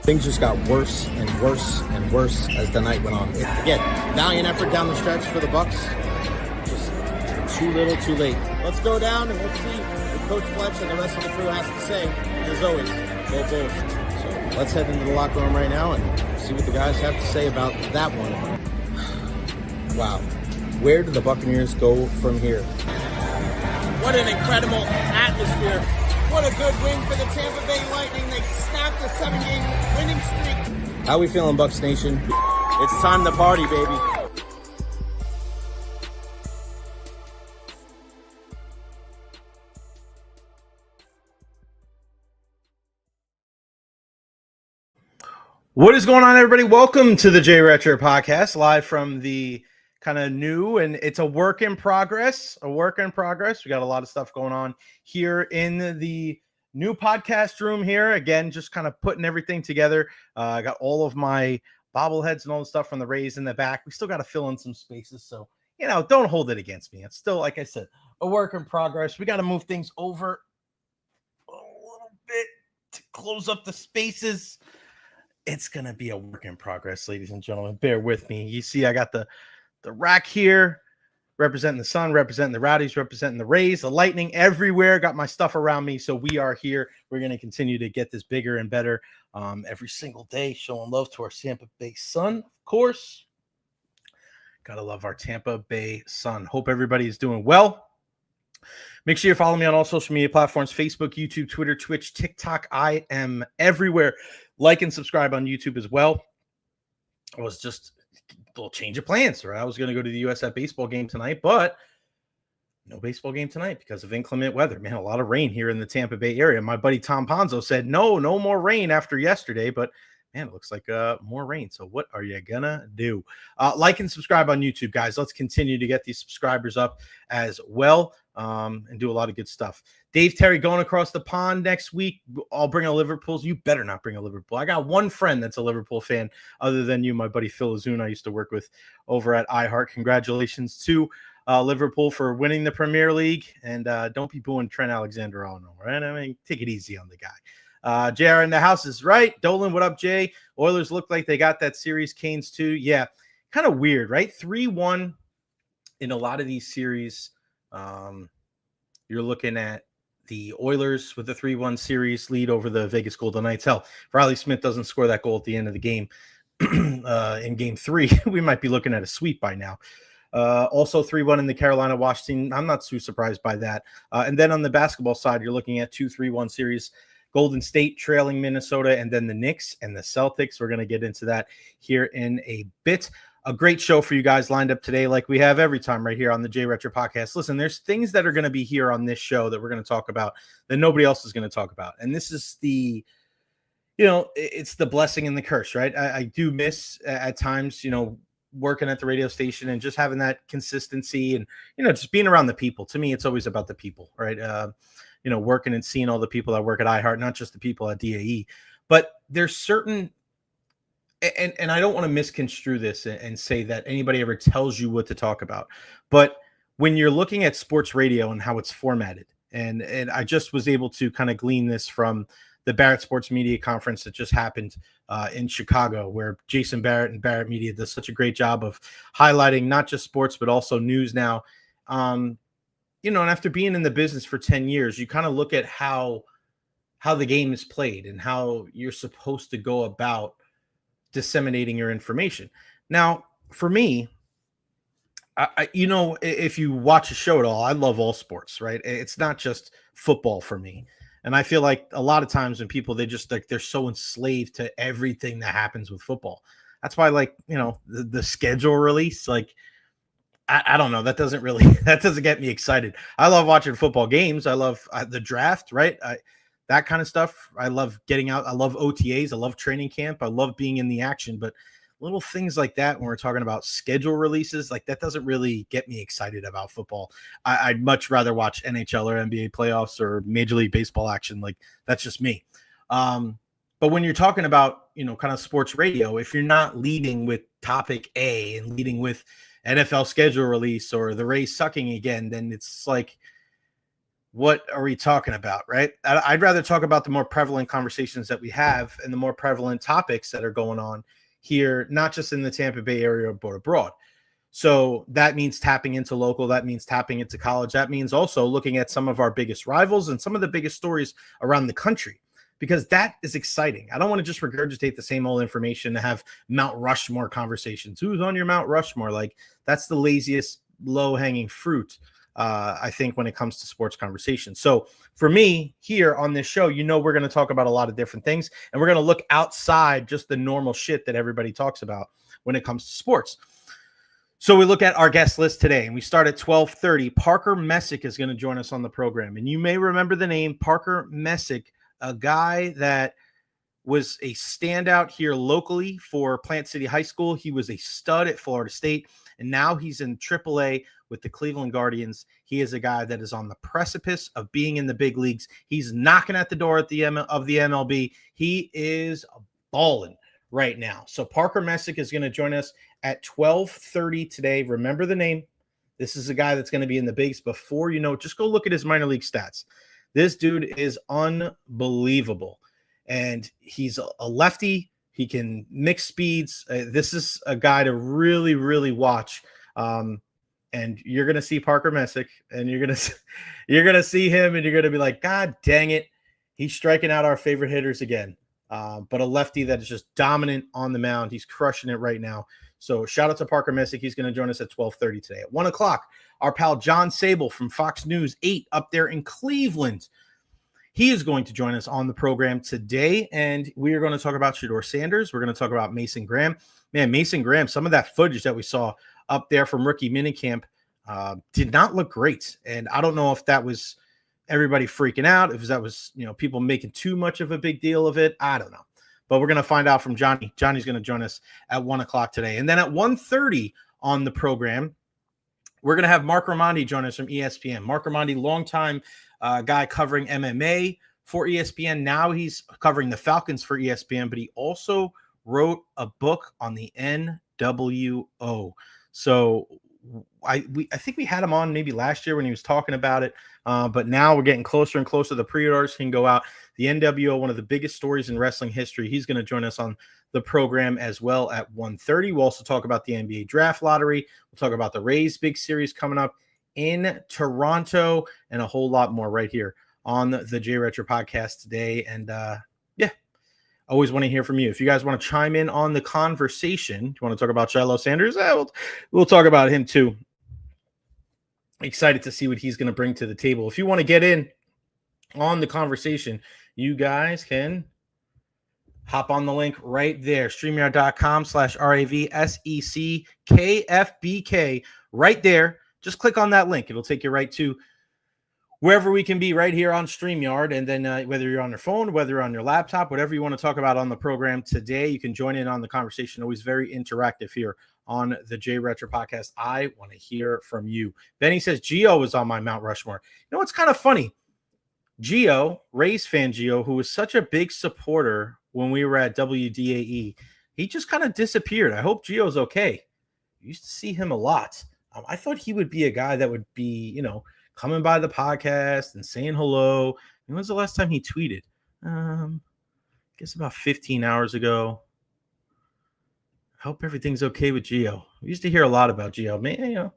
Things just got worse and worse and worse as the night went on. Again, valiant effort down the stretch for the Bucks. Just too little, too late. Let's go down and we'll see what Coach Fletch and the rest of the crew has to say. And as always, go Bulls. So let's head into the locker room right now and see what the guys have to say about that one. Wow. Where do the Buccaneers go from here? What an incredible atmosphere. What a good win for the Tampa Bay Lightning. They snapped a 7-game winning streak. How we feeling, Bucs Nation? It's time to party, baby. What is going on, everybody? Welcome to the Jay Recher Podcast, live from the kind of new, and it's a work in progress. We got a lot of stuff going on here in the new podcast room here. Again, just kind of putting everything together. I got all of my bobbleheads and all the stuff from the Rays in the back. We still got to fill in some spaces, so don't hold it against me. It's still, like I said, a work in progress. We got to move things over a little bit to close up the spaces. It's going to be a work in progress, ladies and gentlemen. Bear with me. You see, I got the rack here, representing the Sun, representing the Rowdies, representing the Rays, the Lightning, everywhere. Got my stuff around me, so we are here. We're going to continue to get this bigger and better every single day, showing love to our Tampa Bay Sun, of course. Got to love our Tampa Bay Sun. Hope everybody is doing well. Make sure you follow me on all social media platforms, Facebook, YouTube, Twitter, Twitch, TikTok. I am everywhere. Like and subscribe on YouTube as well. I was just a little change of plans, right? I was going to go to the USF baseball game tonight, but no baseball game tonight because of inclement weather. Man, a lot of rain here in the Tampa Bay area. My buddy Tom Ponzo said, no more rain after yesterday, but man, it looks like more rain. So what are you going to do? Like and subscribe on YouTube, guys. Let's continue to get these subscribers up as well and do a lot of good stuff. Dave Terry going across the pond next week. I'll bring a Liverpool. You better not bring a Liverpool. I got one friend that's a Liverpool fan other than you, my buddy Phil Azun, I used to work with over at iHeart. Congratulations to Liverpool for winning the Premier League. And don't be booing Trent Alexander-Arnold, right? I mean, take it easy on the guy. JR in the house is right. Dolan, what up, Jay? Oilers look like they got that series. Canes too. Yeah, kind of weird, right? 3-1 in a lot of these series. You're looking at the Oilers with the 3-1 series lead over the Vegas Golden Knights. Hell, if Riley Smith doesn't score that goal at the end of the game in game 3, we might be looking at a sweep by now. Also 3-1 in the Carolina-Washington. I'm not too surprised by that. And then on the basketball side, you're looking at 2 3-1 series. Golden State trailing Minnesota, and then the Knicks and the Celtics. We're going to get into that here in a bit. A great show for you guys lined up today, like we have every time right here on the Jay Recher Podcast. Listen, there's things that are going to be here on this show that we're going to talk about that nobody else is going to talk about. And this is it's the blessing and the curse, right? I do miss at times, working at the radio station and just having that consistency and, just being around the people. To me, it's always about the people, right? Working and seeing all the people that work at iHeart, not just the people at DAE, but there's certain, and I don't want to misconstrue this and say that anybody ever tells you what to talk about, but when you're looking at sports radio and how it's formatted, and I just was able to kind of glean this from the Barrett Sports Media Conference that just happened in Chicago, where Jason Barrett and Barrett Media does such a great job of highlighting not just sports, but also news now. And after being in the business for 10 years, you kind of look at how the game is played and how you're supposed to go about disseminating your information. Now, for me, if you watch a show at all, I love all sports, right? It's not just football for me. And I feel like a lot of times when people, they're so enslaved to everything that happens with football. That's why, the schedule release, I don't know. That doesn't get me excited. I love watching football games. I love the draft, right? That kind of stuff. I love getting out. I love OTAs. I love training camp. I love being in the action. But little things like that, when we're talking about schedule releases, that doesn't really get me excited about football. I'd much rather watch NHL or NBA playoffs or Major League Baseball action. That's just me. But when you're talking about, kind of sports radio, if you're not leading with topic A and leading with NFL schedule release or the Rays sucking again, then it's like, what are we talking about, right? I'd rather talk about the more prevalent conversations that we have and the more prevalent topics that are going on here, not just in the Tampa Bay area, but abroad. So that means tapping into local, that means tapping into college, that means also looking at some of our biggest rivals and some of the biggest stories around the country, because that is exciting. I don't want to just regurgitate the same old information to have Mount Rushmore conversations. Who's on your Mount Rushmore? Like, that's the laziest low-hanging fruit, I think, when it comes to sports conversation. So for me here on this show, we're going to talk about a lot of different things, and we're going to look outside just the normal shit that everybody talks about when it comes to sports. So we look at our guest list today, and we start at 12:30. Parker Messick is going to join us on the program. And you may remember the name Parker Messick, a guy that was a standout here locally for Plant City High School. He was a stud at Florida State, and now he's in AAA with the Cleveland Guardians. He is a guy that is on the precipice of being in the big leagues. He's knocking at the door at the MLB. He is balling right now. So Parker Messick is going to join us at 12:30 today. Remember the name. This is a guy that's going to be in the bigs before you know it. Just go look at his minor league stats. This dude is unbelievable. And he's a lefty. He can mix speeds. This is a guy to really, really watch. And you're going to see Parker Messick, and you're going to see him, and you're going to be like, God dang it. He's striking out our favorite hitters again. But a lefty that is just dominant on the mound. He's crushing it right now. So shout out to Parker Messick. He's going to join us at 12:30 today. At 1 o'clock, our pal John Sabol from Fox News 8 up there in Cleveland. He is going to join us on the program today, and we are going to talk about Shedeur Sanders. We're going to talk about Mason Graham. Man, Mason Graham, some of that footage that we saw up there from rookie minicamp did not look great. And I don't know if that was everybody freaking out, if that was, people making too much of a big deal of it. I don't know. But we're going to find out from Johnny. Johnny's going to join us at 1 o'clock today. And then at 1:30 on the program, we're going to have Marc Raimondi join us from ESPN. Marc Raimondi, longtime guy covering MMA for ESPN. Now he's covering the Falcons for ESPN, but he also wrote a book on the NWO. So I think we had him on maybe last year when he was talking about it, but now we're getting closer and closer. The pre-orders can go out. The NWO, one of the biggest stories in wrestling history. He's going to join us on the program as well at 1:30. We'll also talk about the NBA draft lottery. We'll talk about the Rays big series coming up in Toronto and a whole lot more right here on the Jay Recher Podcast today. And always want to hear from you. If you guys want to chime in on the conversation, you want to talk about Shedeur Sanders, we'll talk about him too. Excited to see what he's going to bring to the table. If you want to get in on the conversation, you guys can hop on the link right there, StreamYard.com/RAVSECKFBK. Right there. Just click on that link. It'll take you right to wherever we can be right here on StreamYard. And then whether you're on your phone, whether you're on your laptop, whatever you want to talk about on the program today, you can join in on the conversation. Always very interactive here on the Jay Recher Podcast. I want to hear from you. Benny says Gio was on my Mount Rushmore. You know what's kind of funny? Gio, Rays fan Gio, who was such a big supporter when we were at WDAE, he just kind of disappeared. I hope Gio's okay. I used to see him a lot. I thought he would be a guy that would be, coming by the podcast and saying hello. When was the last time he tweeted? I guess about 15 hours ago. I hope everything's okay with Gio. We used to hear a lot about Gio. Man,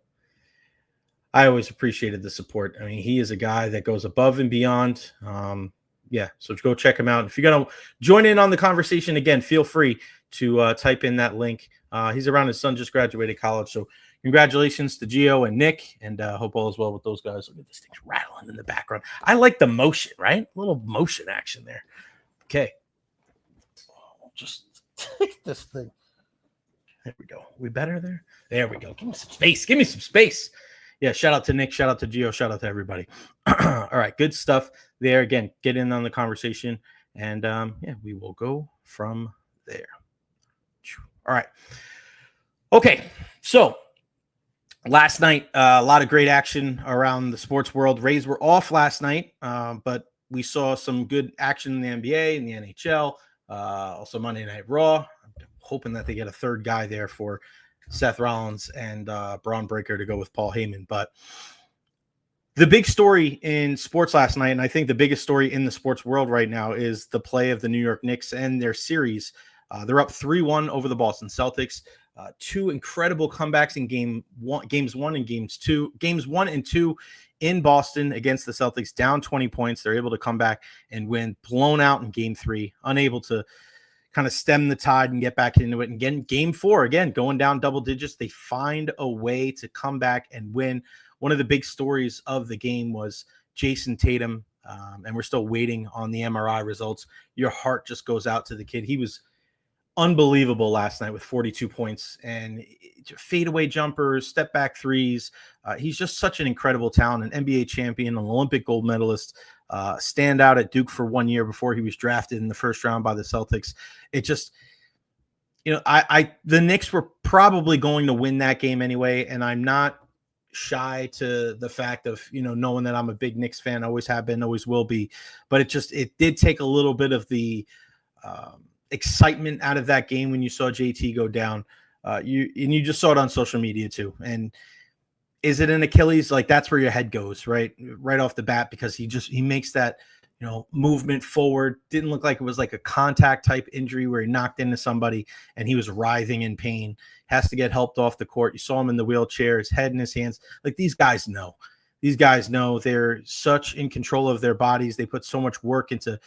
I always appreciated the support. I mean, he is a guy that goes above and beyond. So go check him out. If you're going to join in on the conversation, again, feel free to type in that link. He's around. His son just graduated college. So congratulations to Gio and Nick, and hope all is well with those guys. Look at this thing's rattling in the background. I like the motion, right? A little motion action there. Okay. Just take this thing. There we go. We better there? There we go. Give me some space. Give me some space. Yeah, shout out to Nick. Shout out to Gio. Shout out to everybody. All right, good stuff there. Again, get in on the conversation, and we will go from there. All right. Okay, so last night, a lot of great action around the sports world. Rays were off last night, but we saw some good action in the NBA and the NHL, also Monday Night Raw. I'm hoping that they get a third guy there for Seth Rollins and Braun Breaker to go with Paul Heyman. But The big story in sports last night, and I think the biggest story in the sports world right now, is the play of the New York Knicks and their series. They're up 3-1 over the Boston Celtics. Two incredible comebacks in games one and two in Boston against the Celtics, down 20 points. They're able to come back and win, blown out in game 3, unable to kind of stem the tide and get back into it. And again, game 4, again, going down double digits, they find a way to come back and win. One of the big stories of the game was Jason Tatum, and we're still waiting on the MRI results. Your heart just goes out to the kid. He was unbelievable last night with 42 points and fadeaway jumpers, step back threes. He's just such an incredible talent, an NBA champion, an Olympic gold medalist, stand out at Duke for 1 year before he was drafted in the first round by the Celtics. It just, the Knicks were probably going to win that game anyway. And I'm not shy to the fact of, knowing that I'm a big Knicks fan, always have been, always will be, but it did take a little bit of the excitement out of that game when you saw JT go down. You just saw it on social media too. And is it an Achilles? Like, that's where your head goes right off the bat, because he makes that, movement forward. Didn't look like it was like a contact type injury where he knocked into somebody and he was writhing in pain, has to get helped off the court. You saw him in the wheelchair, his head in his hands. Like, these guys know they're such in control of their bodies. They put so much work into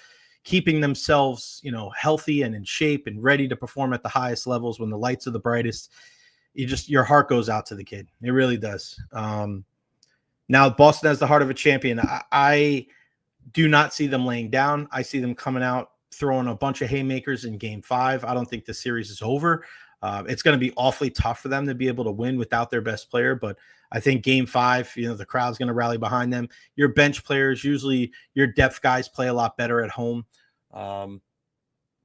keeping themselves, healthy and in shape and ready to perform at the highest levels when the lights are the brightest. Your heart goes out to the kid. It really does. Now Boston has the heart of a champion. I do not see them laying down. I see them coming out, throwing a bunch of haymakers in game 5. I don't think the series is over. It's going to be awfully tough for them to be able to win without their best player. But I think game 5, the crowd's going to rally behind them. Your bench players, usually your depth guys, play a lot better at home.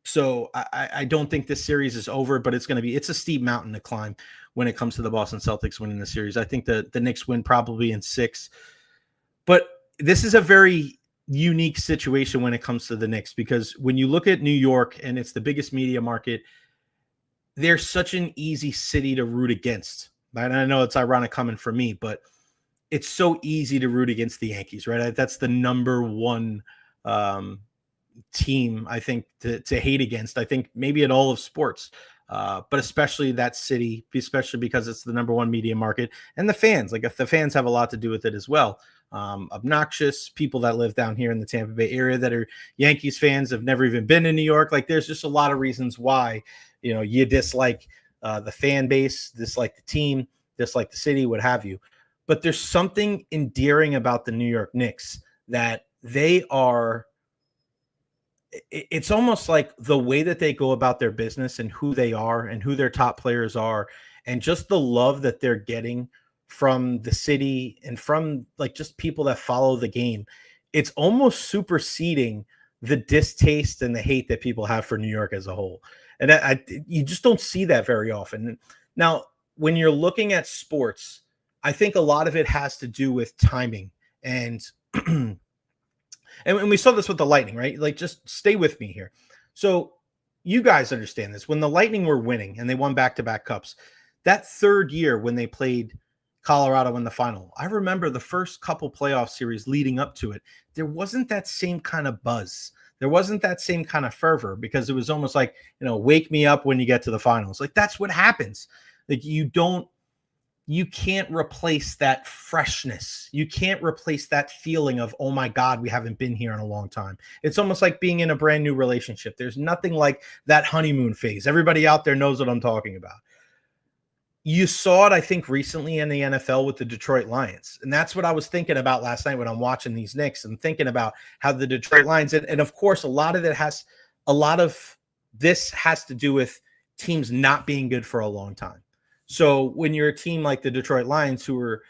So I don't think this series is over, but it's a steep mountain to climb when it comes to the Boston Celtics winning the series. I think the Knicks win probably in 6. But this is a very unique situation when it comes to the Knicks, because when you look at New York, and it's the biggest media market, they're such an easy city to root against. And I know it's ironic coming from me, but it's so easy to root against the Yankees, right? That's the number one team, I think, to hate against. I think maybe in all of sports, but especially that city, especially because it's the number one media market, and the fans. Like, if the fans have a lot to do with it as well. Obnoxious people that live down here in the Tampa Bay area that are Yankees fans, have never even been in New York. Like, there's just a lot of reasons why, you dislike the fan base, dislike the team, dislike the city, what have you. But there's something endearing about the New York Knicks that they are. It's almost like the way that they go about their business and who they are and who their top players are, and just the love that they're getting from the city and from like just people that follow the game. It's almost superseding the distaste and the hate that people have for New York as a whole. And you just don't see that very often. Now, when you're looking at sports, I think a lot of it has to do with timing. And we saw this with the Lightning, right? Like, just stay with me here. So you guys understand this. When the Lightning were winning and they won back-to-back cups, that third year when they played Colorado in the final, I remember the first couple playoff series leading up to it, there wasn't that same kind of buzz. There wasn't that same kind of fervor, because it was almost like, wake me up when you get to the finals. Like, that's what happens. Like, you can't replace that freshness. You can't replace that feeling of, oh my God, we haven't been here in a long time. It's almost like being in a brand new relationship. There's nothing like that honeymoon phase. Everybody out there knows what I'm talking about. You saw it, I think, recently in the NFL with the Detroit Lions. And that's what I was thinking about last night when I'm watching these Knicks and thinking about how the Detroit Lions, and of course, a lot of this has to do with teams not being good for a long time. So when you're a team like the Detroit Lions, who are,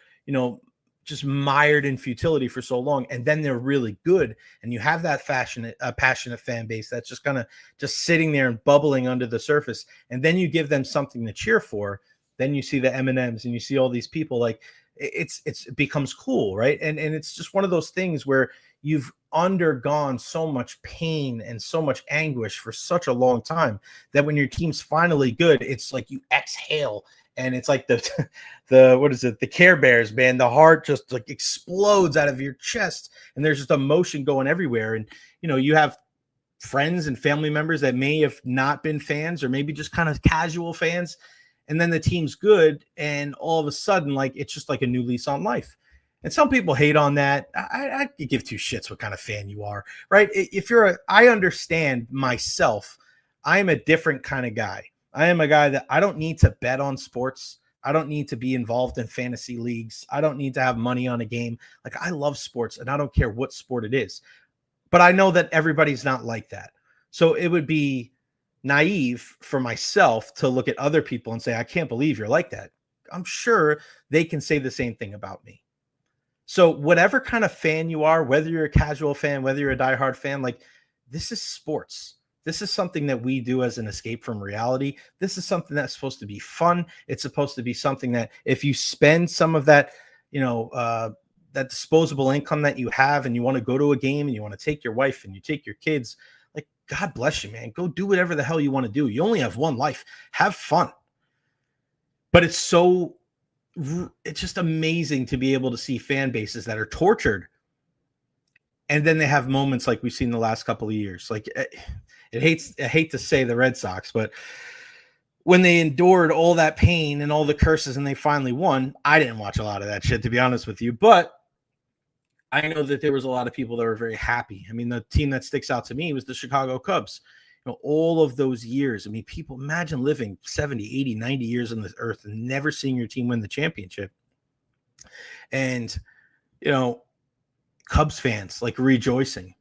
just mired in futility for so long, and then they're really good, and you have that passionate fan base that's just kind of just sitting there and bubbling under the surface, and then you give them something to cheer for, then you see the M&Ms and you see all these people, like it becomes cool, right? And it's just one of those things where you've undergone so much pain and so much anguish for such a long time that when your team's finally good, it's like you exhale and it's like the what is it? The Care Bears, man. The heart just like explodes out of your chest, and there's just emotion going everywhere. And you have friends and family members that may have not been fans, or maybe just kind of casual fans, and then the team's good, and all of a sudden, like, it's just like a new lease on life. And some people hate on that. I give two shits what kind of fan you are, right? If I understand myself. I am a different kind of guy. I am a guy that I don't need to bet on sports. I don't need to be involved in fantasy leagues. I don't need to have money on a game. Like, I love sports, and I don't care what sport it is. But I know that everybody's not like that. So it would be naive for myself to look at other people and say, I can't believe you're like that. I'm sure they can say the same thing about me. So whatever kind of fan you are, whether you're a casual fan, whether you're a diehard fan, like, this is sports. This is something that we do as an escape from reality. This is something that's supposed to be fun. It's supposed to be something that if you spend some of that, that disposable income that you have, and you want to go to a game and you want to take your wife and you take your kids, like, God bless you, man. Go do whatever the hell you want to do. You only have one life. Have fun. But it's just amazing to be able to see fan bases that are tortured. And then they have moments like we've seen the last couple of years. Like, I hate to say the Red Sox, but when they endured all that pain and all the curses and they finally won, I didn't watch a lot of that shit, to be honest with you. But I know that there was a lot of people that were very happy. I mean, the team that sticks out to me was the Chicago Cubs. All of those years. I mean, people, imagine living 70, 80, 90 years on this earth and never seeing your team win the championship. And, Cubs fans like rejoicing.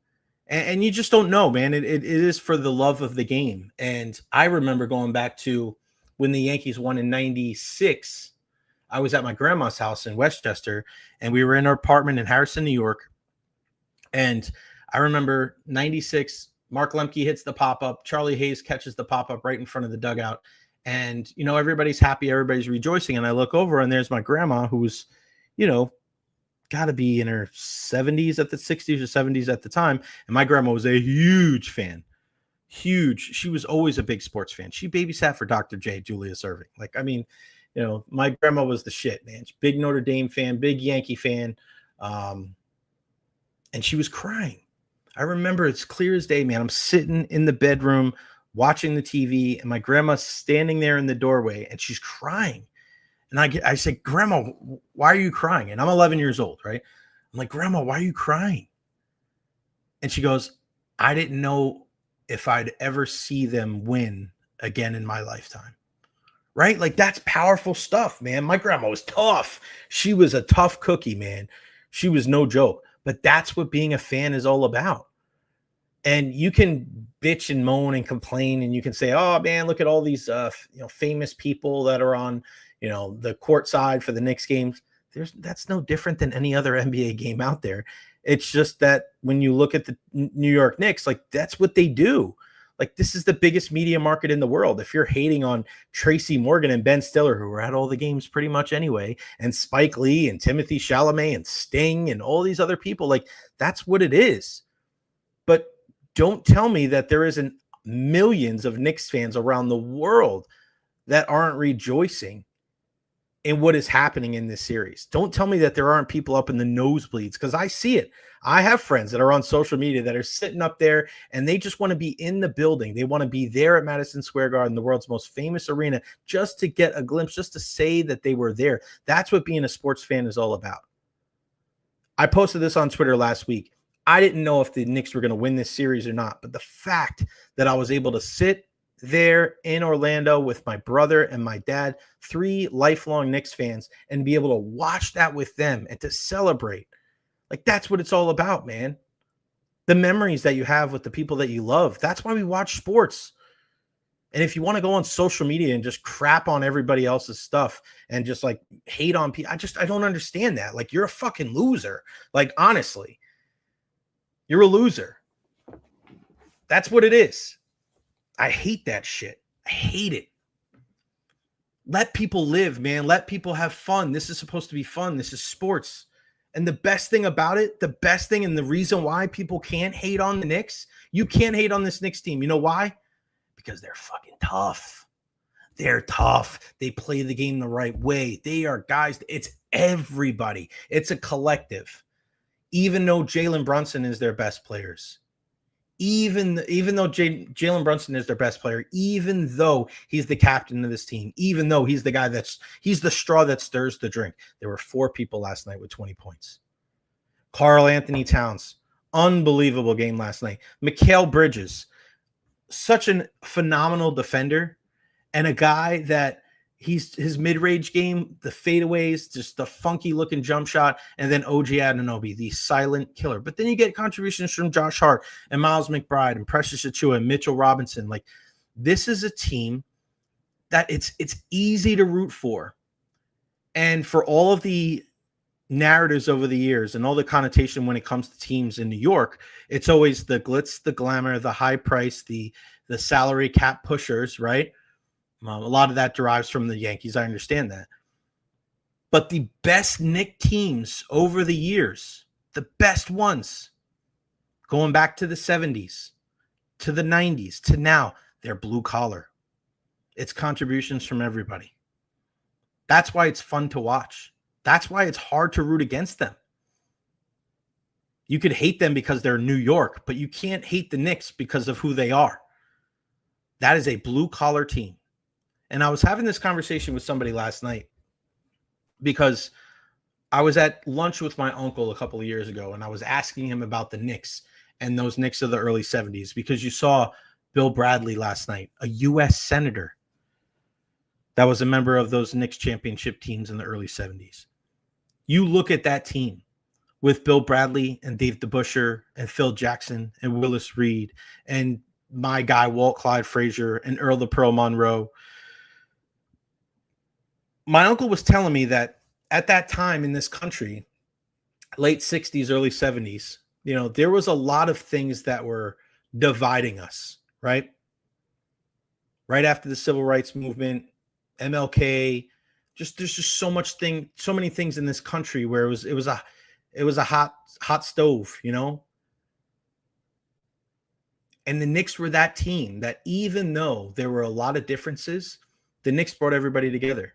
And you just don't know, man. It is for the love of the game. And I remember going back to when the Yankees won in 96. I was at my grandma's house in Westchester, and we were in our apartment in Harrison, New York. And I remember 96, Mark Lemke hits the pop-up. Charlie Hayes catches the pop-up right in front of the dugout. And, everybody's happy. Everybody's rejoicing. And I look over, and there's my grandma, who was, got to be in her 70s at the 60s or 70s at the time. And my grandma was a huge fan. Huge. She was always a big sports fan. She babysat for Dr. J, Julius Erving. Like, I mean, my grandma was the shit, man. Big Notre Dame fan, big Yankee fan. And she was crying. I remember it's clear as day, man. I'm sitting in the bedroom watching the TV, and my grandma's standing there in the doorway, and she's crying. And I say, Grandma, why are you crying? And I'm 11 years old, right? I'm like, Grandma, why are you crying? And she goes, I didn't know if I'd ever see them win again in my lifetime. Right? Like, that's powerful stuff, man. My grandma was tough. She was a tough cookie, man. She was no joke. But that's what being a fan is all about. And you can bitch and moan and complain, and you can say, oh, man, look at all these famous people that are on the court side for the Knicks games. That's no different than any other NBA game out there. It's just that when you look at the New York Knicks, like, that's what they do. Like, this is the biggest media market in the world. If you're hating on Tracy Morgan and Ben Stiller, who were at all the games pretty much anyway, and Spike Lee and Timothy Chalamet and Sting and all these other people, like, that's what it is. But don't tell me that there isn't millions of Knicks fans around the world that aren't rejoicing in what is happening in this series. Don't tell me that there aren't people up in the nosebleeds, because I see it. I have friends that are on social media that are sitting up there, and they just want to be in the building. They want to be there at Madison Square Garden, the world's most famous arena, just to get a glimpse, just to say that they were there. That's what being a sports fan is all about. I posted this on Twitter last week. I didn't know if the Knicks were going to win this series or not, but the fact that I was able to sit there in Orlando with my brother and my dad, 3 lifelong Knicks fans, and be able to watch that with them and to celebrate. Like, that's what it's all about, man. The memories that you have with the people that you love. That's why we watch sports. And if you want to go on social media and just crap on everybody else's stuff and just like hate on people, I don't understand that. Like, you're a fucking loser. Like, honestly, you're a loser. That's what it is. I hate that shit. I hate it. Let people live, man. Let people have fun. This is supposed to be fun. This is sports. And the best thing about it, the best thing and the reason why people can't hate on the Knicks, you can't hate on this Knicks team. You know why? Because they're fucking tough. They're tough. They play the game the right way. They are guys. It's everybody. It's a collective. Even though Jalen Brunson is their best players, even though Jalen Brunson is their best player, even though he's the captain of this team, even though he's the guy he's the straw that stirs the drink. There were 4 people last night with 20 points. Karl Anthony Towns, unbelievable game last night. Mikal Bridges, such a phenomenal defender, and a guy that his mid-range game, the fadeaways, just the funky looking jump shot, and then OG Anunoby, the silent killer. But then you get contributions from Josh Hart and Miles McBride and Precious Achiuwa and Mitchell Robinson. Like, this is a team that it's easy to root for. And for all of the narratives over the years and all the connotation when it comes to teams in New York, it's always the glitz, the glamour, the high price, the salary cap pushers, right? A lot of that derives from the Yankees. I understand that. But the best Knick teams over the years, the best ones, going back to the 70s, to the 90s, to now, they're blue collar. It's contributions from everybody. That's why it's fun to watch. That's why it's hard to root against them. You could hate them because they're New York, but you can't hate the Knicks because of who they are. That is a blue collar team. And I was having this conversation with somebody last night because I was at lunch with my uncle a couple of years ago, and I was asking him about the Knicks and those Knicks of the early 70s, because you saw Bill Bradley last night, a U.S. senator that was a member of those Knicks championship teams in the early 70s. You look at that team with Bill Bradley and Dave DeBusschere and Phil Jackson and Willis Reed and my guy Walt Clyde Frazier and Earl the Pearl Monroe. My uncle was telling me that at that time in this country, late 60s, early 70s, there was a lot of things that were dividing us, right? Right after the civil rights movement, MLK, there's just so many things in this country where it was a hot stove, And the Knicks were that team that, even though there were a lot of differences, the Knicks brought everybody together.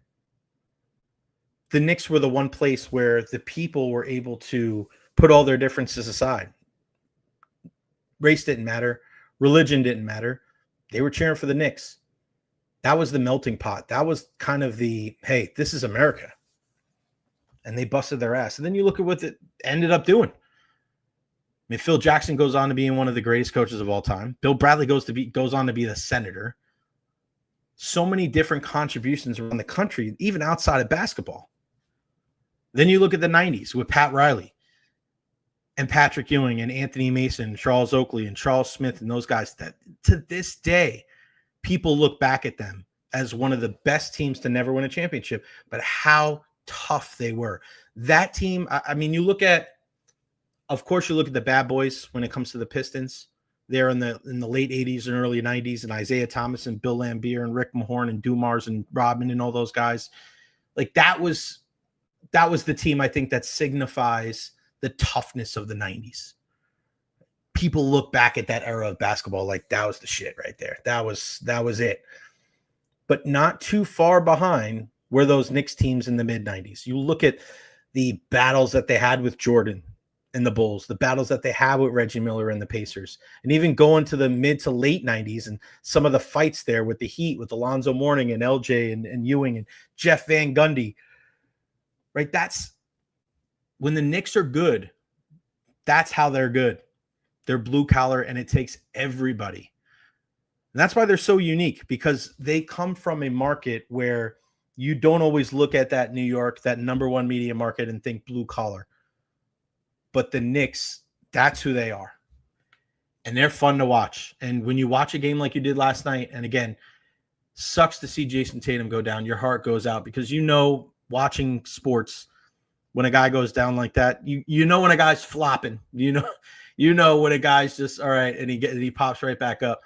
The Knicks were the one place where the people were able to put all their differences aside. Race didn't matter. Religion didn't matter. They were cheering for the Knicks. That was the melting pot. That was kind of the, hey, this is America. And they busted their ass. And then you look at what it ended up doing. I mean, Phil Jackson goes on to being one of the greatest coaches of all time. Bill Bradley goes on to be the senator. So many different contributions around the country, even outside of basketball. Then you look at the 90s with Pat Riley and Patrick Ewing and Anthony Mason, and Charles Oakley and Charles Smith and those guys that to this day, people look back at them as one of the best teams to never win a championship, but how tough they were. That team, I mean, you look at the bad boys when it comes to the Pistons. They're in the late 80s and early 90s, and Isaiah Thomas and Bill Laimbeer and Rick Mahorn and Dumars and Rodman and all those guys. Like, that was the team, I think, that signifies the toughness of the 90s. People look back at that era of basketball like that was the shit right there. That was it. But not too far behind were those Knicks teams in the mid-90s. You look at the battles that they had with Jordan and the Bulls, the battles that they had with Reggie Miller and the Pacers, and even going to the mid to late 90s and some of the fights there with the Heat, with Alonzo Mourning and LJ and Ewing and Jeff Van Gundy. Right? That's when the Knicks are good. That's how they're good. They're blue collar, and it takes everybody. And that's why they're so unique, because they come from a market where you don't always look at that New York, that number one media market, and think blue collar. But the Knicks, that's who they are. And they're fun to watch. And when you watch a game like you did last night, and again, sucks to see Jason Tatum go down, your heart goes out, because watching sports, when a guy goes down like that, you know when a guy's flopping, you know when a guy's just all right and he pops right back up.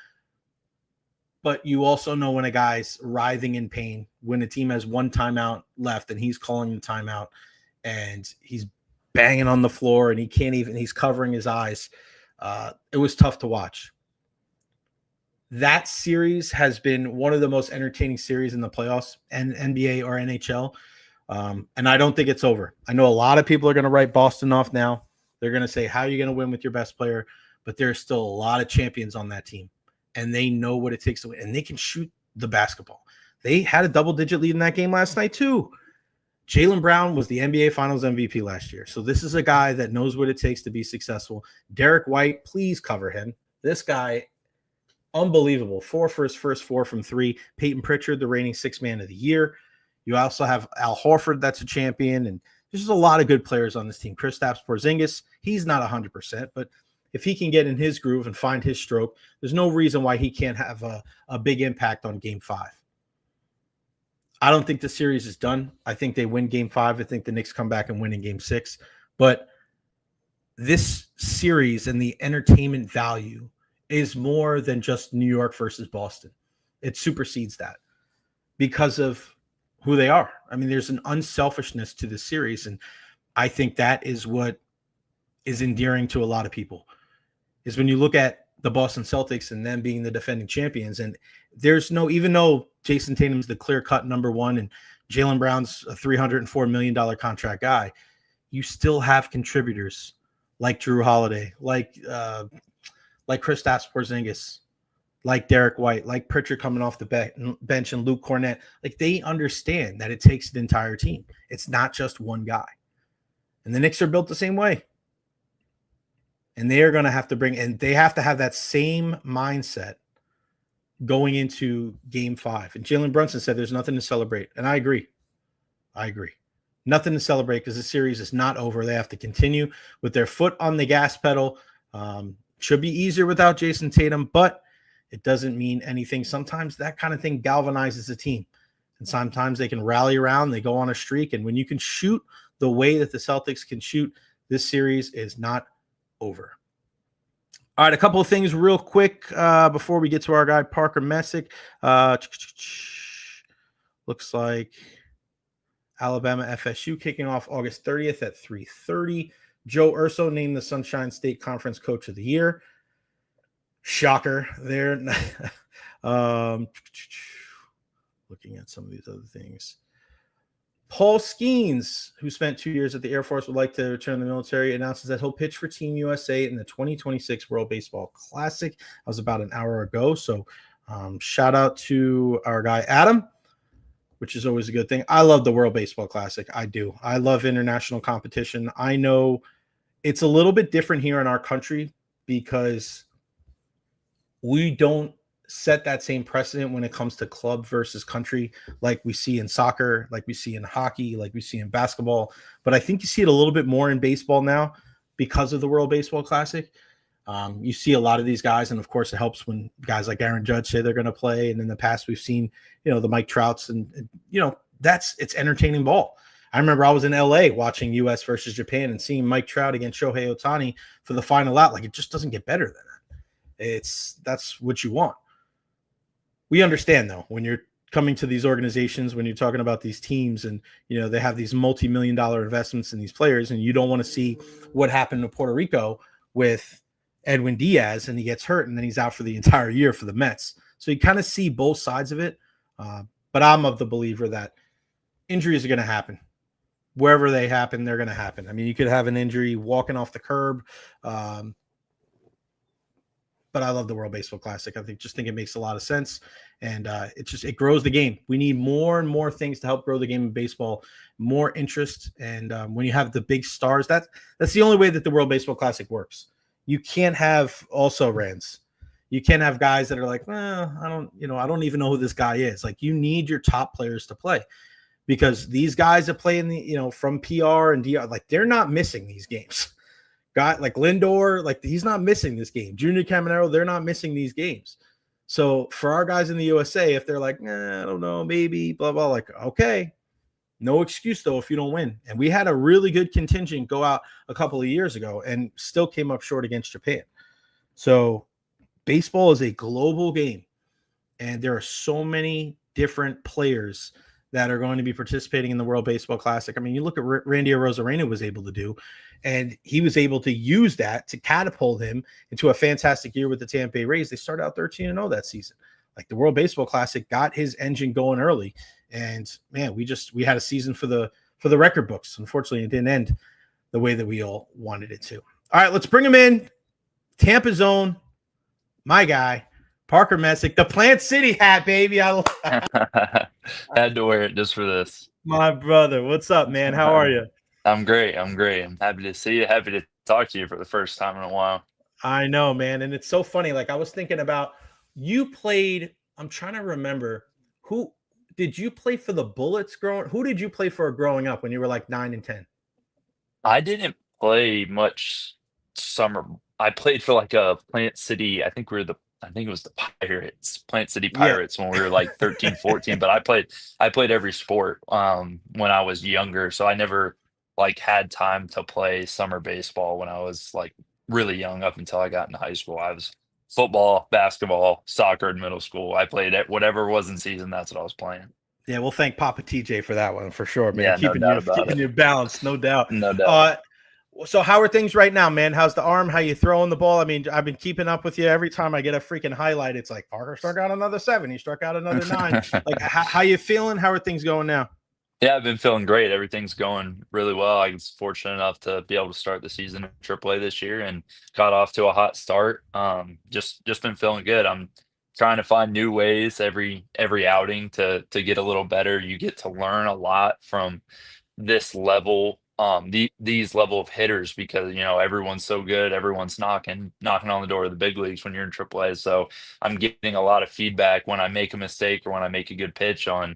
But you also know when a guy's writhing in pain, when a team has one timeout left and he's calling the timeout and he's banging on the floor and he's covering his eyes. It was tough to watch. that series has been one of the most entertaining series in the playoffs and NBA or NHL. And I don't think it's over. I know a lot of people are going to write Boston off now. They're going to say, how are you going to win with your best player? But there's still a lot of champions on that team, and they know what it takes to win, and they can shoot the basketball. They had a double-digit lead in that game last night too. Jaylen Brown was the NBA Finals MVP last year. So this is a guy that knows what it takes to be successful. Derek White, please cover him. This guy, unbelievable. 4 for his first 4 from 3. Peyton Pritchard, the reigning 6th man of the year. You also have Al Horford, that's a champion. And there's just a lot of good players on this team. Kristaps Porzingis, he's not 100%, but if he can get in his groove and find his stroke, there's no reason why he can't have a big impact on Game 5. I don't think the series is done. I think they win Game 5. I think the Knicks come back and win in Game 6. But this series and the entertainment value is more than just New York versus Boston. It supersedes that because of who they are. I mean, there's an unselfishness to the series, and I think that is what is endearing to a lot of people, is when you look at the Boston Celtics and them being the defending champions, and there's no, even though Jason Tatum's the clear-cut number one and Jaylen Brown's a $304 million contract guy, you still have contributors like Drew Holiday, like Kristaps Porzingis, like Derek White, like Pritchard coming off the bench, and Luke Cornett. Like, they understand that it takes an entire team. It's not just one guy. And the Knicks are built the same way. And they are going to have to they have to have that same mindset going into Game 5. And Jalen Brunson said there's nothing to celebrate. And I agree. Nothing to celebrate because the series is not over. They have to continue with their foot on the gas pedal. Should be easier without Jason Tatum, but it doesn't mean anything. Sometimes that kind of thing galvanizes a team. And sometimes they can rally around. They go on a streak. And when you can shoot the way that the Celtics can shoot, this series is not over. All right, a couple of things real quick before we get to our guy, Parker Messick. Looks like Alabama FSU kicking off August 30th at 3:30. Joe Urso named the Sunshine State Conference Coach of the Year. Shocker there. Looking at some of these other things. Paul Skeens, who spent 2 years at the Air Force, would like to return to the military, announces that he'll pitch for Team USA in the 2026 World Baseball Classic. That was about an hour ago. So shout out to our guy, Adam, which is always a good thing. I love the World Baseball Classic. I do. I love international competition. I know it's a little bit different here in our country because we don't set that same precedent when it comes to club versus country, like we see in soccer, like we see in hockey, like we see in basketball. But I think you see it a little bit more in baseball now because of the World Baseball Classic. You see a lot of these guys, and of course it helps when guys like Aaron Judge say they're going to play. And in the past, we've seen, the Mike Trouts, and it's entertaining ball. I remember I was in LA watching US versus Japan and seeing Mike Trout against Shohei Ohtani for the final out. Like, it just doesn't get better than that. That's what you want. We understand, though, when you're coming to these organizations, when you're talking about these teams and, they have these multi-million-dollar investments in these players, and you don't want to see what happened to Puerto Rico with Edwin Diaz, and he gets hurt, and then he's out for the entire year for the Mets. So you kind of see both sides of it. But I'm of the believer that injuries are going to happen. Wherever they happen, they're going to happen. I mean, you could have an injury walking off the curb, but I love the World Baseball Classic. I think it makes a lot of sense, and it grows the game. We need more and more things to help grow the game of baseball, more interest, and when you have the big stars, that's the only way that the World Baseball Classic works. You can't have also rans. You can't have guys that are like, I don't even know who this guy is. Like, you need your top players to play, because these guys that play in the from PR and DR, like, they're not missing these games. Guy like Lindor, like, he's not missing this game. Junior Caminero, they're not missing these games. So for our guys in the USA, if they're like, I don't know, maybe, blah, blah, like, okay, no excuse, though, if you don't win. And we had a really good contingent go out a couple of years ago and still came up short against Japan. So baseball is a global game, and there are so many different players that are going to be participating in the World Baseball Classic. I mean, you look at Randy Arozarena was able to do, and he was able to use that to catapult him into a fantastic year with the Tampa Bay Rays. They started out 13-0 that season. Like the World Baseball Classic got his engine going early, and man, we had a season for the record books. Unfortunately, it didn't end the way that we all wanted it to. All right, let's bring him in. Tampa Zone, my guy, Parker Messick, the Plant City hat, baby. I had to wear it just for this. My brother, what's up, man? How are you? I'm great. I'm happy to see you. Happy to talk to you for the first time in a while. I know, man. And it's so funny. Like I was thinking about you played. I'm trying to remember who did you play for the Bullets who did you play for growing up when you were like 9 and 10? I didn't play much summer. I played for like a Plant City. I think it was the Pirates, Plant City Pirates when we were like 13, 14. But I played every sport when I was younger. So I never like had time to play summer baseball when I was like really young up until I got into high school. I was football, basketball, soccer in middle school. I played at whatever was in season. That's what I was playing. Yeah, we'll thank Papa TJ for that one for sure, man. Yeah, keeping you balanced, no doubt. No doubt. So how are things right now, man? How's the arm? How you throwing the ball? I mean, I've been keeping up with you. Every time I get a freaking highlight, it's like Parker struck out another 7. He struck out another 9. Like, how you feeling? How are things going now? Yeah, I've been feeling great. Everything's going really well. I was fortunate enough to be able to start the season in AAA this year and got off to a hot start. Just been feeling good. I'm trying to find new ways every outing to get a little better. You get to learn a lot from this level, these level of hitters because everyone's so good. Everyone's knocking on the door of the big leagues when you're in AAA. So I'm getting a lot of feedback when I make a mistake or when I make a good pitch on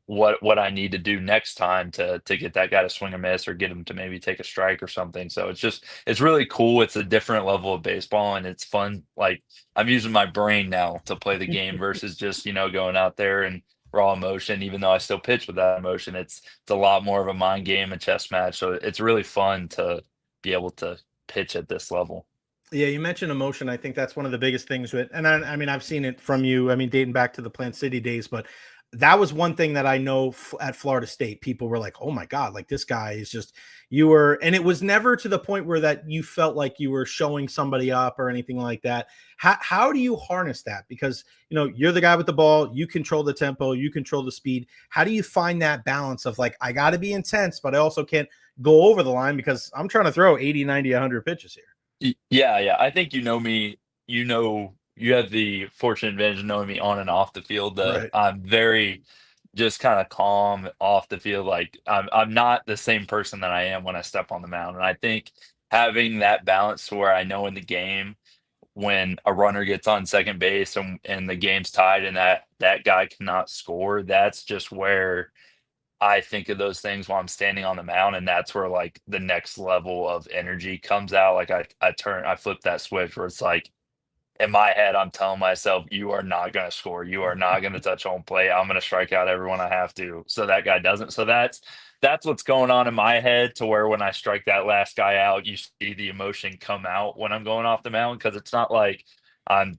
what I need to do next time to get that guy to swing a miss or get him to maybe take a strike or something. So it's really cool. It's a different level of baseball and it's fun. Like I'm using my brain now to play the game versus just going out there and raw emotion. Even though I still pitch with that emotion, it's a lot more of a mind game, a chess match. So it's really fun to be able to pitch at this level. Yeah, you mentioned emotion. I think that's one of the biggest things and I mean, I've seen it from you. I mean, dating back to the Plant City days, but that was one thing that I know at Florida State, people were like, oh my God, like this guy is just, and it was never to the point where that you felt like you were showing somebody up or anything like that. How do you harness that? Because, you're the guy with the ball, you control the tempo, you control the speed. How do you find that balance of like, I got to be intense, but I also can't go over the line because I'm trying to throw 80, 90, 100 pitches here. Yeah. I think me, you have the fortunate advantage of knowing me on and off the field. Right. I'm very just kind of calm off the field. Like I'm not the same person that I am when I step on the mound. And I think having that balance to where I know in the game when a runner gets on second base and the game's tied and that guy cannot score, that's just where I think of those things while I'm standing on the mound. And that's where like the next level of energy comes out. Like I flip that switch where it's like, in my head, I'm telling myself, you are not going to score. You are not going to touch home plate. I'm going to strike out everyone I have to. So that guy doesn't. So that's what's going on in my head to where when I strike that last guy out, you see the emotion come out when I'm going off the mound. Cause it's not like I'm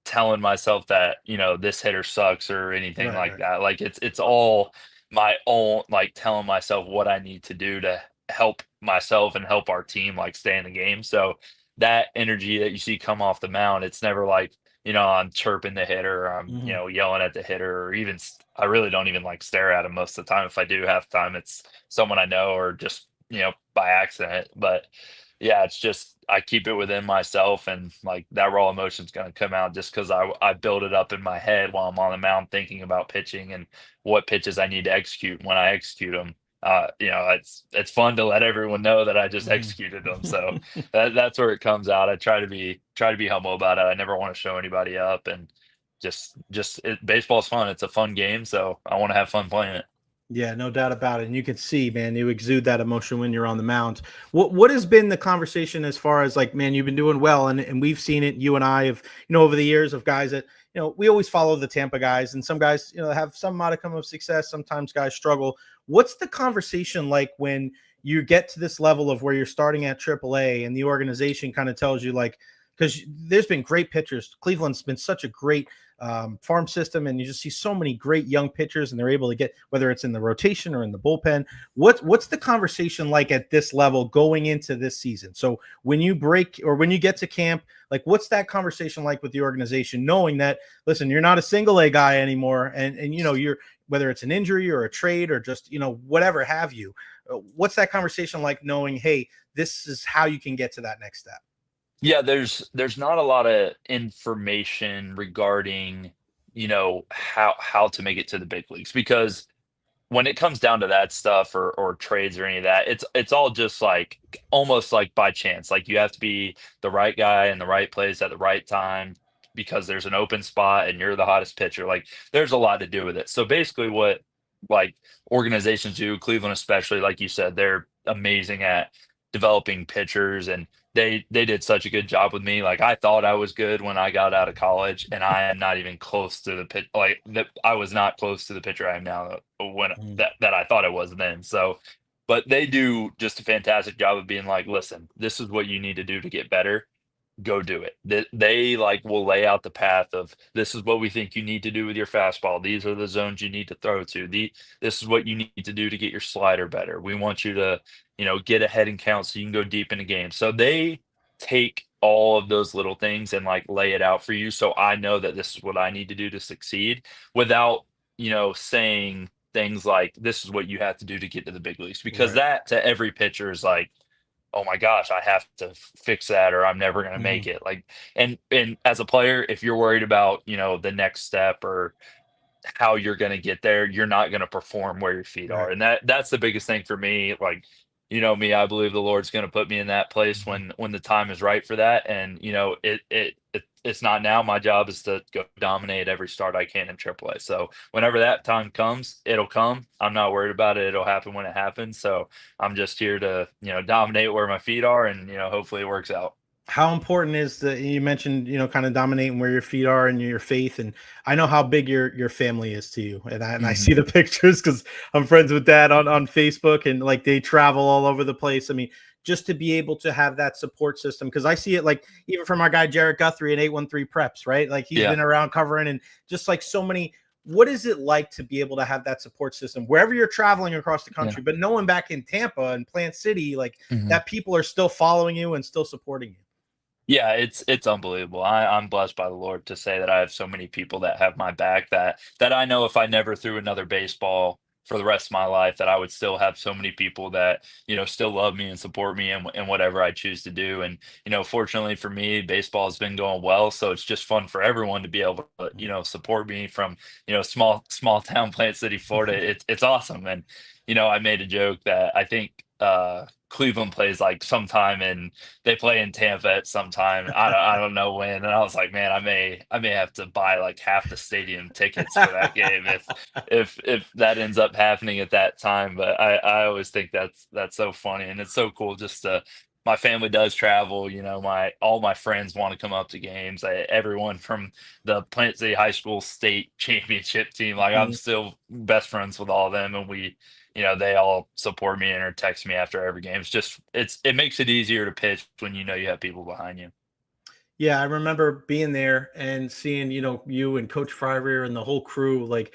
telling myself that, this hitter sucks or anything like that. Like it's all my own, like telling myself what I need to do to help myself and help our team like stay in the game. So that energy that you see come off the mound, it's never like, I'm chirping the hitter, or I'm, yelling at the hitter, or even I really don't even like stare at him most of the time. If I do have time, it's someone I know or just, by accident. But yeah, it's just, I keep it within myself and like that raw emotion is going to come out just because I build it up in my head while I'm on the mound thinking about pitching and what pitches I need to execute when I execute them. It's fun to let everyone know that I just executed them. So that's where it comes out. I try to be humble about it. I never want to show anybody up and baseball's fun. It's a fun game. So I want to have fun playing it. Yeah, no doubt about it. And you can see, man, you exude that emotion when you're on the mound. What has been the conversation as far as like, man, you've been doing well. And we've seen it, you and I have, over the years of guys that, we always follow the Tampa guys and some guys, have some modicum of success. Sometimes guys struggle. What's the conversation like when you get to this level of where you're starting at AAA and the organization kind of tells you like, because there's been great pitchers. Cleveland's been such a great farm system, and you just see so many great young pitchers, and they're able to get, whether it's in the rotation or in the bullpen. What's the conversation like at this level going into this season? So when you break or when you get to camp, like what's that conversation like with the organization, knowing that, listen, you're not a single A guy anymore, and you're, whether it's an injury or a trade or just whatever have you, what's that conversation like, knowing, hey, this is how you can get to that next step? Yeah, there's not a lot of information regarding, how to make it to the big leagues, because when it comes down to that stuff or trades or any of that, it's all just like almost like by chance. Like you have to be the right guy in the right place at the right time because there's an open spot and you're the hottest pitcher. Like there's a lot to do with it. So basically what like organizations do, Cleveland especially, like you said, they're amazing at developing pitchers, and they did such a good job with me. Like I thought I was good when I got out of college, and I am not even close to the pitch. Like that, I was not close to the pitcher I am now when that I thought I was then. So, but they do just a fantastic job of being like, listen, this is what you need to do to get better. Go do it. They like will lay out the path of, this is what we think you need to do with your fastball. These are the zones you need to throw to. This is what you need to do to get your slider better. We want you to, get ahead and count so you can go deep in the game. So they take all of those little things and like lay it out for you. So I know that this is what I need to do to succeed without, saying things like, this is what you have to do to get to the big leagues, because Right. that to every pitcher is like, oh my gosh, I have to fix that or I'm never going to make it. Like, and as a player, if you're worried about, the next step or how you're going to get there, you're not going to perform where your feet are. Right. And that's the biggest thing for me. Like, me, I believe the Lord's going to put me in that place when the time is right for that. And, it's not now. My job is to go dominate every start I can in AAA. So whenever that time comes, it'll come. I'm not worried about it. It'll happen when it happens. So I'm just here to, dominate where my feet are, and, hopefully it works out. How important is you mentioned, kind of dominating where your feet are and your faith. And I know how big your family is to you. And I see the pictures because I'm friends with Dad on Facebook, and like they travel all over the place. I mean, just to be able to have that support system, because I see it like even from our guy Jarrett Guthrie and 813 Preps, right? Like he's been around covering, and just like so many. What is it like to be able to have that support system wherever you're traveling across the country, but knowing back in Tampa and Plant City, like that people are still following you and still supporting you? Yeah, it's unbelievable. I'm blessed by the Lord to say that I have so many people that have my back, that I know if I never threw another baseball for the rest of my life, that I would still have so many people that, still love me and support me in whatever I choose to do. And, fortunately for me, baseball has been going well. So it's just fun for everyone to be able to, support me from, small town Plant City, Florida. It's awesome. And, I made a joke that I think Cleveland plays like sometime, and they play in Tampa at some time. I don't know when. And I was like, man, I may have to buy like half the stadium tickets for that game if that ends up happening at that time. But I always think that's so funny, and it's so cool just to. My family does travel, all my friends want to come up to games. Everyone from the Plant City High School state championship team, like I'm still best friends with all of them, and they all support me and or text me after every game. It makes it easier to pitch when you have people behind you. Yeah, I remember being there and seeing, you and Coach Fryer and the whole crew. Like,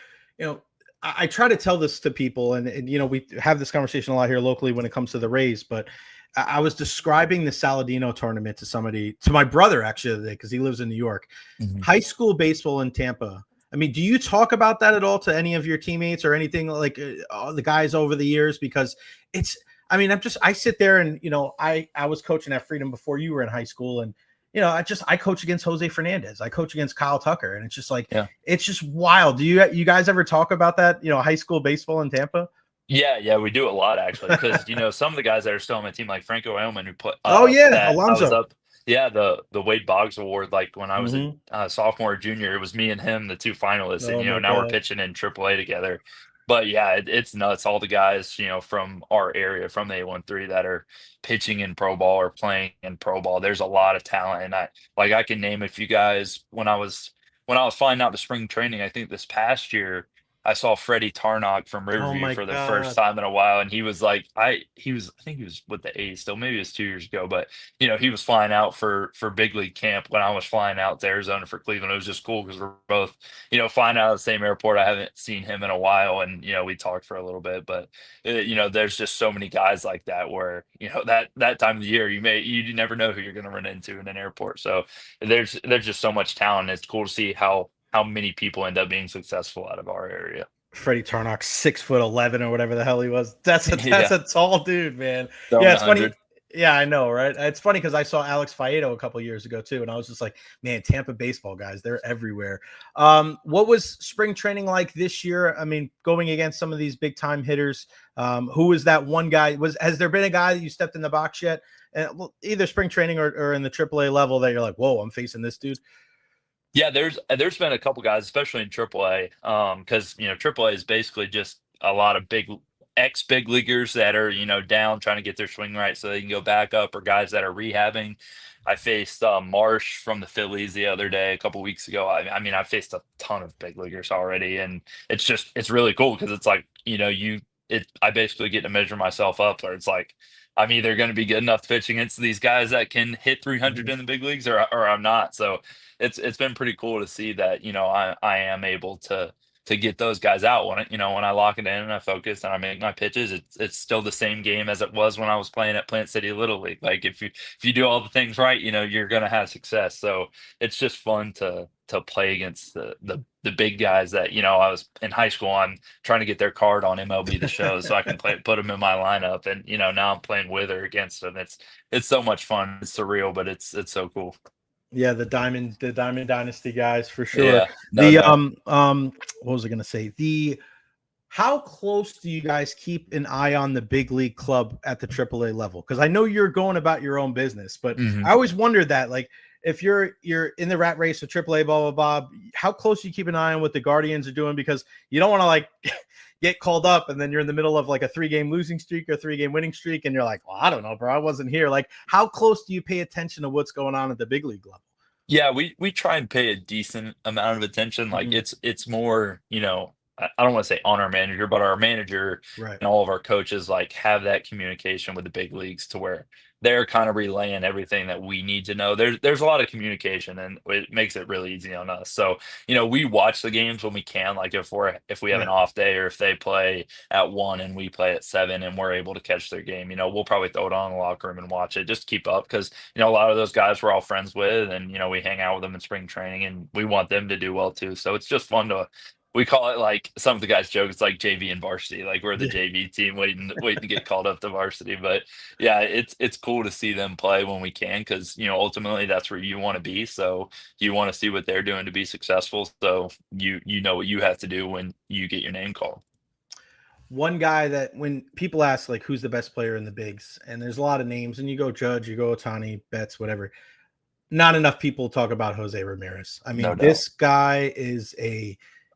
I try to tell this to people, and we have this conversation a lot here locally when it comes to the Rays, but I was describing the Saladino tournament to my brother actually today, because he lives in New York. High school baseball in Tampa. I mean, do you talk about that at all to any of your teammates or anything like the guys over the years? Because I sit there and, I was coaching at Freedom before you were in high school, and, I coach against Jose Fernandez. I coach against Kyle Tucker, and it's just like, it's just wild. Do you guys ever talk about that, high school baseball in Tampa? Yeah, we do a lot actually, because some of the guys that are still on my team, like Franco Elman, who put Alonzo. The Wade Boggs Award, like when I was a sophomore or junior, it was me and him, the two finalists, and now we're pitching in AAA together. But yeah, it's nuts. All the guys, from our area, from the 813, that are pitching in pro ball or playing in pro ball. There's a lot of talent, and I can name a few guys. When I was flying out to spring training, I think this past year, I saw Freddie Tarnock from Oh Riverview my for the first God. time in a while, and he was like, I think he was with the A's still, maybe it was 2 years ago, but he was flying out for big league camp when I was flying out to Arizona for Cleveland. It was just cool because we're both, flying out of the same airport. I haven't seen him in a while, and we talked for a little bit, but there's just so many guys like that where that time of the year you never know who you're going to run into in an airport. So there's just so much talent. It's cool to see how many people end up being successful out of our area. Freddie Tarnock, 6'11" or whatever the hell he was. That's Yeah, a tall dude, man. throwing Yeah, it's funny. 100. Yeah, I know, right? It's funny because I saw Alex Faedo a couple years ago too, and I was just like, man, Tampa baseball guys, they're everywhere. What was spring training like this year? I mean, going against some of these big time hitters, who was that one guy? Has there been a guy that you stepped in the box yet? Either spring training or in the AAA level that you're like, whoa, I'm facing this dude? Yeah, there's been a couple guys, especially in AAA, because AAA is basically just a lot of big leaguers that are down trying to get their swing right so they can go back up, or guys that are rehabbing. I faced Marsh from the Phillies the other day, a couple weeks ago. I mean, I faced a ton of big leaguers already, and it's really cool because it's like I basically get to measure myself up, where it's like I'm either going to be good enough to pitch against these guys that can hit 300 in the big leagues, or I'm not. So it's been pretty cool to see that I am able to get those guys out when I lock it in and I focus and I make my pitches. It's still the same game as it was when I was playing at Plant City Little League. Like if you do all the things right, you're gonna have success. So it's just fun to play against the big guys that I was in high school. I'm trying to get their card on MLB The Show so I can put them in my lineup, and now I'm playing with or against them. It's so much fun. It's surreal, but it's so cool. Yeah, the Diamond Dynasty guys for sure. Yeah, no doubt. What was I gonna say? How close do you guys keep an eye on the big league club at the AAA level? Because I know you're going about your own business, but I always wondered that, like, if you're in the rat race of AAA, blah blah blah, how close do you keep an eye on what the Guardians are doing? Because you don't want to like get called up and then you're in the middle of like a 3-game losing streak or 3-game winning streak, and you're like, well, I don't know, bro, I wasn't here. Like, how close do you pay attention to what's going on at the big league level? Yeah, we try and pay a decent amount of attention. Like it's more, I don't want to say on our manager, but our manager Right. and all of our coaches like have that communication with the big leagues to where they're kind of relaying everything that we need to know. There's a lot of communication, and it makes it really easy on us. So, we watch the games when we can, like if we have an off day, or if they play at 1 and we play at 7 and we're able to catch their game, we'll probably throw it on in the locker room and watch it just to keep up, because a lot of those guys we're all friends with, and we hang out with them in spring training, and we want them to do well too. So it's just fun we call it, like some of the guys joke, it's like JV and varsity. Like we're the JV team waiting to get called up to varsity. But yeah, it's cool to see them play when we can, because ultimately that's where you want to be. So you want to see what they're doing to be successful. So you know what you have to do when you get your name called. One guy that when people ask like who's the best player in the bigs, and there's a lot of names, and you go Judge, you go Ohtani, Betts, whatever. Not enough people talk about Jose Ramirez. I mean, No doubt. This guy is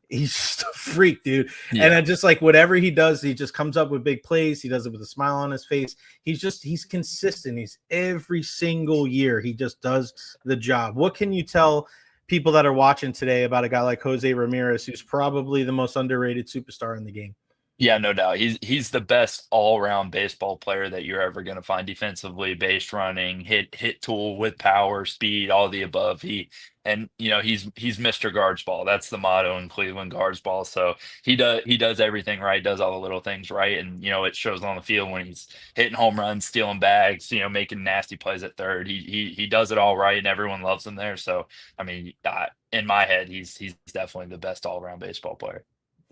he's just a freak, dude. Yeah. And I just like whatever he does, he just comes up with big plays. He does it with a smile on his face. He's consistent. He's every single year. He just does the job. What can you tell people that are watching today about a guy like Jose Ramirez, who's probably the most underrated superstar in the game? Yeah, no doubt. He's the best all-around baseball player that you're ever going to find defensively, base running, hit tool with power, speed, all the above. He's Mr. Guards Ball. That's the motto in Cleveland, Guards Ball. So he does everything right, does all the little things right, and it shows on the field when he's hitting home runs, stealing bags, making nasty plays at third. He does it all right, and everyone loves him there. So I mean, in my head, he's definitely the best all-around baseball player.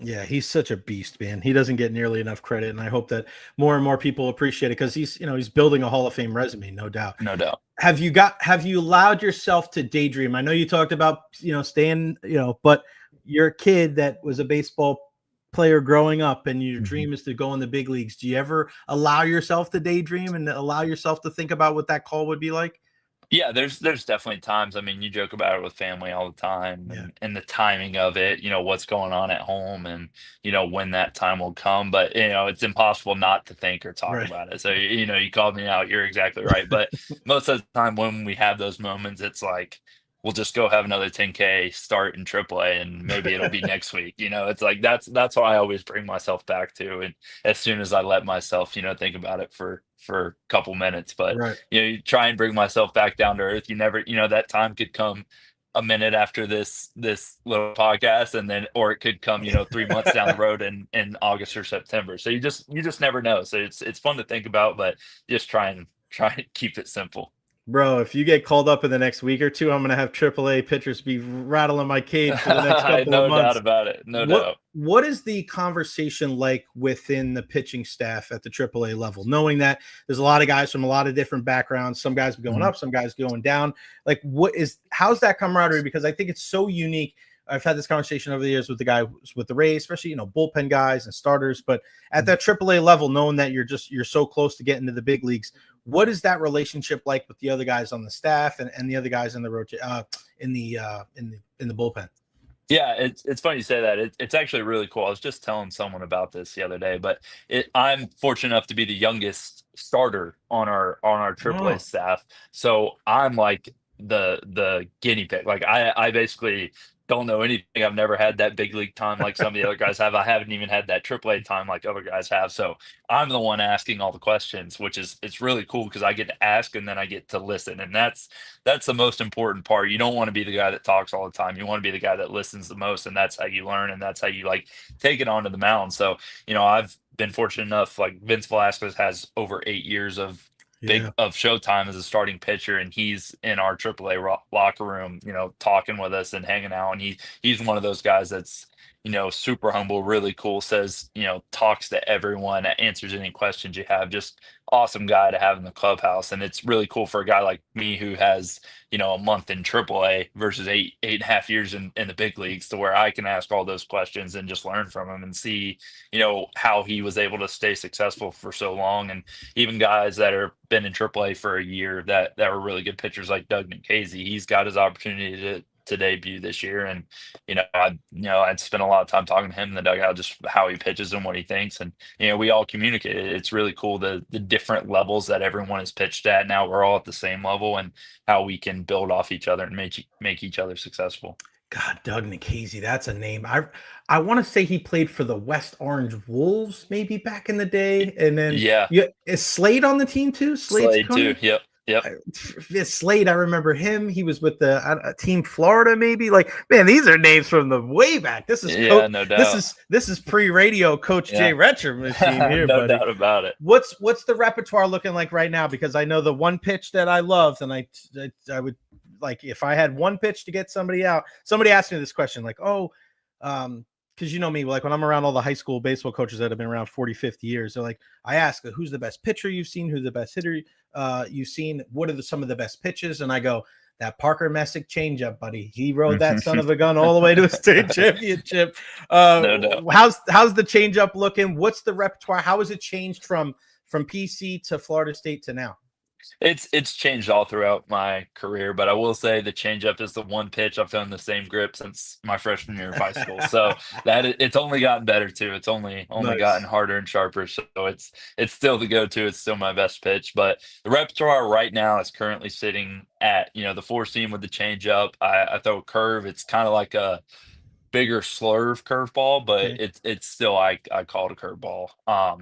Yeah, he's such a beast, man. He doesn't get nearly enough credit, and I hope that more and more people appreciate it, because he's building a Hall of Fame resume, no doubt. No doubt. Have you allowed yourself to daydream? I know you talked about staying, but you're a kid that was a baseball player growing up, and your dream is to go in the big leagues. Do you ever allow yourself to daydream and allow yourself to think about what that call would be like? Yeah, there's definitely times. I mean, you joke about it with family all the time, and the timing of it, what's going on at home, and when that time will come. But it's impossible not to think or talk about it. So you called me out. You're exactly right. But most of the time when we have those moments, it's like we'll just go have another 10K start in AAA, and maybe it'll be next week. It's like that's what I always bring myself back to. And as soon as I let myself, think about it for a couple minutes, but Right. you try and bring myself back down to earth. You never, that time could come a minute after this little podcast, and then or it could come 3 months down the road in August or September. So you just never know. So it's fun to think about, but just try and keep it simple. Bro, if you get called up in the next week or two, I'm going to have AAA pitchers be rattling my cage for the next couple No of months. doubt about it. No doubt. What is the conversation like within the pitching staff at the AAA level, knowing that there's a lot of guys from a lot of different backgrounds, some guys going up, some guys going down? Like, how's that camaraderie? Because I think it's so unique. I've had this conversation over the years with the guy with the Rays, especially, bullpen guys and starters, but at that AAA level, knowing that you're so close to getting to the big leagues, what is that relationship like with the other guys on the staff and the other guys in the in the bullpen? Yeah, it's funny you say that. It's actually really cool. I was just telling someone about this the other day, but I'm fortunate enough to be the youngest starter on our AAA staff. So I'm like the guinea pig. Like I basically don't know anything. I've never had that big league time like some of the other guys have. I haven't even had that AAA time like other guys have. So I'm the one asking all the questions, which it's really cool because I get to ask and then I get to listen. And that's the most important part. You don't want to be the guy that talks all the time. You want to be the guy that listens the most, and that's how you learn, and that's how you like take it onto the mound. So, I've been fortunate enough, like Vince Velasquez has over 8 years of showtime as a starting pitcher, and he's in our AAA locker room, talking with us and hanging out. And he's one of those guys that's super humble, really cool, says, talks to everyone, answers any questions you have. Just awesome guy to have in the clubhouse. And it's really cool for a guy like me who has, a month in AAA versus 8.5 years in the big leagues, to where I can ask all those questions and just learn from him and see, how he was able to stay successful for so long. And even guys that are been in AAA for a year that were really good pitchers, like Doug Nikhazy, he's got his opportunity to debut this year. And I'd spent a lot of time talking to him in the dugout, just how he pitches and what he thinks. And we all communicate. It's really cool the different levels that everyone is pitched at. Now we're all at the same level, and how we can build off each other and make each other successful. God, Doug Nikhazy, that's a name. I want to say he played for the West Orange Wolves maybe back in the day, and then is Slade on the team too? Slade too. Yep. Slade, I remember him. He was with the Team Florida, maybe. Like, man, these are names from the way back. This is no doubt. This is pre-radio Coach Jay Recher machine here. No doubt about it. What's the repertoire looking like right now? Because I know the one pitch that I loved, and I would like, if I had one pitch to get somebody out. Somebody asked me this question, like, because you know me, like when I'm around all the high school baseball coaches that have been around 40, 50 years, they're like, I ask, who's the best pitcher you've seen? Who's the best hitter you've seen? What are some of the best pitches? And I go, that Parker Messick changeup, buddy. He rode that son of a gun all the way to a state championship. No doubt. How's the changeup looking? What's the repertoire? How has it changed from PC to Florida State to now? It's changed all throughout my career, but I will say the changeup is the one pitch I've found the same grip since my freshman year of high school. So it's only gotten better too. It's only Nice. gotten harder and sharper. So it's still the go-to. It's still my best pitch. But the repertoire right now is currently sitting at the 4-seam with the changeup. I throw a curve. It's kind of like a bigger slurve curveball, but it's still I call it a curveball.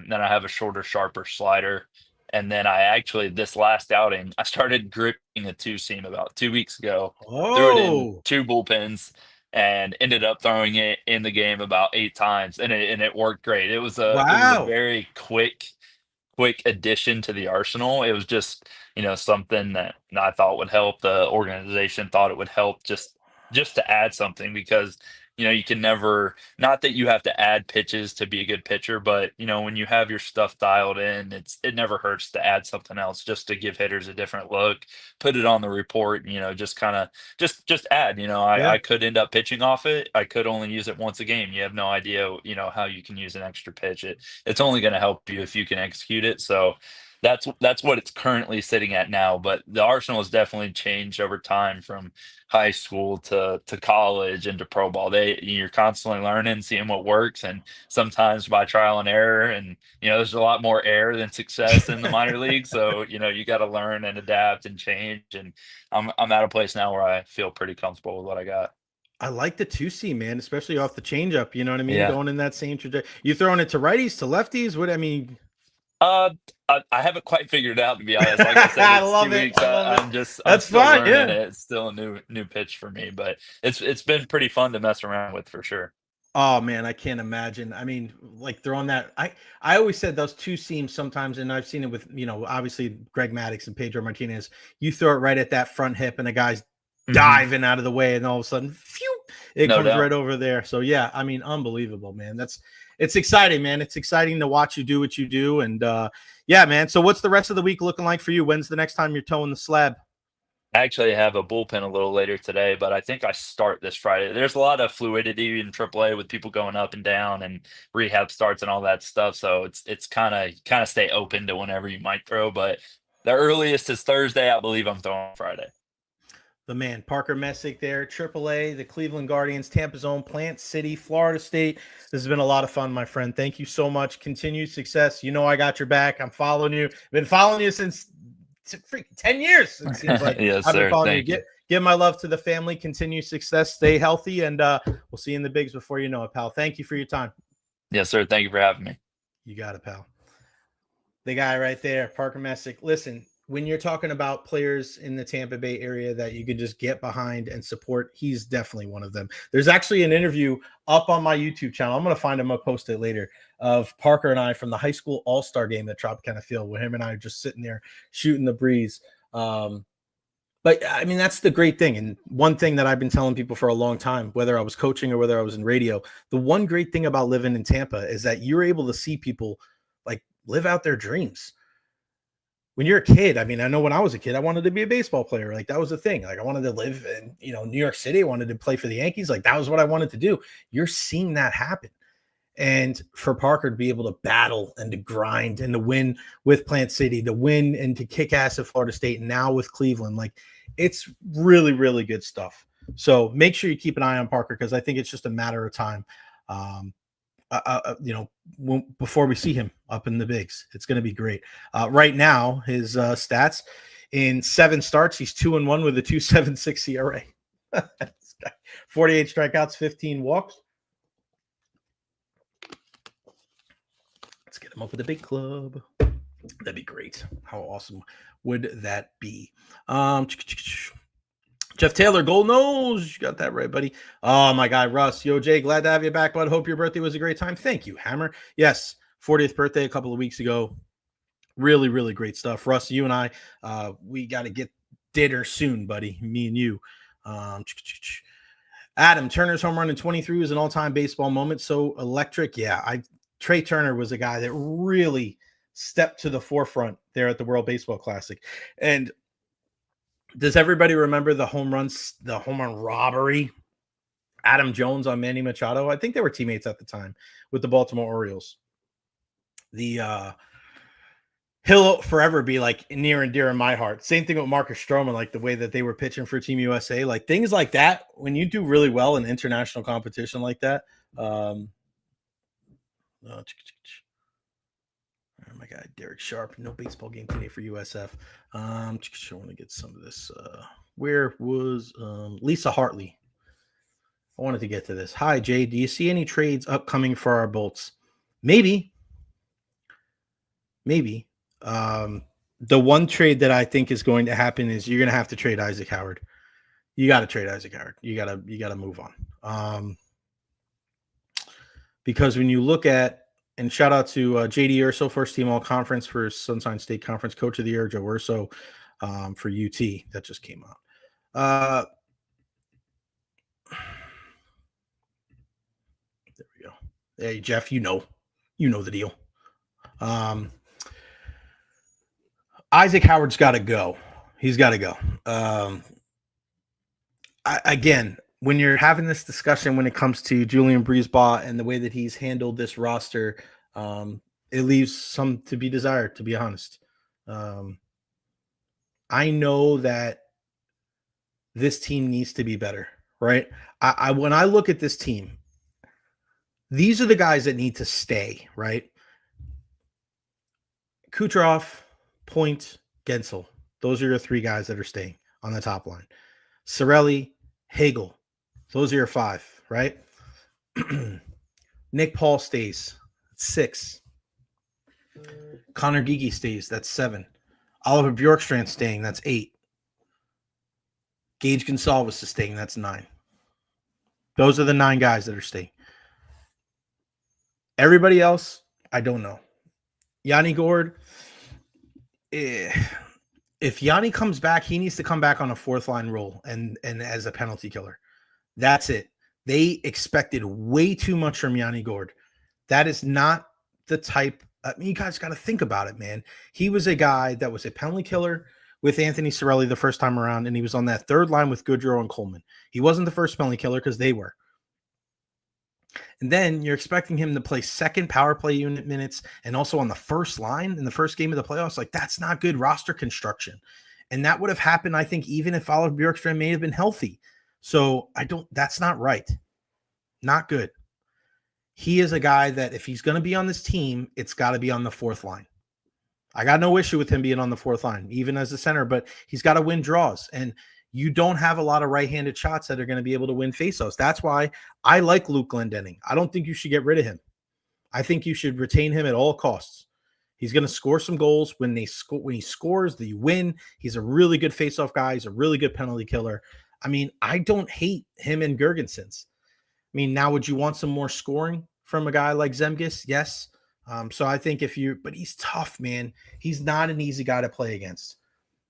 Then I have a shorter, sharper slider. And then I actually, this last outing, I started gripping a 2-seam about 2 weeks ago. Threw it in 2 bullpens and ended up throwing it in the game about 8 times, and it worked great. It was a very quick addition to the arsenal. It was just something that I thought would help. The organization thought it would help just to add something, because you can never, not that you have to add pitches to be a good pitcher, but when you have your stuff dialed in, it never hurts to add something else, just to give hitters a different look, put it on the report, just kind of just add. I could end up pitching off it. I could only use it once a game. You have no idea how you can use an extra pitch. It's only going to help you if you can execute it. So that's what it's currently sitting at now. But the arsenal has definitely changed over time from high school to college and to pro ball. You're constantly learning, seeing what works, and sometimes by trial and error. And there's a lot more error than success in the minor league. So you got to learn and adapt and change. And I'm at a place now where I feel pretty comfortable with what I got. I like the 2C, man, especially off the changeup. You know what I mean? Yeah. Going in that same trajectory. You throwing it to righties, to lefties? What I mean? I haven't quite figured it out, to be honest. Like I said, I it's love 2 it. weeks. I love it. I'm That's still fine. learning Yeah. it. It's still a new pitch for me, but it's been pretty fun to mess around with for sure. Oh man, I can't imagine. I mean, like throwing that. I always said those two seams sometimes, and I've seen it with obviously Greg Maddux and Pedro Martinez. You throw it right at that front hip, and the guy's diving out of the way, and all of a sudden, phew, it comes right over there. So yeah, I mean, unbelievable, man. It's exciting, man. It's exciting to watch you do what you do, and yeah, man. So what's the rest of the week looking like for you? When's the next time you're towing the slab? I actually have a bullpen a little later today, but I think I start this Friday. There's a lot of fluidity in AAA with people going up and down and rehab starts and all that stuff. So it's kind of stay open to whenever you might throw. But the earliest is Thursday. I believe I'm throwing Friday. The man, Parker Messick there, AAA, the Cleveland Guardians, Tampa's own, Plant City, Florida State. This has been a lot of fun, my friend. Thank you so much. Continued success. I got your back. I'm following you. Been following you since 10 years, it seems like. Yes, I've been sir. following Thank you. Give my love to the family. Continue success. Stay healthy, and we'll see you in the bigs before you know it, pal. Thank you for your time. Yes, sir. Thank you for having me. You got it, pal. The guy right there, Parker Messick. Listen, when you're talking about players in the Tampa Bay area that you can just get behind and support, he's definitely one of them. There's actually an interview up on my YouTube channel. I'm going to find him. I'll post it later, of Parker and I from the high school all-star game at Tropicana Field, where him and I are just sitting there shooting the breeze. But I mean, that's the great thing. And one thing that I've been telling people for a long time, whether I was coaching or whether I was in radio, the one great thing about living in Tampa is that you're able to see people like live out their dreams. When you're a kid, I mean, I know when I was a kid, I wanted to be a baseball player. Like that was the thing. Like I wanted to live in, New York City. I wanted to play for the Yankees. Like that was what I wanted to do. You're seeing that happen. And for Parker to be able to battle and to grind and to win with Plant City, to win and to kick ass at Florida State, and now with Cleveland, like it's really, really good stuff. So make sure you keep an eye on Parker, because I think it's just a matter of time. Before we see him up in the bigs, it's going to be great. Right now, his stats in 7 starts, he's 2-1 with a 2.76 ERA. 48 strikeouts, 15 walks. Let's get him up with the big club. That'd be great. How awesome would that be? Jeff Taylor, Gold Nose. You got that right, buddy. Oh, my guy, Russ. Yo, Jay, glad to have you back, bud. Hope your birthday was a great time. Thank you, Hammer. Yes, 40th birthday a couple of weeks ago. Really, really great stuff. Russ, you and I, we got to get dinner soon, buddy. Me and you. Adam, Turner's home run in 23 was an all-time baseball moment. So electric. Yeah, Trey Turner was a guy that really stepped to the forefront there at the World Baseball Classic. And does everybody remember the home run robbery? Adam Jones on Manny Machado. I think they were teammates at the time with the Baltimore Orioles. He'll forever be like near and dear in my heart. Same thing with Marcus Stroman, like the way that they were pitching for Team USA, like things like that. When you do really well in international competition like that, my guy Derek Sharp, no baseball game today for USF. I want to get some of this. Where was Lisa Hartley? I wanted to get to this. Hi, Jay. Do you see any trades upcoming for our Bolts? Maybe. The one trade that I think is going to happen is you're going to have to trade Isaac Howard. You got to trade Isaac Howard. You got to move on. Because when you look at, and shout out to JD Urso, first team all conference for Sunshine State Conference Coach of the Year, Joe Urso for UT. That just came out. There we go. Hey, Jeff, you know the deal. Isaac Howard's got to go. He's got to go. Again, when you're having this discussion when it comes to Julian Breesbaugh and the way that he's handled this roster, it leaves some to be desired, to be honest. I know that this team needs to be better, right? I when I look at this team, these are the guys that need to stay, right? Kucherov, Point, Gensel. Those are your three guys that are staying on the top line. Cirelli, Hagel. Those are your five, right? Nick Paul stays. That's 6. Connor Geeky stays. That's 7. Oliver Bjorkstrand staying. That's 8. Gage Gonsalves is staying. That's 9. Those are the 9 guys that are staying. Everybody else, I don't know. Yanni Gord, if Yanni comes back, he needs to come back on a 4th-line role and as a penalty killer. That's it. They expected way too much from Yanni Gord. That is not the type. I mean, you guys got to think about it, man. He was a guy that was a penalty killer with Anthony Cirelli the first time around, and he was on that 3rd line with Goodrow and Coleman. He wasn't the first penalty killer because they were. And then you're expecting him to play second power play unit minutes and also on the first line in the first game of the playoffs. Like, that's not good roster construction. And that would have happened, I think, even if Oliver Bjorkstrand may have been healthy. So that's not right. Not good. He is a guy that if he's going to be on this team, it's got to be on the 4th line. I got no issue with him being on the 4th line, even as a center, but he's got to win draws. And you don't have a lot of right-handed shots that are going to be able to win faceoffs. That's why I like Luke Glendening. I don't think you should get rid of him. I think you should retain him at all costs. He's going to score some goals. When he scores, you win. He's a really good faceoff guy. He's a really good penalty killer. I mean, I don't hate him and Girgensons. I mean, now would you want some more scoring from a guy like Zemgus? Yes. So I think but he's tough, man. He's not an easy guy to play against.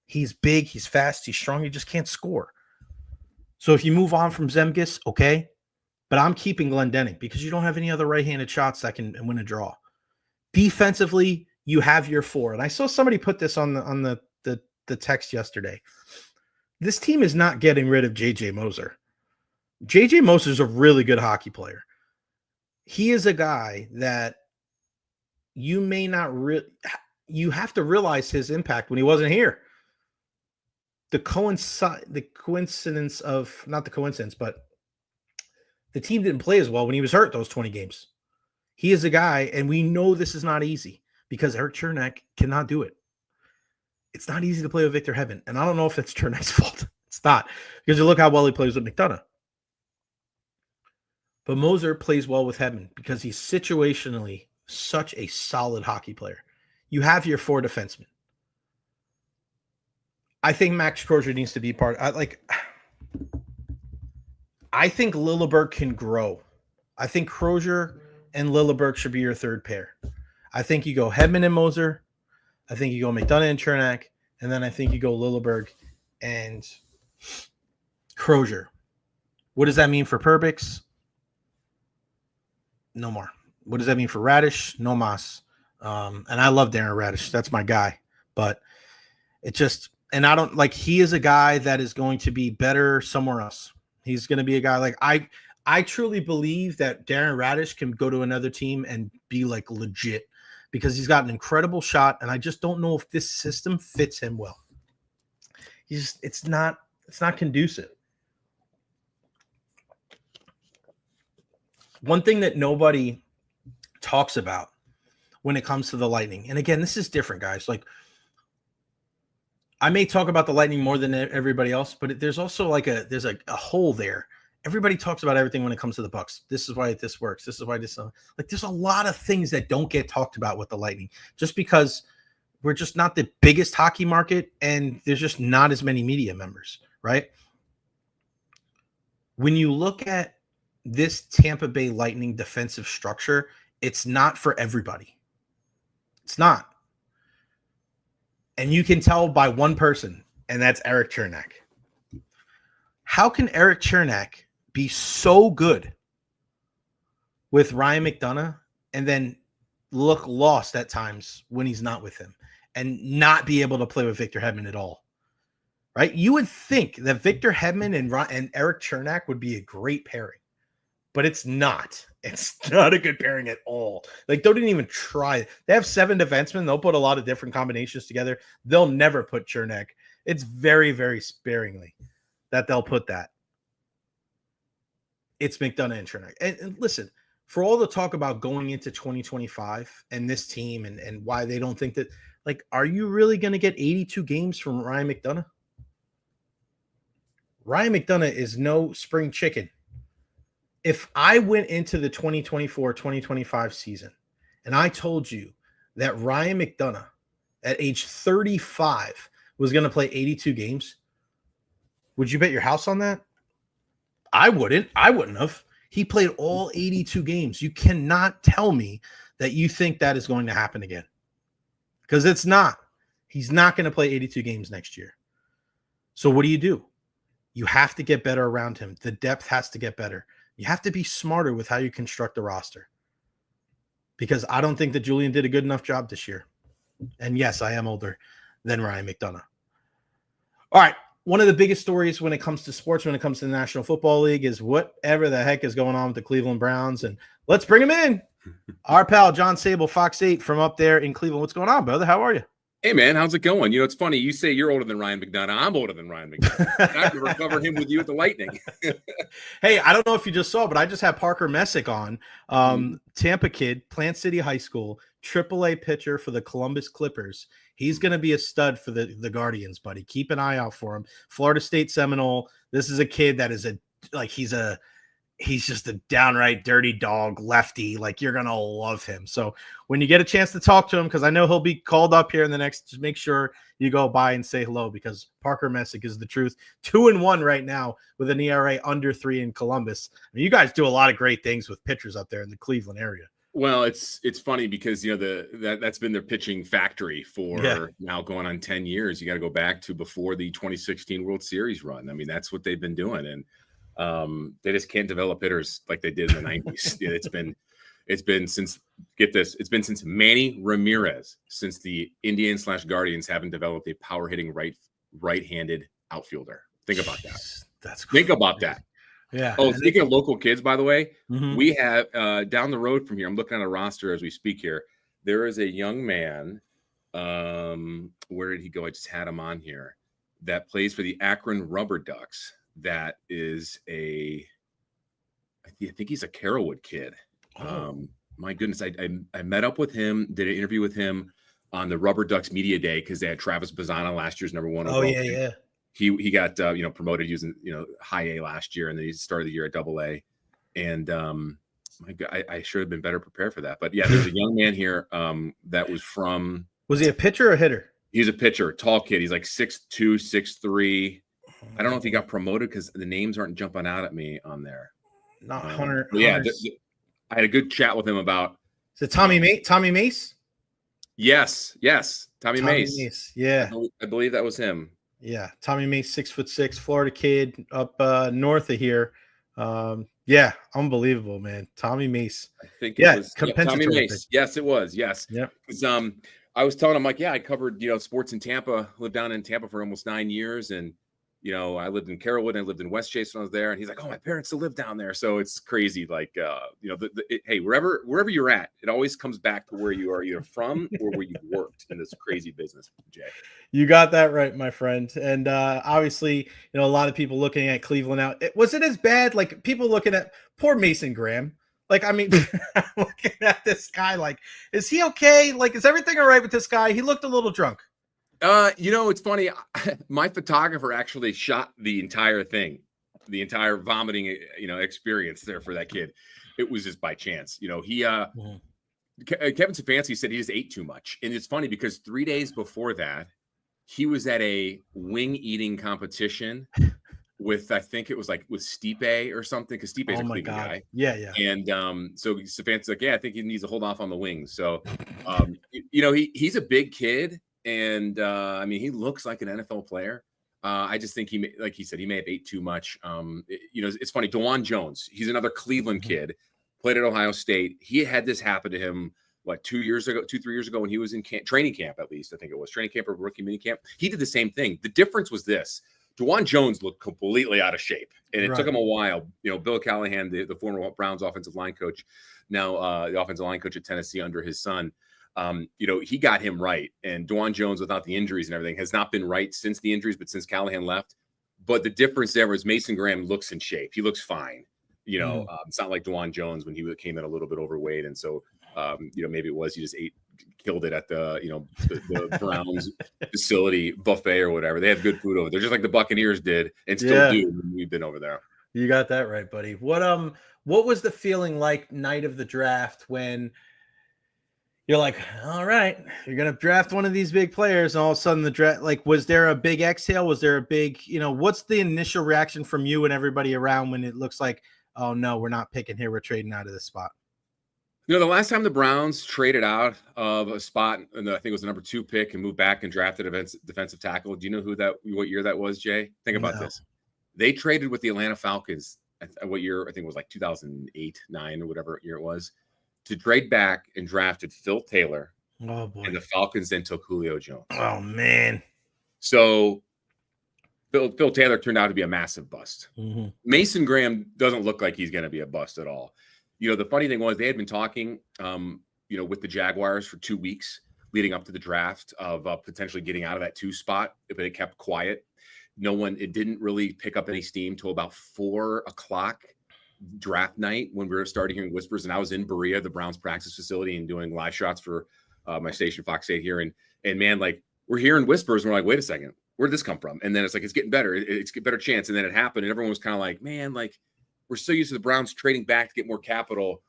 He's big, he's fast, he's strong, he just can't score. So if you move on from Zemgus, okay, but I'm keeping Glendening because you don't have any other right-handed shots that can win a draw. Defensively, you have your 4. And I saw somebody put this on the text yesterday. This team is not getting rid of J.J. Moser. J.J. Moser is a really good hockey player. He is a guy that you may not you have to realize his impact when he wasn't here. The coincidence of, not the coincidence, but the team didn't play as well when he was hurt those 20 games. He is a guy, and we know this is not easy because Eric Chernak cannot do it. It's not easy to play with Victor Hedman, and I don't know if that's Chernak's fault. It's not, because you look how well he plays with McDonough. But Moser plays well with Hedman because he's situationally such a solid hockey player. You have your 4 defensemen. I think Max Crozier needs to be part. I think Lilleberg can grow. I think Crozier and Lilleberg should be your 3rd pair. I think you go Hedman and Moser. I think you go McDonough and Chernak. And then I think you go Lilleberg and Crozier. What does that mean for Perbix? No more. What does that mean for Radish? No mas. And I love Darren Radish. That's my guy. But it just... And I don't he is a guy that is going to be better somewhere else. He's going to be a guy I truly believe that Darren Radish can go to another team and be legit because he's got an incredible shot. And I just don't know if this system fits him well. It's not conducive. One thing that nobody talks about when it comes to the Lightning. And again, this is different, guys. I may talk about the Lightning more than everybody else, but there's also there's a hole there. Everybody talks about everything when it comes to the Bucks. This is why this works. This is why this. There's a lot of things that don't get talked about with the Lightning, just because we're just not the biggest hockey market, and there's just not as many media members, right? When you look at this Tampa Bay Lightning defensive structure, it's not for everybody. It's not. And you can tell by one person, and that's Eric Chernak. How can Eric Chernak be so good with Ryan McDonough and then look lost at times when he's not with him and not be able to play with Victor Hedman at all? Right? You would think that Victor Hedman and Eric Chernak would be a great pairing, but it's not. It's not a good pairing at all. Like, they didn't even try. They have 7 defensemen. They'll put a lot of different combinations together. They'll never put Chernak. It's very, very sparingly that they'll put that. It's McDonough and Chernak. And listen, for all the talk about going into 2025 and this team and why they don't think that, like, are you really going to get 82 games from Ryan McDonough? Ryan McDonough is no spring chicken. If I went into the 2024-2025 season and I told you that Ryan McDonough at age 35 was going to play 82 games, would you bet your house on that? I wouldn't. I wouldn't have. He played all 82 games. You cannot tell me that you think that is going to happen again, because it's not. He's not going to play 82 games next year. So what do? You have to get better around him. The depth has to get better. You have to be smarter with how you construct the roster, because I don't think that Julian did a good enough job this year. And yes, I am older than Ryan McDonough. All right. One of the biggest stories when it comes to sports, when it comes to the National Football League, is whatever the heck is going on with the Cleveland Browns. And let's bring him in. Our pal, John Sabol, Fox 8 from up there in Cleveland. What's going on, brother? How are you? Hey, man, how's it going? You know, it's funny. You say you're older than Ryan McDonough. I'm older than Ryan McDonough. I could recover him with you at the Lightning. Hey, I don't know if you just saw, but I just had Parker Messick on. Tampa kid, Plant City High School, AAA pitcher for the Columbus Clippers. He's going to be a stud for the Guardians, buddy. Keep an eye out for him. Florida State Seminole. This is a kid that is he's just a downright dirty dog lefty. Like, you're going to love him. So when you get a chance to talk to him, because I know he'll be called up here in the next, just make sure you go by and say hello, because Parker Messick is the truth. 2-1 right now with an ERA under 3 in Columbus. I mean, you guys do a lot of great things with pitchers up there in the Cleveland area. Well, it's funny because, you know, that's been their pitching factory for now going on 10 years. You got to go back to before the 2016 World Series run. I mean, that's what they've been doing. And they just can't develop hitters like they did in the 90s. It's been since, get this, it's been since Manny Ramirez, since the Indians/Guardians haven't developed a power hitting right-handed outfielder. Think about that. That's crazy. Think about that. Yeah. Oh, speaking of local kids, by the way, we have down the road from here, I'm looking at a roster as we speak here. There is a young man. Where did he go? I just had him on here, that plays for the Akron Rubber Ducks. That is I think he's a Carrollwood kid. My goodness. I met up with him, did an interview with him on the Rubber Ducks Media Day, because they had Travis Bazzana, last year's number 1 overall. Oh, yeah. He got promoted using high A last year, and then he started the year at Double A. And my God, I should have been better prepared for that. But yeah, there's a young man here that was from. Was he a pitcher or a hitter? He's a pitcher, tall kid. He's like 6'2", 6'3". I don't know if he got promoted because the names aren't jumping out at me on there. Not Hunter. Yeah, I had a good chat with him about. Is it Tommy Mace? Yes, Tommy Mace. Yeah, I believe that was him. Yeah, Tommy Mace, 6'6", Florida kid up north of here. Yeah, unbelievable, man. Tommy Mace. I think it was Tommy Mace. Pick. Yes, it was. Yes. Yep. I was telling him, like, I covered sports in Tampa. Lived down in Tampa for almost 9 years, and I lived in Carrollwood and I lived in West Chase when I was there. And he's like, "Oh, my parents still live down there." So it's crazy. Like, hey, wherever you're at, it always comes back to where you are either from or where you've worked in this crazy business, Jay. You got that right, my friend. And obviously, a lot of people looking at Cleveland out. Was it as bad? Like, people looking at poor Mason Graham. Like, I mean, looking at this guy, like, is he okay? Like, is everything all right with this guy? He looked a little drunk. It's funny. My photographer actually shot the entire thing, the entire vomiting, experience there for that kid. It was just by chance. Kevin Stefanski said he just ate too much. And it's funny because 3 days before that, he was at a wing eating competition with, I think it was like with Stipe or something, because Stipe's a Cleveland guy. Yeah. And so Stefanski's like, I think he needs to hold off on the wings. So, he's a big kid. And he looks like an NFL player. I just think like he said, he may have ate too much. It's funny. DeJuan Jones, he's another Cleveland kid, played at Ohio State. He had this happen to him, 3 years ago when he was in training camp, at least. I think it was training camp or rookie mini camp. He did the same thing. The difference was this. DeJuan Jones looked completely out of shape, and it took him a while. Bill Callahan, the former Browns offensive line coach, now the offensive line coach at Tennessee under his son, he got him right. And DeJuan Jones, without the injuries and everything, has not been right since the injuries, but since Callahan left. But the difference there was Mason Graham looks in shape. He looks fine. It's not like DeJuan Jones when he came in a little bit overweight. And so, maybe it was he just killed it at the Browns facility buffet or whatever. They have good food over there, just like the Buccaneers did and still do when we've been over there. You got that right, buddy. What was the feeling like night of the draft when you're like, all right, you're going to draft one of these big players, and all of a sudden the draft, like, was there a big exhale? Was there a big, what's the initial reaction from you and everybody around when it looks like, oh no, we're not picking here, we're trading out of this spot? The last time the Browns traded out of a spot, and I think it was the number 2 pick, and moved back and drafted a defensive tackle. Do you know what year that was, Jay? Think about this. They traded with the Atlanta Falcons. What year? I think it was like 2008, 9, or whatever year it was, to trade back and drafted Phil Taylor. Oh boy! And the Falcons then took Julio Jones. Oh man! So Phil Taylor turned out to be a massive bust. Mm-hmm. Mason Graham doesn't look like he's going to be a bust at all. The funny thing was they had been talking, with the Jaguars for 2 weeks leading up to the draft of potentially getting out of that 2 spot, but it kept quiet. It didn't really pick up any steam till about 4:00 draft night when we were starting hearing whispers. And I was in Berea, the Browns practice facility, and doing live shots for my station, Fox 8 here. And man, like, we're hearing whispers and we're like, wait a second, where'd this come from? And then it's like, it's getting better. It's a better chance. And then it happened. And everyone was kind of like, man, like, we're so used to the Browns trading back to get more capital.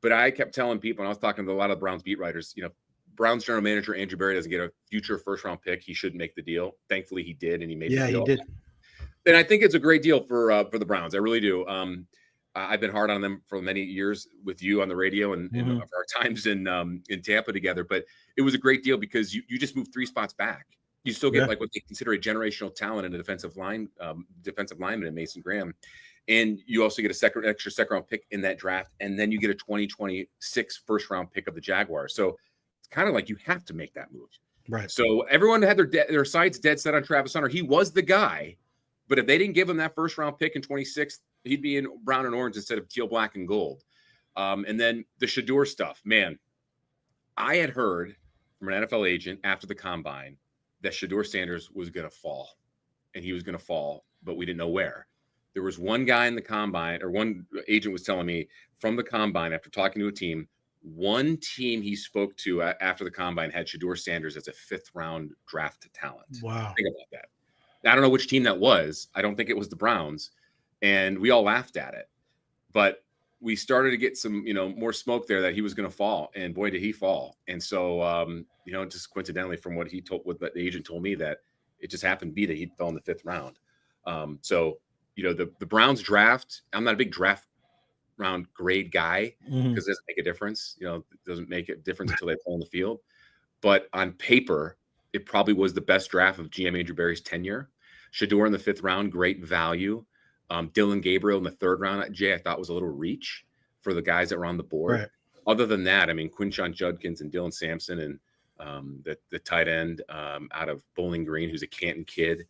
But I kept telling people, and I was talking to a lot of the Browns beat writers, Browns general manager Andrew Berry doesn't get a future first-round pick. He shouldn't make the deal. Thankfully, he did, and he made the deal. Yeah, he did. And I think it's a great deal for the Browns. I really do. I've been hard on them for many years with you on the radio and of our times in Tampa together. But it was a great deal because you just moved 3 spots back. You still get like what they consider a generational talent in a defensive lineman in Mason Graham. And you also get extra second-round pick in that draft, and then you get a 2026 first-round pick of the Jaguars. So it's kind of like you have to make that move. Right. So everyone had their sights dead set on Travis Hunter. He was the guy, but if they didn't give him that first-round pick in 26, he'd be in brown and orange instead of teal, black, and gold. And then the Shedeur stuff, man. I had heard from an NFL agent after the combine that Shedeur Sanders was going to fall, and he was going to fall, but we didn't know where. There was one guy in the combine, or one agent was telling me from the combine after talking to a team, one team he spoke to after the combine had Shedeur Sanders as a 5th-round draft talent. Wow. Think about that. I don't know which team that was. I don't think it was the Browns. And we all laughed at it. But we started to get some, more smoke there that he was going to fall. And boy, did he fall. And so, just coincidentally from what the agent told me, that it just happened to be that he fell in the 5th round. The Browns draft, I'm not a big draft round grade guy because it doesn't make a difference. It doesn't make a difference until they play on the field. But on paper, it probably was the best draft of GM Andrew Berry's tenure. Shedeur in the 5th round, great value. Dylan Gabriel in the 3rd round, Jay, I thought was a little reach for the guys that were on the board. Right. Other than that, I mean, Quinshon Judkins and Dylan Sampson and the tight end out of Bowling Green, who's a Canton kid,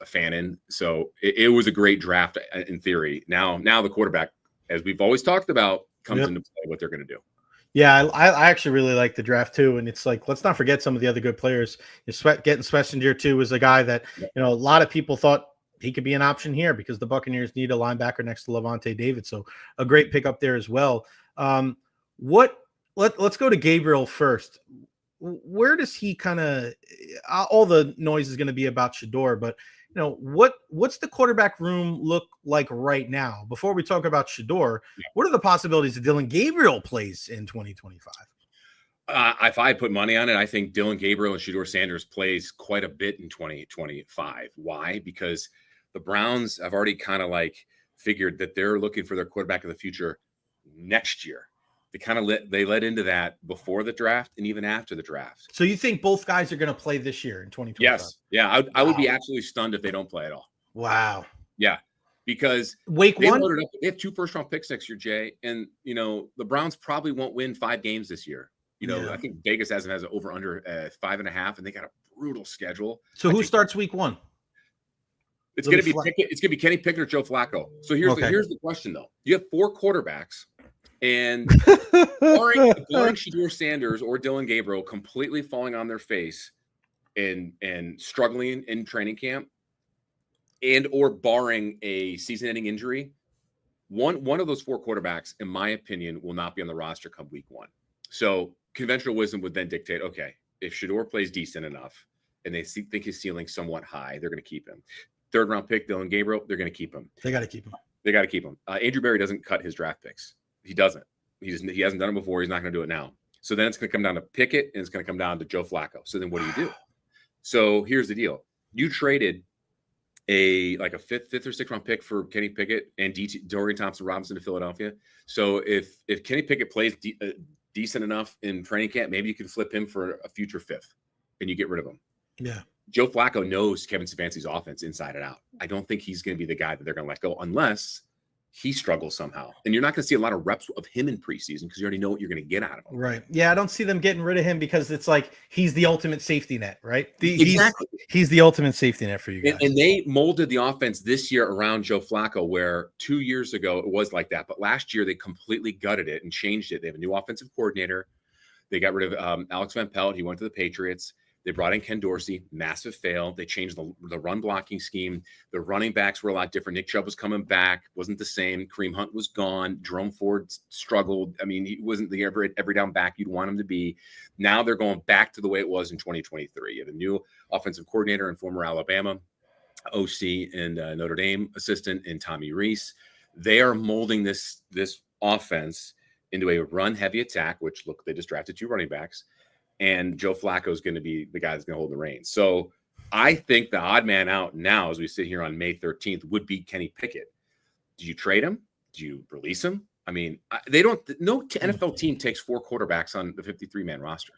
a fan. So it was a great draft in theory. Now the quarterback, as we've always talked about, comes into play what they're going to do. Yeah, I actually really like the draft too. And it's like, let's not forget some of the other good players. Getting Schlesinger too was a guy that, a lot of people thought he could be an option here because the Buccaneers need a linebacker next to Levante David. So a great pickup there as well. Let's go to Gabriel first. Where does he kind of, all the noise is going to be about Shedeur, but what's the quarterback room look like right now? Before we talk about Shedeur, what are the possibilities that Dylan Gabriel plays in 2025? If I put money on it, I think Dylan Gabriel and Shedeur Sanders plays quite a bit in 2025. Why? Because the Browns have already kind of like figured that they're looking for their quarterback of the future next year. They kind of led into that before the draft and even after the draft. So you think both guys are going to play this year in 2025? Yes. Yeah. I would be absolutely stunned if they don't play at all. Wow. Yeah. Because they have 2 first-round picks next year, Jay. And, the Browns probably won't win 5 games this year. I think Vegas has an over under 5.5, and they got a brutal schedule. So who starts week 1? It's going to be Pickett. It's going to be Kenny Pickett or Joe Flacco. So here's the question though. You have 4 quarterbacks, and barring Shedeur Sanders or Dylan Gabriel completely falling on their face and struggling in training camp, and or barring a season-ending injury, one of those 4 quarterbacks, in my opinion, will not be on the roster come week 1. So conventional wisdom would then dictate, okay, if Shedeur plays decent enough and they think his ceiling's somewhat high, they're going to keep him. 3rd round pick, Dylan Gabriel, they're going to keep him. They got to keep him. They got to keep him. Andrew Berry doesn't cut his draft picks. He doesn't. He hasn't done it before. He's not going to do it now. So then it's going to come down to Pickett, and it's going to come down to Joe Flacco. So then what do? So here's the deal. You traded a 5th or 6th round pick for Kenny Pickett and Dorian Thompson-Robinson to Philadelphia. So if Kenny Pickett plays decent enough in training camp, maybe you can flip him for a future 5th, and you get rid of him. Yeah. Joe Flacco knows Kevin Stefanski's offense inside and out. I don't think he's going to be the guy that they're going to let go unless he struggles somehow. And you're not going to see a lot of reps of him in preseason because you already know what you're going to get out of him. Right. Yeah, I don't see them getting rid of him because it's like he's the ultimate safety net, right? Exactly. He's the ultimate safety net for you guys. And they molded the offense this year around Joe Flacco, where 2 years ago it was like that. But last year they completely gutted it and changed it. They have a new offensive coordinator. They got rid of Alex Van Pelt. He went to the Patriots. They brought in Ken Dorsey, massive fail. They changed the run blocking scheme. The running backs were a lot different. Nick Chubb was coming back, wasn't the same. Kareem Hunt was gone. Jerome Ford struggled. I mean, he wasn't the every down back you'd want him to be. Now they're going back to the way it was in 2023. You have a new offensive coordinator and former Alabama OC and Notre Dame assistant in Tommy Rees. They are molding this offense into a run-heavy attack, which, look, they just drafted 2 running backs. And Joe Flacco is going to be the guy that's going to hold the reins. So I think the odd man out now, as we sit here on May 13th, would be Kenny Pickett. Do you trade him? Do you release him? I mean, no NFL team takes 4 quarterbacks on the 53-man roster.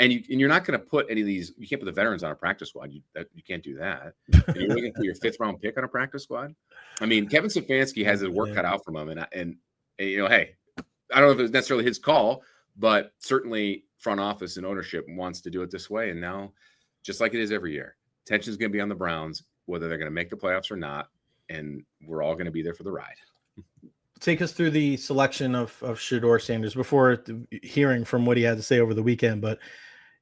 And you're not going to put any of these, you can't put the veterans on a practice squad. You can't do that. And you're looking for your 5th round pick on a practice squad. I mean, Kevin Stefanski has his work cut out from him. And you know, hey, I don't know if it was necessarily his call, but certainly front office and ownership wants to do it this way. And now, just like it is every year, attention is going to be on the Browns, whether they're going to make the playoffs or not. And we're all going to be there for the ride. Take us through the selection of Shedeur Sanders before hearing from what he had to say over the weekend. But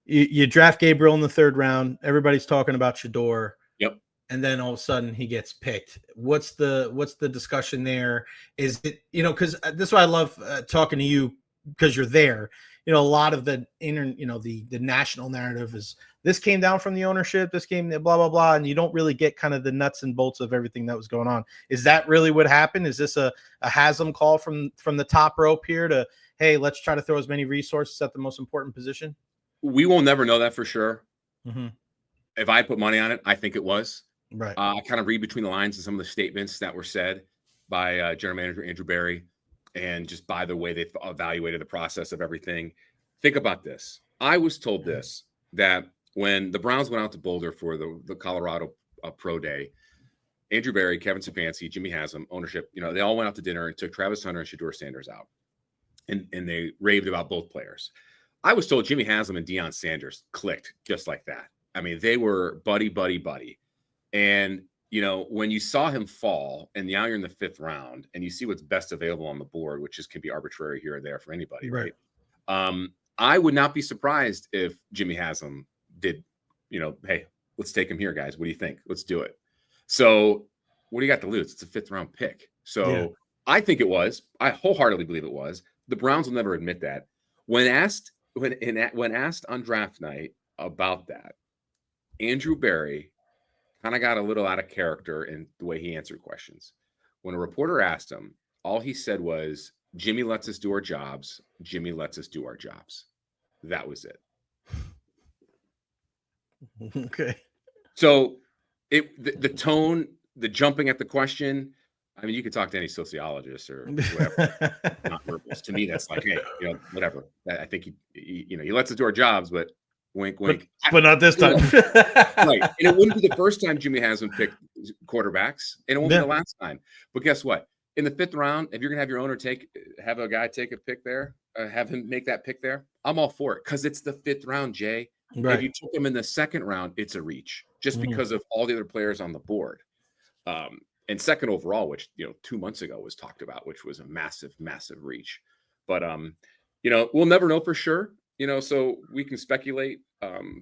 you draft Gabriel in the 3rd round. Everybody's talking about Shedeur. Yep. And then all of a sudden he gets picked. What's the discussion there? Is it, because this is why I love talking to you, because you're there. A lot of the the national narrative is this came down from the ownership, this came blah, blah, blah. And you don't really get kind of the nuts and bolts of everything that was going on. Is that really what happened? Is this a Haslam call from the top rope here to, hey, let's try to throw as many resources at the most important position? We will never know that for sure. Mm-hmm. If I put money on it, I think it was. Right. I kind of read between the lines of some of the statements that were said by general manager Andrew Berry. And just by the way they evaluated the process of everything. Think about this. I was told this, that when the Browns went out to Boulder for the Colorado Pro Day, Andrew Berry, Kevin Stefanski, Jimmy Haslam, ownership, they all went out to dinner and took Travis Hunter and Shedeur Sanders out. And they raved about both players. I was told Jimmy Haslam and Deion Sanders clicked just like that. I mean, they were buddy. And when you saw him fall and now you're in the 5th round and you see what's best available on the board, which can be arbitrary here or there for anybody, right? I would not be surprised if Jimmy Haslam did, hey, let's take him here, guys. What do you think? Let's do it. So what do you got to lose? It's a 5th round pick. So I think it was. I wholeheartedly believe it was. The Browns will never admit that. When asked on draft night about that, Andrew Berry kind of got a little out of character in the way he answered questions. When a reporter asked him, all he said was, Jimmy lets us do our jobs. Jimmy lets us do our jobs. That was it. Okay. So the tone, the jumping at the question, I mean, you could talk to any sociologist or whatever. Not verbals. To me, that's like, hey, whatever. I think he lets us do our jobs, but wink, wink. But not this time. Right. And it wouldn't be the first time Jimmy hasn't picked quarterbacks, and it won't be the last time. But guess what? In the 5th round, if you're going to have your owner have a guy take a pick there, have him make that pick there, I'm all for it because it's the 5th round, Jay. Right. If you took him in the 2nd round, it's a reach just because of all the other players on the board. And second overall, which 2 months ago was talked about, which was a massive, massive reach. But we'll never know for sure. So we can speculate.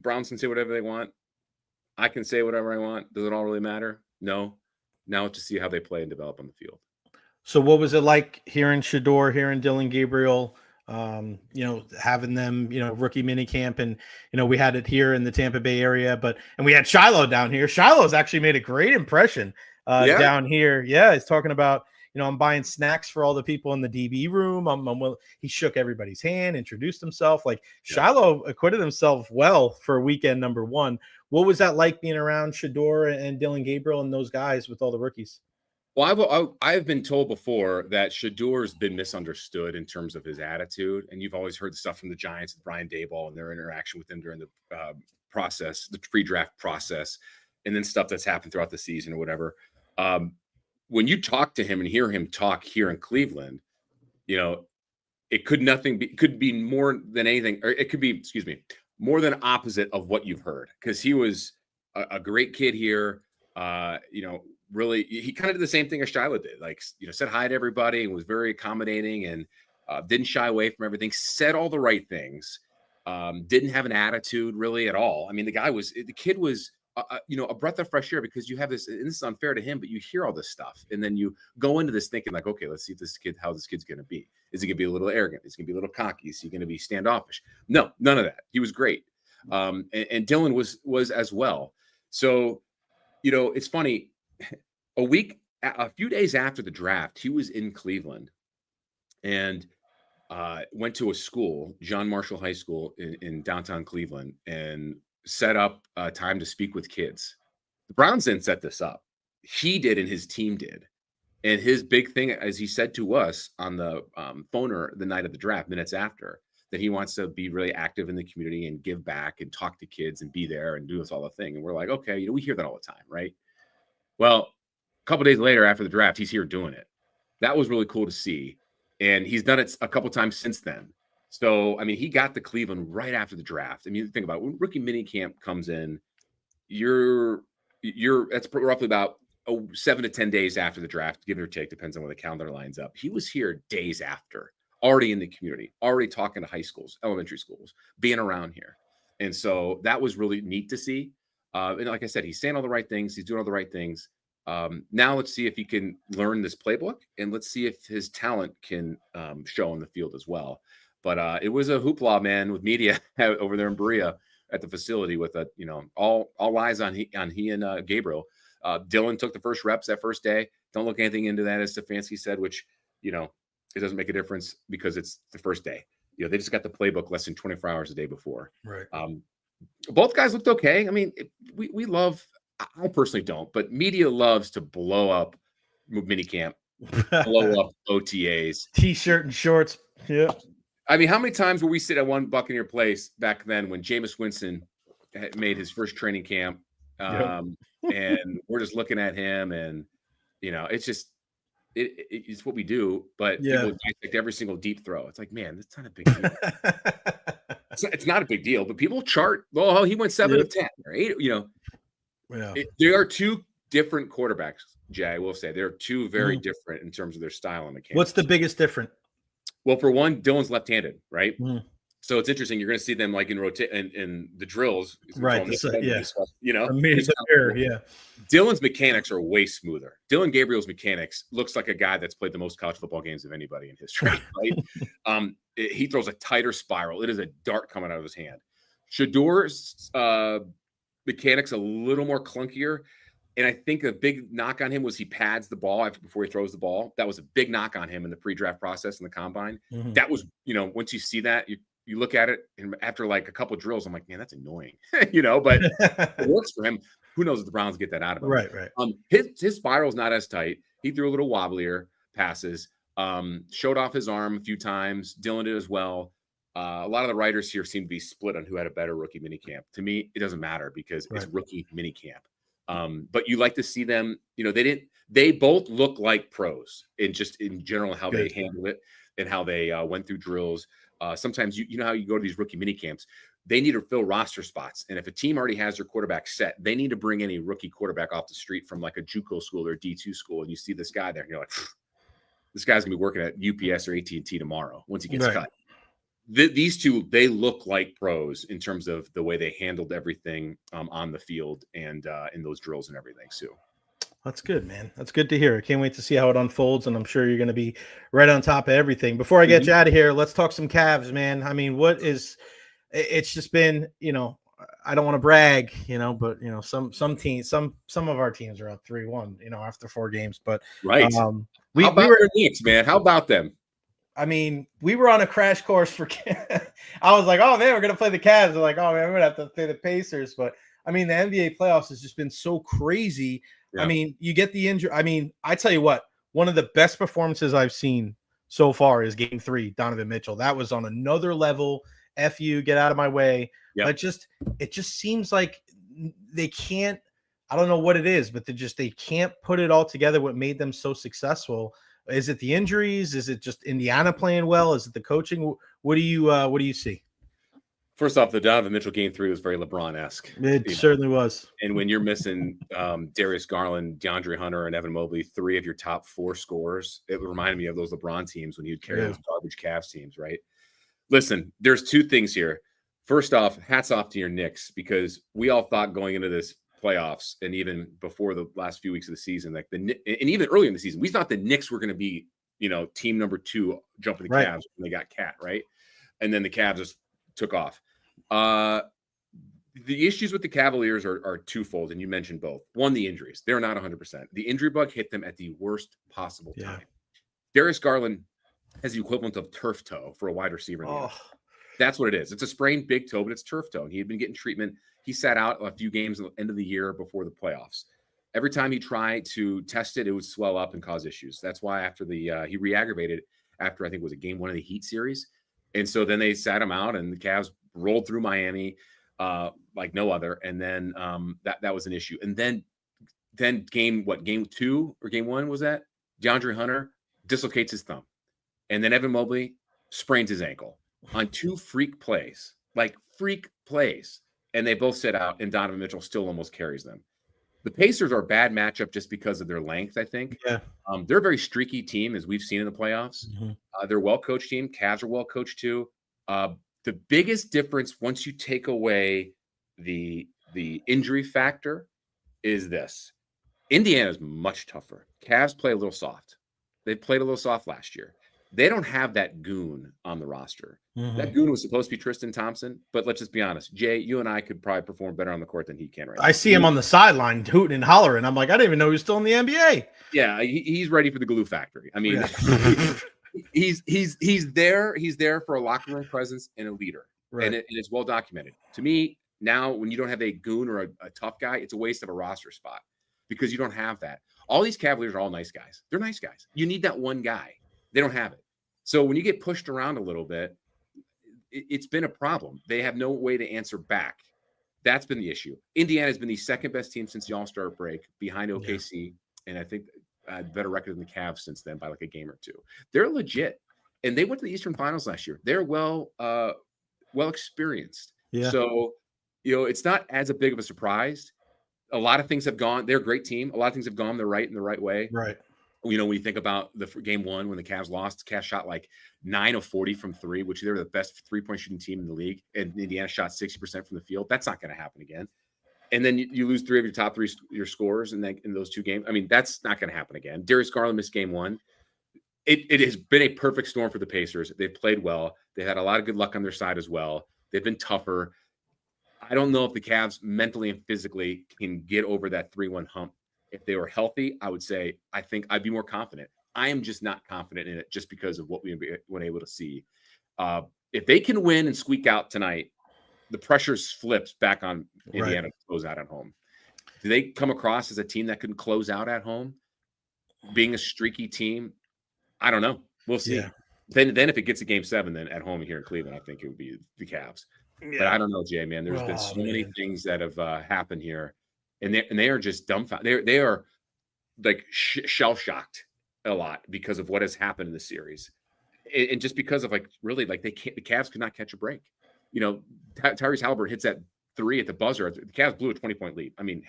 Browns can say whatever they want. I can say whatever I want. Does it all really matter? No. Now to see how they play and develop on the field. So what was it like hearing Shedeur, hearing Dylan Gabriel, having them, rookie mini camp, and, we had it here in the Tampa Bay area, and we had Shiloh down here. Shiloh's actually made a great impression down here. Yeah. He's talking about, I'm buying snacks for all the people in the DB room. He shook everybody's hand, introduced himself. Shiloh acquitted himself well for weekend number 1. What was that like being around Shedeur and Dylan Gabriel and those guys with all the rookies? Well, I've been told before that Shadeur's been misunderstood in terms of his attitude, and you've always heard the stuff from the Giants and Brian Daboll and their interaction with him during the process, the pre-draft process, and then stuff that's happened throughout the season or whatever. When you talk to him and hear him talk here in Cleveland, it could be more than anything, or it could be, more than opposite of what you've heard, because he was a great kid here. Really, he kind of did the same thing as Shiloh did, said hi to everybody and was very accommodating and didn't shy away from everything, said all the right things, didn't have an attitude really at all. I mean, the kid was, a breath of fresh air, because you have this, and this is unfair to him, but you hear all this stuff. And then you go into this thinking okay, let's see how this kid's going to be. Is he going to be a little arrogant? Is he going to be a little cocky? Is he going to be standoffish? No, none of that. He was great. And Dylan was as well. So, it's funny. A few days after the draft, he was in Cleveland and went to a school, John Marshall High School in downtown Cleveland, and set up time to speak with kids. The Browns didn't set this up. He did, and his team did. And his big thing, as he said to us on the phoner the night of the draft, minutes after, that he wants to be really active in the community and give back and talk to kids and be there and do this all the thing. And we're like, okay, we hear that all the time, right? Well, a couple days later after the draft, he's here doing it. That was really cool to see. And he's done it a couple times since then. So, I mean, he got to Cleveland right after the draft. I mean, think about it. When rookie minicamp comes in, that's roughly about 7 to 10 days after the draft, give or take, depends on where the calendar lines up. He was here days after, already in the community, already talking to high schools, elementary schools, being around here. And so that was really neat to see. And like I said, he's saying all the right things. He's doing all the right things. Now let's see if he can learn this playbook, and let's see if his talent can show on the field as well. But it was a hoopla, man, with media over there in Berea at the facility with all eyes on he and Gabriel. Dylan took the first reps that first day. Don't look anything into that, as Stefanski said, which, it doesn't make a difference because it's the first day. They just got the playbook less than 24 hours a day before. Right. Both guys looked okay. I mean, we love, I personally don't, but media loves to blow up minicamp, blow up OTAs. T-shirt and shorts. Yeah. I mean, how many times were we sit at one Buccaneer place back then when Jameis Winston had made his first training camp, and we're just looking at him, and it's just it's what we do. But people dissect every single deep throw. It's like, man, that's not a big deal. It's not a big deal, but people chart. Oh, he went 7 of 10 or 8. There are two different quarterbacks. Jay, I will say, they're two very different in terms of their style and mechanics. What's the biggest difference? Well, for one, Dylan's left-handed, right? So it's interesting. You're going to see them like in the drills, right? Dylan's mechanics are way smoother. Dylan Gabriel's mechanics looks like a guy that's played the most college football games of anybody in history, right? He throws a tighter spiral. It is a dart coming out of his hand. Shadeur's mechanics a little more clunkier. And I think a big knock on him was he pads the ball before he throws the ball. That was a big knock on him in the pre-draft process in the combine. That was, once you see that, you look at it, and after like a couple of drills, I'm like, man, that's annoying, but it works for him. Who knows if the Browns get that out of him? Right. His spiral's not as tight. He threw a little wobblier passes, showed off his arm a few times. Dylan did as well. A lot of the writers here seem to be split on who had a better rookie minicamp. To me, it doesn't matter because it's rookie minicamp. But you like to see them, they both look like pros in general, how they handled it and how they went through drills. Sometimes, you know how you go to these rookie mini camps, they need to fill roster spots. And if a team already has their quarterback set, they need to bring in a rookie quarterback off the street from like a JUCO school or a D2 school. And you see this guy there, and you're like, this guy's gonna be working at UPS or AT&T tomorrow once he gets cut. These two, they look like pros in terms of the way they handled everything on the field and in those drills and everything, Sue. That's good, man. That's good to hear. I can't wait to see how it unfolds, and I'm sure you're going to be right on top of everything. Before I get you out of here, let's talk some Cavs, man. I mean, it's just been, I don't want to brag, but some teams, some of our teams are up 3-1, after 4 games. But right, how about the Knicks, man? How about them? I mean, we were on a crash course for. I was like, oh man, we're gonna play the Cavs. They're like, oh man, we're gonna have to play the Pacers. But I mean, the NBA playoffs has just been so crazy. Yeah. I mean, you get the injury. I mean, I tell you what, one of the best performances I've seen so far is Game 3, Donovan Mitchell. That was on another level. F you, get out of my way. Yep. But it just seems like they can't. I don't know what it is, but they can't put it all together. What made them so successful? Is it the injuries? Is it just Indiana playing well? Is it the coaching? What do you see? First off, the Donovan Mitchell Game 3 was very LeBron-esque. It certainly was. And when you're missing Darius Garland, DeAndre Hunter, and Evan Mobley, 3 of your top 4 scorers, it reminded me of those LeBron teams when you'd carry those garbage Cavs teams, right? Listen, there's 2 things here. First off, hats off to your Knicks, because we all thought going into this playoffs and even before the last few weeks of the season, and even earlier in the season, we thought the Knicks were going to be, team number 2 jumping the Cavs when they got Cat, right? And then the Cavs just took off. The issues with the Cavaliers are twofold, and you mentioned both. One, the injuries. They're not 100%. The injury bug hit them at the worst possible time. Darius Garland has the equivalent of turf toe for a wide receiver in the NFL. That's what it is. It's a sprained big toe, but it's turf toe. And he had been getting treatment. He sat out a few games at the end of the year before the playoffs. Every time he tried to test it, it would swell up and cause issues. That's why after he re-aggravated after, I think it was a game 1 of the Heat series. And so then they sat him out, and the Cavs rolled through Miami like no other. And then that was an issue. And then game 2 or game 1 was that? DeAndre Hunter dislocates his thumb. And then Evan Mobley sprains his ankle on 2 freak plays. And they both sit out, and Donovan Mitchell still almost carries them. The Pacers are a bad matchup just because of their length, I think. Yeah. They're a very streaky team, as we've seen in the playoffs. Mm-hmm. They're a well-coached team. Cavs are well-coached too. The biggest difference once you take away the injury factor is this. Indiana is much tougher. Cavs play a little soft. They played a little soft last year. They don't have that goon on the roster. Mm-hmm. That goon was supposed to be Tristan Thompson, but let's just be honest. Jay, you and I could probably perform better on the court than he can right now. I see him on the sideline hooting and hollering. I'm like, I didn't even know he was still in the NBA. Yeah, he's ready for the glue factory. I mean, he's there. He's there for a locker room presence and a leader, and it's well documented. To me, now when you don't have a goon or a tough guy, it's a waste of a roster spot because you don't have that. All these Cavaliers are all nice guys. They're nice guys. You need that one guy. They don't have it. So when you get pushed around a little bit, it's been a problem. They have no way to answer back. That's been the issue. Indiana has been the second best team since the All-Star break, behind OKC, and I think better record than the Cavs since then by like a game or 2. They're legit, and they went to the Eastern Finals last year. They're well experienced. Yeah. So it's not as big of a surprise. A lot of things have gone. They're a great team. A lot of things have gone the right way. Right. When you think about the game 1 when the Cavs lost, Cavs shot like 9 of 40 from 3, which they were the best 3-point shooting team in the league, and Indiana shot 60% from the field. That's not going to happen again. And then you lose 3 of your top 3 your scorers in those 2 games. I mean, that's not going to happen again. Darius Garland missed game 1. It has been a perfect storm for the Pacers. They've played well. They had a lot of good luck on their side as well. They've been tougher. I don't know if the Cavs mentally and physically can get over that 3-1 hump. If they were healthy, I think I'd be more confident. I am just not confident in it just because of what we've been able to see. If they can win and squeak out tonight, the pressure flips back on Indiana to close out at home. Do they come across as a team that can close out at home? Being a streaky team, I don't know. We'll see. Yeah. Then if it gets to game 7, then at home here in Cleveland, I think it would be the Cavs. Yeah. But I don't know, Jay, man. There's been so many things that have happened here. And they are just dumbfounded. They are like shell shocked a lot because of what has happened in the series, and just because of the Cavs could not catch a break. Tyrese Halliburton hits that 3 at the buzzer. The Cavs blew a 20-point lead. I mean,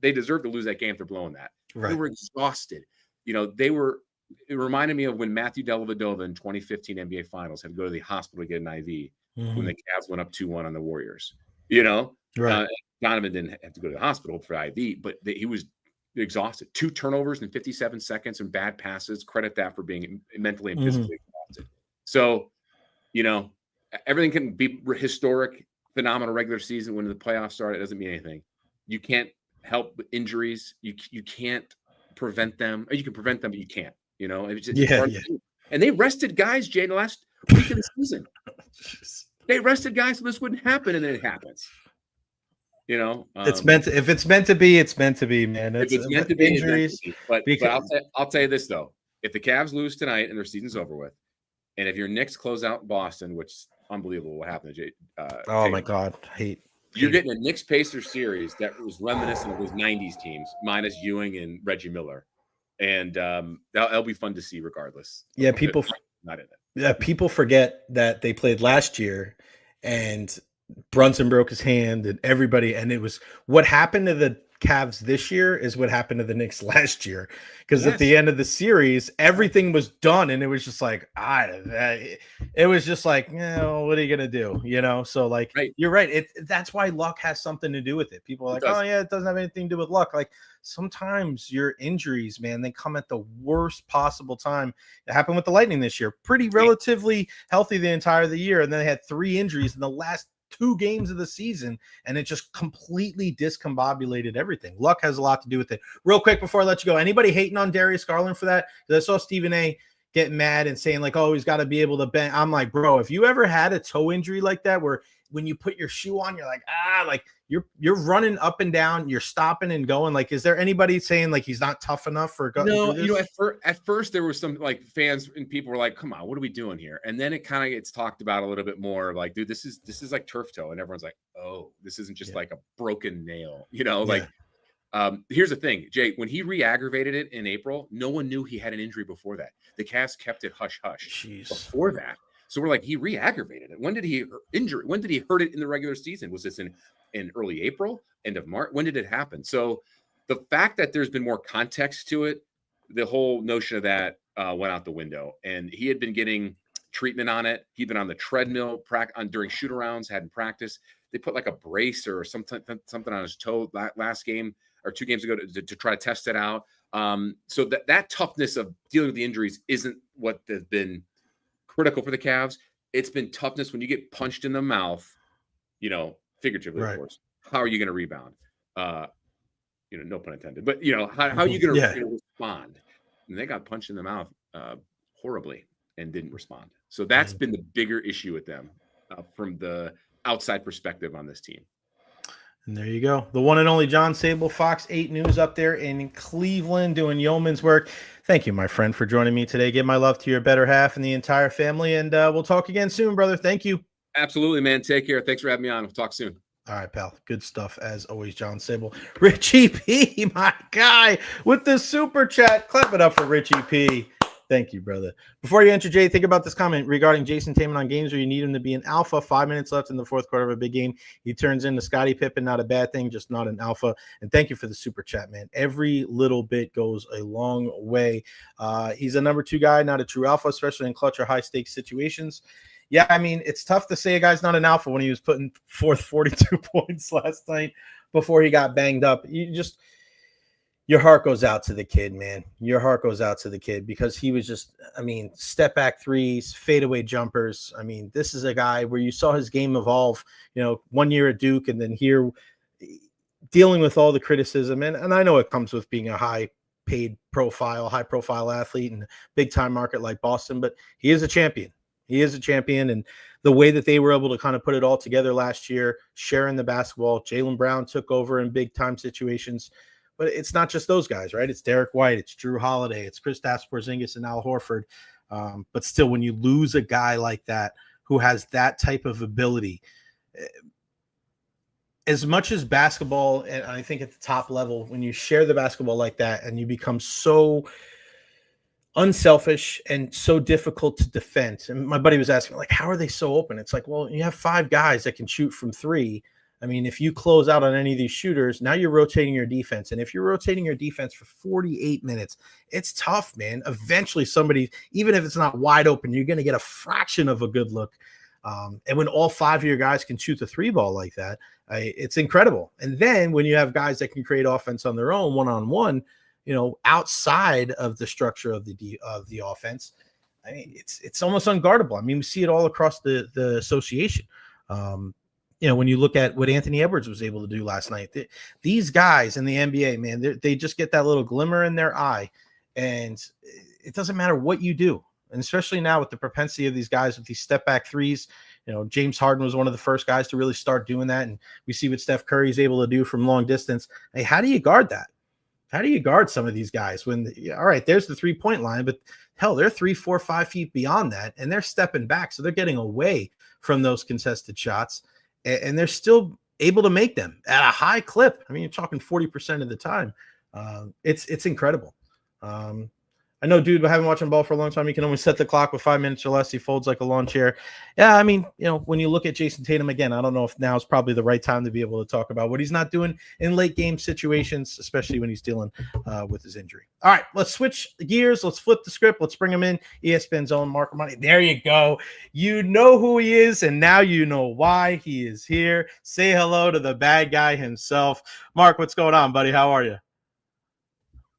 they deserved to lose that game for blowing that. Right. They were exhausted. It reminded me of when Matthew Dellavedova in 2015 NBA Finals had to go to the hospital to get an IV when the Cavs went up 2-1 on the Warriors. Right. Donovan didn't have to go to the hospital for IV, but he was exhausted. 2 turnovers in 57 seconds and bad passes. Credit that for being mentally and physically exhausted. So, everything can be historic, phenomenal regular season. When the playoffs start, it doesn't mean anything. You can't help injuries. You can't prevent them. Or you can prevent them, but you can't. And they rested guys, Jay, in the last week of the season. They rested guys so this wouldn't happen, and then it happens. It's meant to, if it's meant to be, it's meant to be, man. If it's meant to be, injuries. But I'll tell you this though: if the Cavs lose tonight and their season's over with, and if your Knicks close out Boston, which is unbelievable, what happened to Jay? My God, You're getting a Knicks Pacers series that was reminiscent of those '90s teams, minus Ewing and Reggie Miller, and that'll be fun to see, regardless. Yeah, people not in it. Yeah, people forget that they played last year, and Brunson broke his hand, and it was what happened to the Cavs this year is what happened to the Knicks last year, because at the end of the series, everything was done, and it was just like, it was just like, what are you gonna do, So You're right. That's why luck has something to do with it. People are like, it doesn't have anything to do with luck. Like sometimes your injuries, man, they come at the worst possible time. It happened with the Lightning this year, pretty relatively healthy the entire of the year, and then they had 3 injuries in the last 2 games of the season, and it just completely discombobulated everything. Luck has a lot to do with it. Real quick before I let you go, anybody hating on Darius Garland for that? Because I saw Stephen A getting mad and saying like, he's got to be able to bend. I'm like, bro, if you ever had a toe injury like that, where when you put your shoe on, you're like, you're running up and down, you're stopping and going. Like, is there anybody saying like he's not tough enough for? No, at first there was some like fans and people were like, "Come on, what are we doing here?" And then it kind of gets talked about a little bit more. Like, dude, this is like turf toe, and everyone's like, "Oh, this isn't just like a broken nail," Here's the thing, Jay. When he re-aggravated it in April, no one knew he had an injury before that. The Cavs kept it hush hush before that. So we're like, he re-aggravated it. When did he injure? When did he hurt it in the regular season? Was this in early April, end of March? When did it happen? So the fact that there's been more context to it, the whole notion of that went out the window. And he had been getting treatment on it. He'd been on the treadmill during shoot-arounds, hadn't practiced. They put like a brace or something on his toe last game or 2 games ago to try to test it out. So that toughness of dealing with the injuries isn't what has been critical for the Cavs. It's been toughness when you get punched in the mouth, figuratively, of course. How are you going to rebound? No pun intended. But how are you going to respond? And they got punched in the mouth horribly and didn't respond. So that's been the bigger issue with them from the outside perspective on this team. And there you go. The one and only John Sabol, Fox 8 News up there in Cleveland doing yeoman's work. Thank you, my friend, for joining me today. Give my love to your better half and the entire family. And we'll talk again soon, brother. Thank you. Absolutely, man. Take care. Thanks for having me on. We'll talk soon. All right, pal. Good stuff as always, John Sabol. Richie P, my guy, with the super chat. Clap it up for Richie P. Thank you, brother. Before you enter, Jay, think about this comment regarding Jason Tatum on games where you need him to be an alpha. 5 minutes left in the fourth quarter of a big game. He turns into Scottie Pippen. Not a bad thing, just not an alpha. And thank you for the super chat, man. Every little bit goes a long way. He's a number 2 guy, not a true alpha, especially in clutch or high-stakes situations. Yeah, I mean, it's tough to say a guy's not an alpha when he was putting forth 42 points last night before he got banged up. Your heart goes out to the kid, man. Your heart goes out to the kid because he was just, step back threes, fadeaway jumpers. This is a guy where you saw his game evolve, 1 year at Duke and then here dealing with all the criticism. And I know it comes with being a high profile athlete in a big time market like Boston, but he is a champion. He is a champion. And the way that they were able to kind of put it all together last year, sharing the basketball, Jaylen Brown took over in big time situations. But it's not just those guys, right? It's Derek White, it's Drew Holiday, it's Kristaps Porzingis and Al Horford. But still, when you lose a guy like that who has that type of ability, as much as basketball, and I think at the top level, when you share the basketball like that and you become so unselfish and so difficult to defend. And my buddy was asking, like, how are they so open? It's like, well, you have 5 guys that can shoot from 3. I mean, if you close out on any of these shooters, now you're rotating your defense. And if you're rotating your defense for 48 minutes, it's tough, man. Eventually somebody, even if it's not wide open, you're going to get a fraction of a good look. And when all 5 of your guys can shoot the 3 ball like that, it's incredible. And then when you have guys that can create offense on their own, one-on-one, outside of the structure of the offense, I mean, it's almost unguardable. I mean, we see it all across the association. When you look at what Anthony Edwards was able to do last night, these guys in the NBA, man, they just get that little glimmer in their eye, and it doesn't matter what you do. And especially now with the propensity of these guys with these step back threes, James Harden was one of the first guys to really start doing that. And we see what Steph Curry is able to do from long distance. Hey, how do you guard that? How do you guard some of these guys when, all right, there's the 3-point line, but hell, they're 3, 4, 5 feet beyond that, and they're stepping back. So they're getting away from those contested shots, and they're still able to make them at a high clip. I mean, you're talking 40% of the time. It's incredible. I know, dude, but having watching ball for a long time, you can only set the clock with 5 minutes or less. He folds like a lawn chair. Yeah, I mean, when you look at Jason Tatum again, I don't know if now is probably the right time to be able to talk about what he's not doing in late game situations, especially when he's dealing with his injury. All right, let's switch gears. Let's flip the script. Let's bring him in. ESPN's own Marc Raimondi. There you go. You know who he is, and now you know why he is here. Say hello to the bad guy himself. Marc, what's going on, buddy? How are you?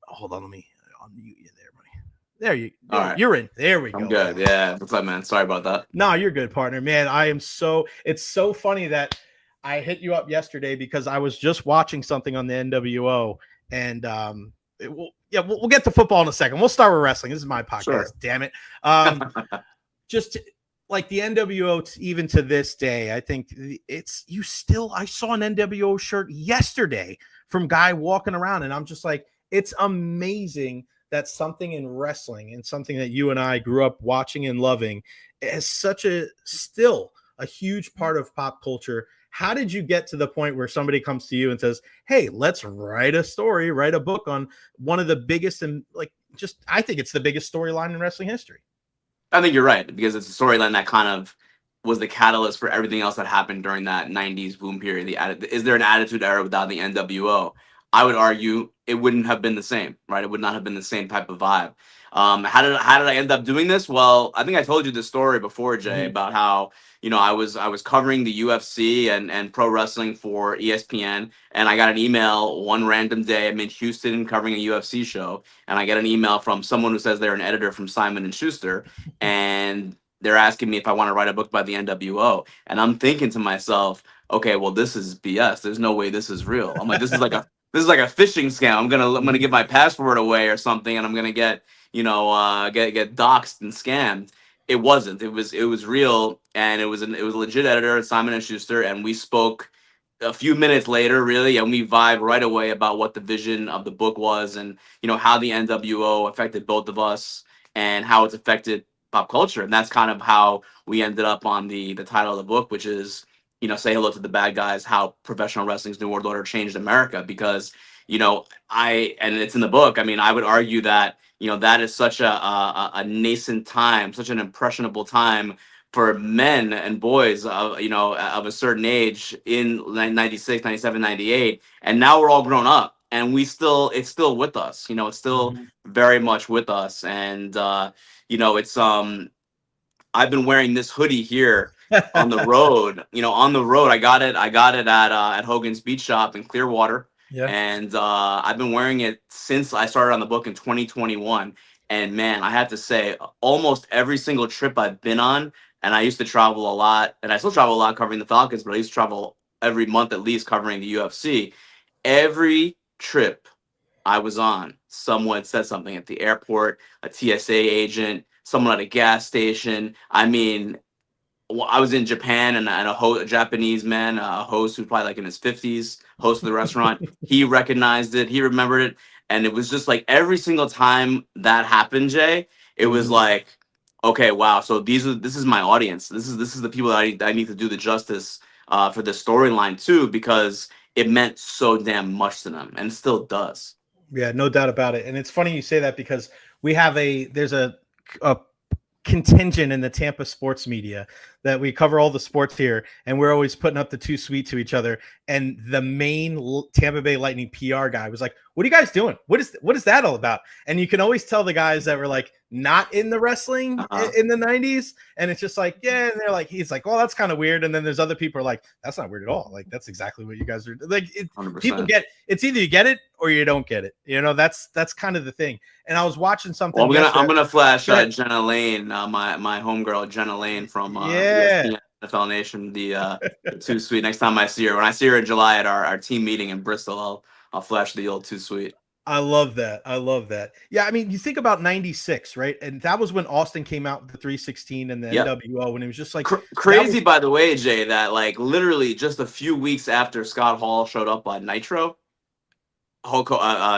Hold on, let me unmute you. There you go. Right. You're in. There we go. I'm good. Yeah. What's up, man? Sorry about that. No, you're good, partner. Man, it's so funny that I hit you up yesterday because I was just watching something on the NWO, and we'll get to football in a second. We'll start with wrestling. This is my podcast. Sure. Damn it. Just like the NWO, even to this day, I think I saw an NWO shirt yesterday from guy walking around, and I'm just like, it's amazing. That's something in wrestling and something that you and I grew up watching and loving is still a huge part of pop culture. How did you get to the point where somebody comes to you and says, hey, let's write a book on one of the biggest and I think it's the biggest storyline in wrestling history? I think you're right, because it's a storyline that kind of was the catalyst for everything else that happened during that 90s boom period. Is there an attitude era without the NWO? I would argue it wouldn't have been the same, right? It would not have been the same type of vibe. How did I end up doing this? Well, I think I told you the story before, Jay, about how I was covering the UFC and pro wrestling for ESPN, and I got an email one random day. I'm in Houston covering a UFC show, and I get an email from someone who says they're an editor from Simon & Schuster, and they're asking me if I want to write a book about the NWO, and I'm thinking to myself, okay, well, this is BS. There's no way this is real. I'm like, this is like a phishing scam. I'm gonna give my password away or something, and I'm gonna get get doxxed and scammed. It wasn't. It was real, and it was a legit editor at Simon & Schuster, and we spoke a few minutes later, really, and we vibed right away about what the vision of the book was, and how the NWO affected both of us, and how it's affected pop culture, and that's kind of how we ended up on the title of the book, which is Say Hello to the Bad Guys, how professional wrestling's New World Order changed America. Because, and it's in the book, I mean, I would argue that, that is such a nascent time, such an impressionable time for men and boys of a certain age in 96, 97, 98. And now we're all grown up, and it's still with us, it's still very much with us. And, it's, I've been wearing this hoodie here on the road. I got it at Hogan's Beach Shop in Clearwater. Yeah. And I've been wearing it since I started on the book in 2021. And man, I have to say, almost every single trip I've been on, and I used to travel a lot, and I still travel a lot covering the Falcons, but I used to travel every month at least covering the UFC. Every trip I was on, someone said something at the airport, a TSA agent, someone at a gas station. I mean, I was in Japan, and a Japanese man, a host who's probably like in his 50s, host of the restaurant, he recognized it, he remembered it, and it was just like every single time that happened, Jay, it was like, okay, wow. So this is my audience. This is the people that I need to do the justice for the storyline too, because it meant so damn much to them, and it still does. Yeah, no doubt about it. And it's funny you say that, because we have there's a contingent in the Tampa sports media that we cover all the sports here, and we're always putting up the too sweet to each other. And the main Tampa Bay Lightning PR guy was like, "What are you guys doing? What is that all about?" And you can always tell the guys that were like not in the wrestling in the 90s, and it's just like, yeah, and they're like, he's like, well, that's kind of weird. And then there's other people are like, that's not weird at all. Like, that's exactly what you guys are like. People get it's either you get it or you don't get it. You know, that's kind of the thing. And I was watching something. Well, I'm gonna flash Jenna Lane, my homegirl Jenna Lane from ESPN, NFL Nation, the too sweet. Next time I see her, when I see her in July at our team meeting in Bristol, I'll flash the old too sweet. I love that. Yeah, I mean, you think about 96, right? And that was when Austin came out with the 316 and the NWO, and it was just like crazy, by the way, Jay, that like literally just a few weeks after Scott Hall showed up on Nitro,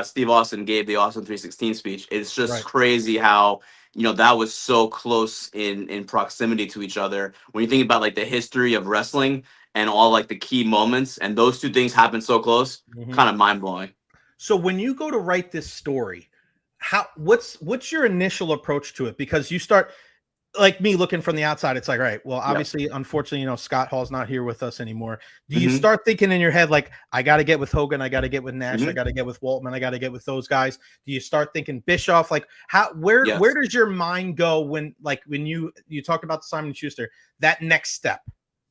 Steve Austin gave the Austin 316 speech. It's just crazy how, you know, that was so close in proximity to each other. When you think about like the history of wrestling and all like the key moments, and those two things happen so close, kind of mind blowing. So when you go to write this story, what's your initial approach to it? Because you start, like me looking from the outside, it's like, all right, well, obviously, unfortunately, you know, Scott Hall's not here with us anymore. Do you start thinking in your head, like, I got to get with Hogan, I got to get with Nash, I got to get with Waltman, I got to get with those guys? Do you start thinking Bischoff? Like, where does your mind go when you talked about the Simon & Schuster, that next step?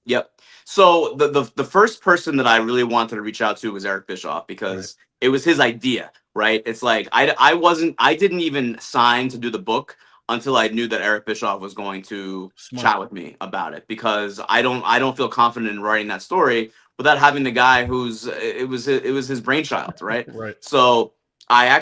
Yep. So the first person that I really wanted to reach out to was Eric Bischoff, because it was his idea, right? It's like I didn't even sign to do the book until I knew that Eric Bischoff was going to chat with me about it, because I don't feel confident in writing that story without having the guy who's it was his brainchild, right? Right. So I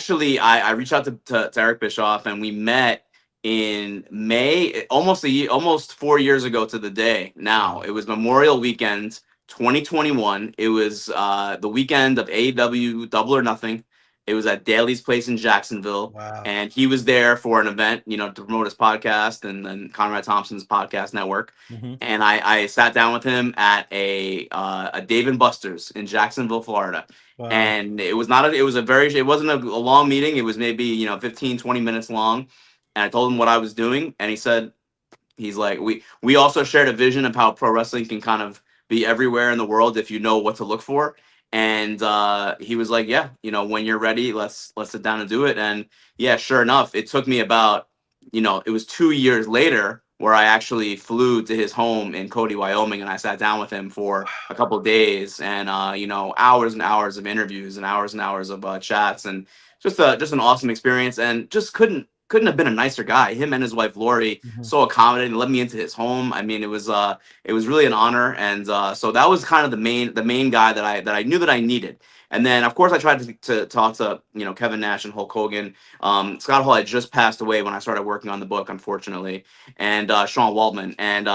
reached out to Eric Bischoff, and we met in May, almost 4 years ago to the day. Now it was Memorial Weekend 2021. It was the weekend of AEW Double or Nothing. It was at Daly's Place in Jacksonville. Wow. And he was there for an event, you know, to promote his podcast and Conrad Thompson's podcast network. And I sat down with him at a Dave & Buster's in Jacksonville, Florida. Wow. And it wasn't a long meeting. It was maybe, you know, 15, 20 minutes long. And I told him what I was doing, and he's like, we also shared a vision of how pro wrestling can kind of be everywhere in the world if you know what to look for. And he was like, yeah, you know, when you're ready, let's sit down and do it. And yeah, sure enough, it took me about, you know, it was 2 years later where I actually flew to his home in Cody, Wyoming, and I sat down with him for a couple of days, and you know, hours and hours of interviews and hours of chats, and just an awesome experience, and just couldn't have been a nicer guy. Him and his wife Lori, so accommodating, let me into his home. I mean, it was really an honor, and so that was kind of the main guy that I knew that I needed. And then of course I tried to talk to, you know, Kevin Nash and Hulk Hogan. Scott Hall had just passed away when I started working on the book, unfortunately, and Sean Waltman, and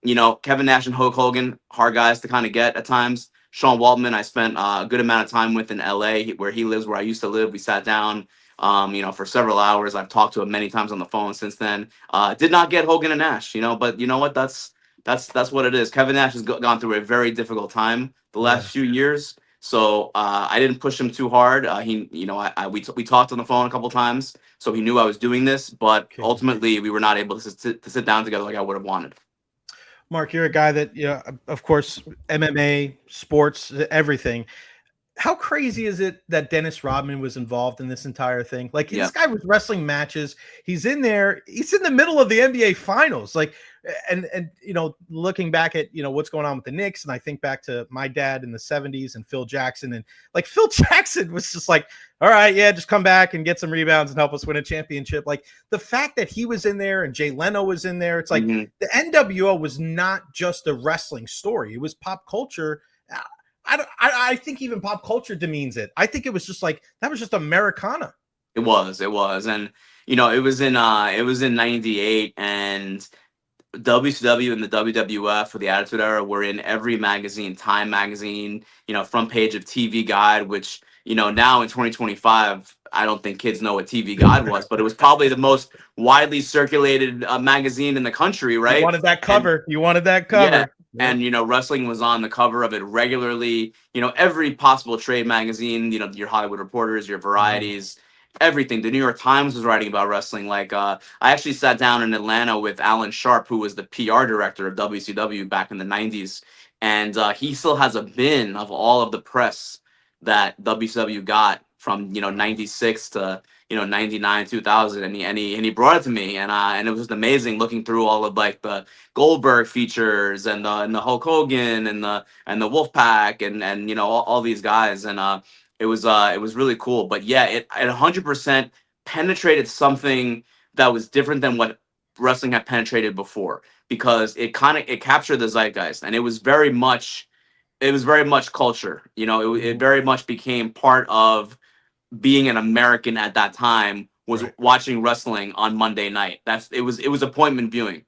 you know, Kevin Nash and Hulk Hogan, hard guys to kind of get at times. Sean Waltman, I spent a good amount of time with in LA, where he lives, where I used to live. We sat down, you know, for several hours. I've talked to him many times on the phone since then. Did not get Hogan and Nash, you know, but you know what? That's what it is. Kevin Nash has gone through a very difficult time the last few years, so I didn't push him too hard. You know, we talked on the phone a couple times, so he knew I was doing this, but ultimately we were not able to sit down together like I would have wanted. Mark, you're a guy that, you know, of course, MMA, sports, everything. How crazy is it that Dennis Rodman was involved in this entire thing? Like, this guy was wrestling matches. He's in there. He's in the middle of the NBA finals. Like, and you know, looking back at, you know, what's going on with the Knicks, and I think back to my dad in the 70s and Phil Jackson, and like Phil Jackson was just like, all right, yeah, just come back and get some rebounds and help us win a championship. Like, the fact that he was in there and Jay Leno was in there, it's like the NWO was not just a wrestling story. It was pop culture. I think even pop culture demeans it. I think it was just like, that was just Americana. It was, and you know, it was in '98, and WCW and the WWF for the Attitude Era were in every magazine, Time magazine, you know, front page of TV Guide, which, you know, now in 2025, I don't think kids know what TV Guide was, but it was probably the most widely circulated magazine in the country, right? You wanted that cover. Yeah. And, you know, wrestling was on the cover of it regularly, you know, every possible trade magazine, you know, your Hollywood Reporters, your Varieties. everything. The New York Times was writing about wrestling. Like, I actually sat down in Atlanta with Alan Sharp, who was the PR director of WCW back in the 90s. And he still has a bin of all of the press that WCW got from, 96 to, 99, 2000. And he brought it to me. And it was just amazing looking through all of like the Goldberg features and the Hulk Hogan and the Wolfpack and all these guys. And it was really cool. But yeah, it 100% penetrated something that was different than what wrestling had penetrated before, because it captured the zeitgeist, and it was very much culture. It very much became part of being an American at that time, was Right. watching wrestling on Monday night. It was appointment viewing.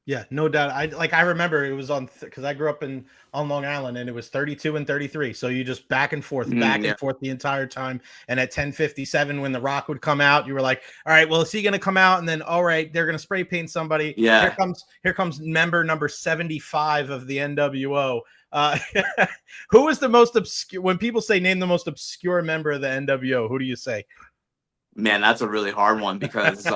Yeah, no doubt. I remember it was on because I grew up on Long Island, and it was 32 and 33. So you just back and forth the entire time. And at 10:57, when The Rock would come out, you were like, all right, well, is he going to come out? And then, all right, they're going to spray paint somebody. Yeah. Here comes member number 75 of the NWO. Who is the most obscure? When people say name the most obscure member of the NWO, who do you say? Man, that's a really hard one, because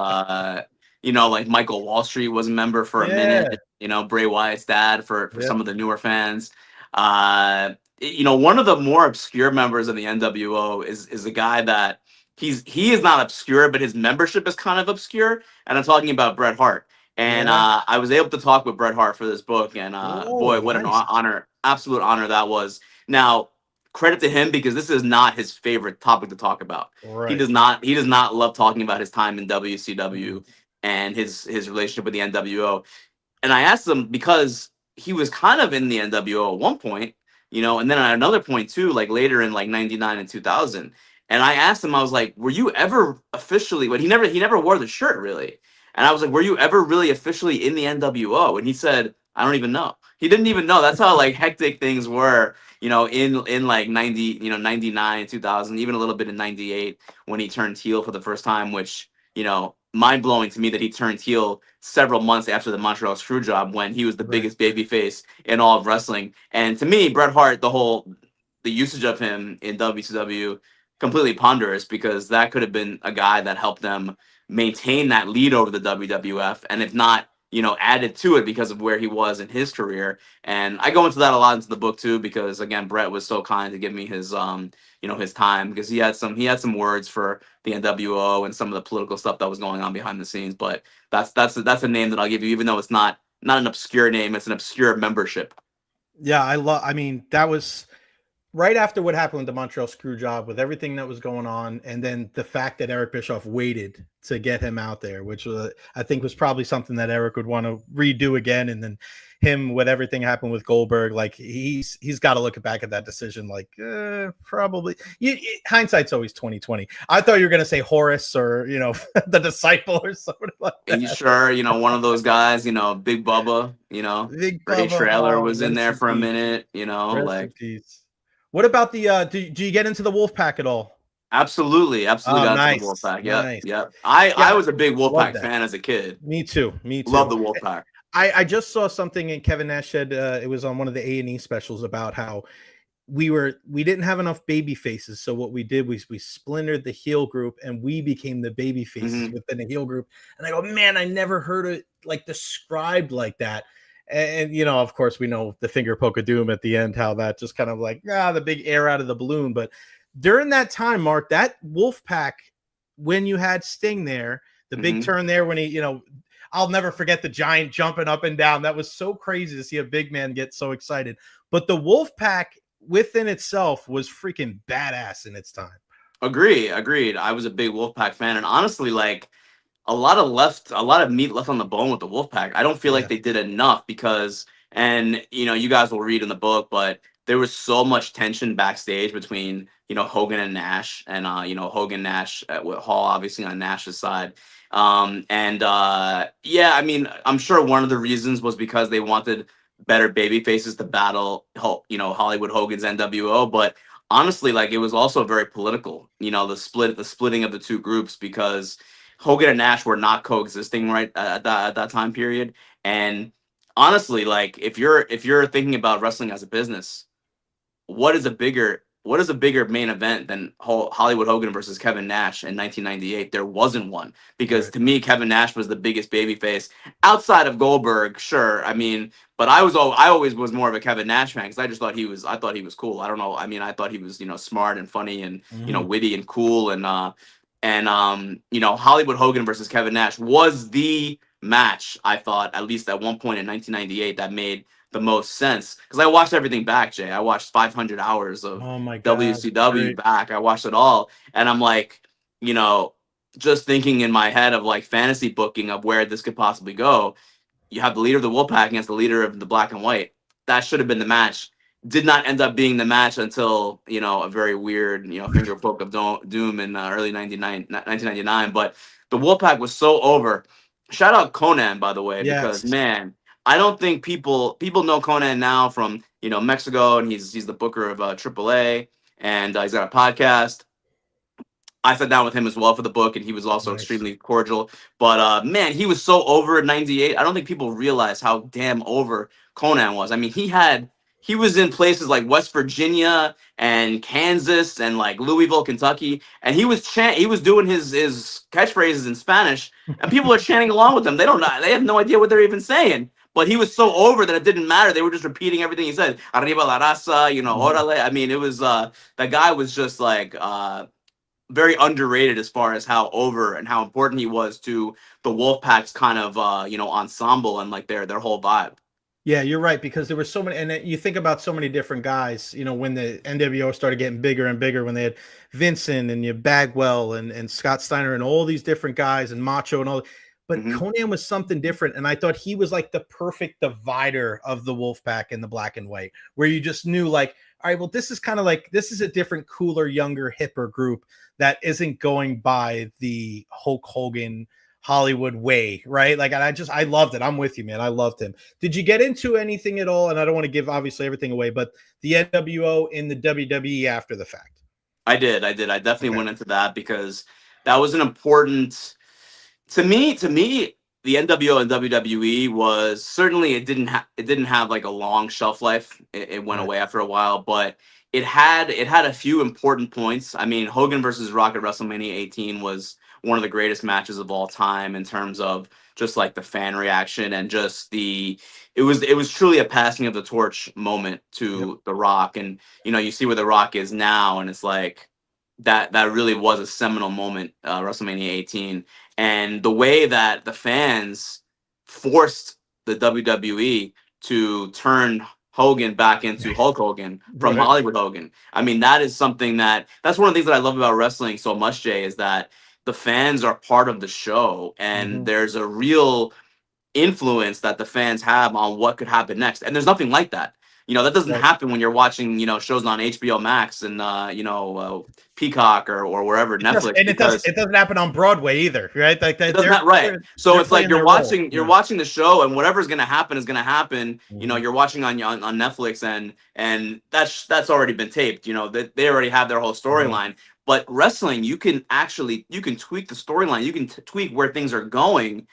like Michael Wall Street was a member for a minute, Bray Wyatt's dad for some of the newer fans. One of the more obscure members of the NWO is a guy that he is not obscure, but his membership is kind of obscure. And I'm talking about Bret Hart. And I was able to talk with Bret Hart for this book, and boy, what an honor, absolute honor that was. Now, credit to him, because this is not his favorite topic to talk about. Right. He does not love talking about his time in WCW and his relationship with the NWO. And I asked him, because he was kind of in the NWO at one point, and then at another point too, like later in like 99 and 2000. And I asked him, I was like, were you ever officially, but he never wore the shirt really. And I was like, were you ever really officially in the NWO? And he said, I don't even know. He didn't even know. That's how like hectic things were, in like 90, 99, 2000, even a little bit in 98 when he turned heel for the first time, which, mind blowing to me that he turned heel several months after the Montreal Screwjob, when he was the biggest babyface in all of wrestling. And to me, Bret Hart, the usage of him in WCW, completely ponderous, because that could have been a guy that helped them maintain that lead over the WWF, and if not, added to it because of where he was in his career. And I go into that a lot into the book too, because again, Bret was so kind to give me his his time, because he had some words for the NWO and some of the political stuff that was going on behind the scenes. But that's a name that I'll give you, even though it's not an obscure name, it's an obscure membership. Yeah, I mean, that was right after what happened with the Montreal Screwjob, with everything that was going on, and then the fact that Eric Bischoff waited to get him out there, which was, I think, was probably something that Eric would want to redo again. And then him, with everything happened with Goldberg, like he's got to look back at that decision, like probably. Hindsight's always 20/20. I thought you were gonna say Horace or the Disciple or something like that. Are you sure? One of those guys, Big Bubba, Big Ray Bubba, Trailer was in there for a minute, like. What about the do you get into the Wolfpack at all? Absolutely got into the Wolfpack. Yeah. I was a big Wolfpack fan as a kid. Me too. Love the Wolfpack. I just saw something in Kevin Nash said, it was on one of the A&E specials, about how we didn't have enough baby faces, so what we did was we splintered the heel group, and we became the baby faces within the heel group. And I go, man, I never heard it like described like that. And of course, we know the finger poke of doom at the end, how that just kind of like the big air out of the balloon. But during that time, Mark, that Wolfpack, when you had Sting there, the big turn there when he, I'll never forget the Giant jumping up and down. That was so crazy to see a big man get so excited. But the Wolfpack within itself was freaking badass in its time. Agreed. I was a big Wolfpack fan, and honestly, like, a lot of meat left on the bone with the Wolfpack. I don't feel like they did enough, because, and you guys will read in the book, but there was so much tension backstage between Hogan and Nash, and Hogan, Nash, with Hall obviously on Nash's side. I mean, I'm sure one of the reasons was because they wanted better baby faces to battle Hollywood Hogan's NWO, but honestly, like, it was also very political, the splitting of the two groups, because Hogan and Nash were not coexisting right at that time period. And honestly, like, if you're thinking about wrestling as a business, what is a bigger what is a bigger main event than Hollywood Hogan versus Kevin Nash in 1998? There wasn't one, because to me, Kevin Nash was the biggest babyface outside of Goldberg. Sure, I mean, but I always was more of a Kevin Nash fan, because I thought he was cool. I don't know. I mean, I thought he was, smart and funny and witty and cool, and Hollywood Hogan versus Kevin Nash was the match, I thought, at least at one point in 1998, that made the most sense, because I watched everything back, Jay. I watched 500 hours of WCW back. I watched it all, and I'm like, just thinking in my head of like fantasy booking of where this could possibly go. You have the leader of the Wolfpack against the leader of the Black and White. That should have been the match. Did not end up being the match until a very weird finger poke of doom in early 1999. But the Wolfpack was so over. Shout out Conan, by the way, because man, I don't think people know Conan now from Mexico, and he's the booker of AAA, and he's got a podcast. I sat down with him as well for the book, and he was also extremely cordial. But man, he was so over in '98. I don't think people realize how damn over Conan was. I mean, he was in places like West Virginia and Kansas and like Louisville, Kentucky, and he was doing his catchphrases in Spanish, and people are chanting along with him. They have no idea what they're even saying. But he was so over that it didn't matter. They were just repeating everything he said. Arriba la raza, orale. I mean, it was that guy was just like very underrated as far as how over and how important he was to the Wolfpack's kind of ensemble and like their whole vibe. Yeah, you're right, because there were so many, and you think about so many different guys, when the NWO started getting bigger and bigger, when they had Vincent and Bagwell and Scott Steiner and all these different guys and Macho and all. But Conan was something different, and I thought he was like the perfect divider of the Wolfpack and the Black and White, where you just knew like, all right, well, this is kind of like, this is a different, cooler, younger, hipper group that isn't going by the Hulk Hogan Hollywood way, right? Like, I loved it. I'm with you, man. I loved him. Did you get into anything at all? And I don't want to give obviously everything away, but the NWO in the WWE after the fact. I did. I definitely went into that because that was an important. To me, the NWO and WWE was certainly it didn't have like a long shelf life. It went away after a while, but it had a few important points. I mean, Hogan versus Rock at WrestleMania 18 was one of the greatest matches of all time in terms of just like the fan reaction and just it was truly a passing of the torch moment to The Rock, and you see where The Rock is now, and it's like that really was a seminal moment, WrestleMania 18. And the way that the fans forced the WWE to turn Hogan back into Hulk Hogan from Hollywood Hogan. I mean, that's one of the things that I love about wrestling so much, Jay, is that the fans are part of the show, and there's a real influence that the fans have on what could happen next. And there's nothing like that. That doesn't happen when you're watching, shows on HBO Max and, Peacock or wherever, Netflix. And it doesn't happen on Broadway either, right? Like that. That's not right. So it's like you're watching the show, and whatever's going to happen is going to happen. You're watching on Netflix, and that's already been taped. They already have their whole storyline. But wrestling, you can tweak the storyline. You can tweak where things are going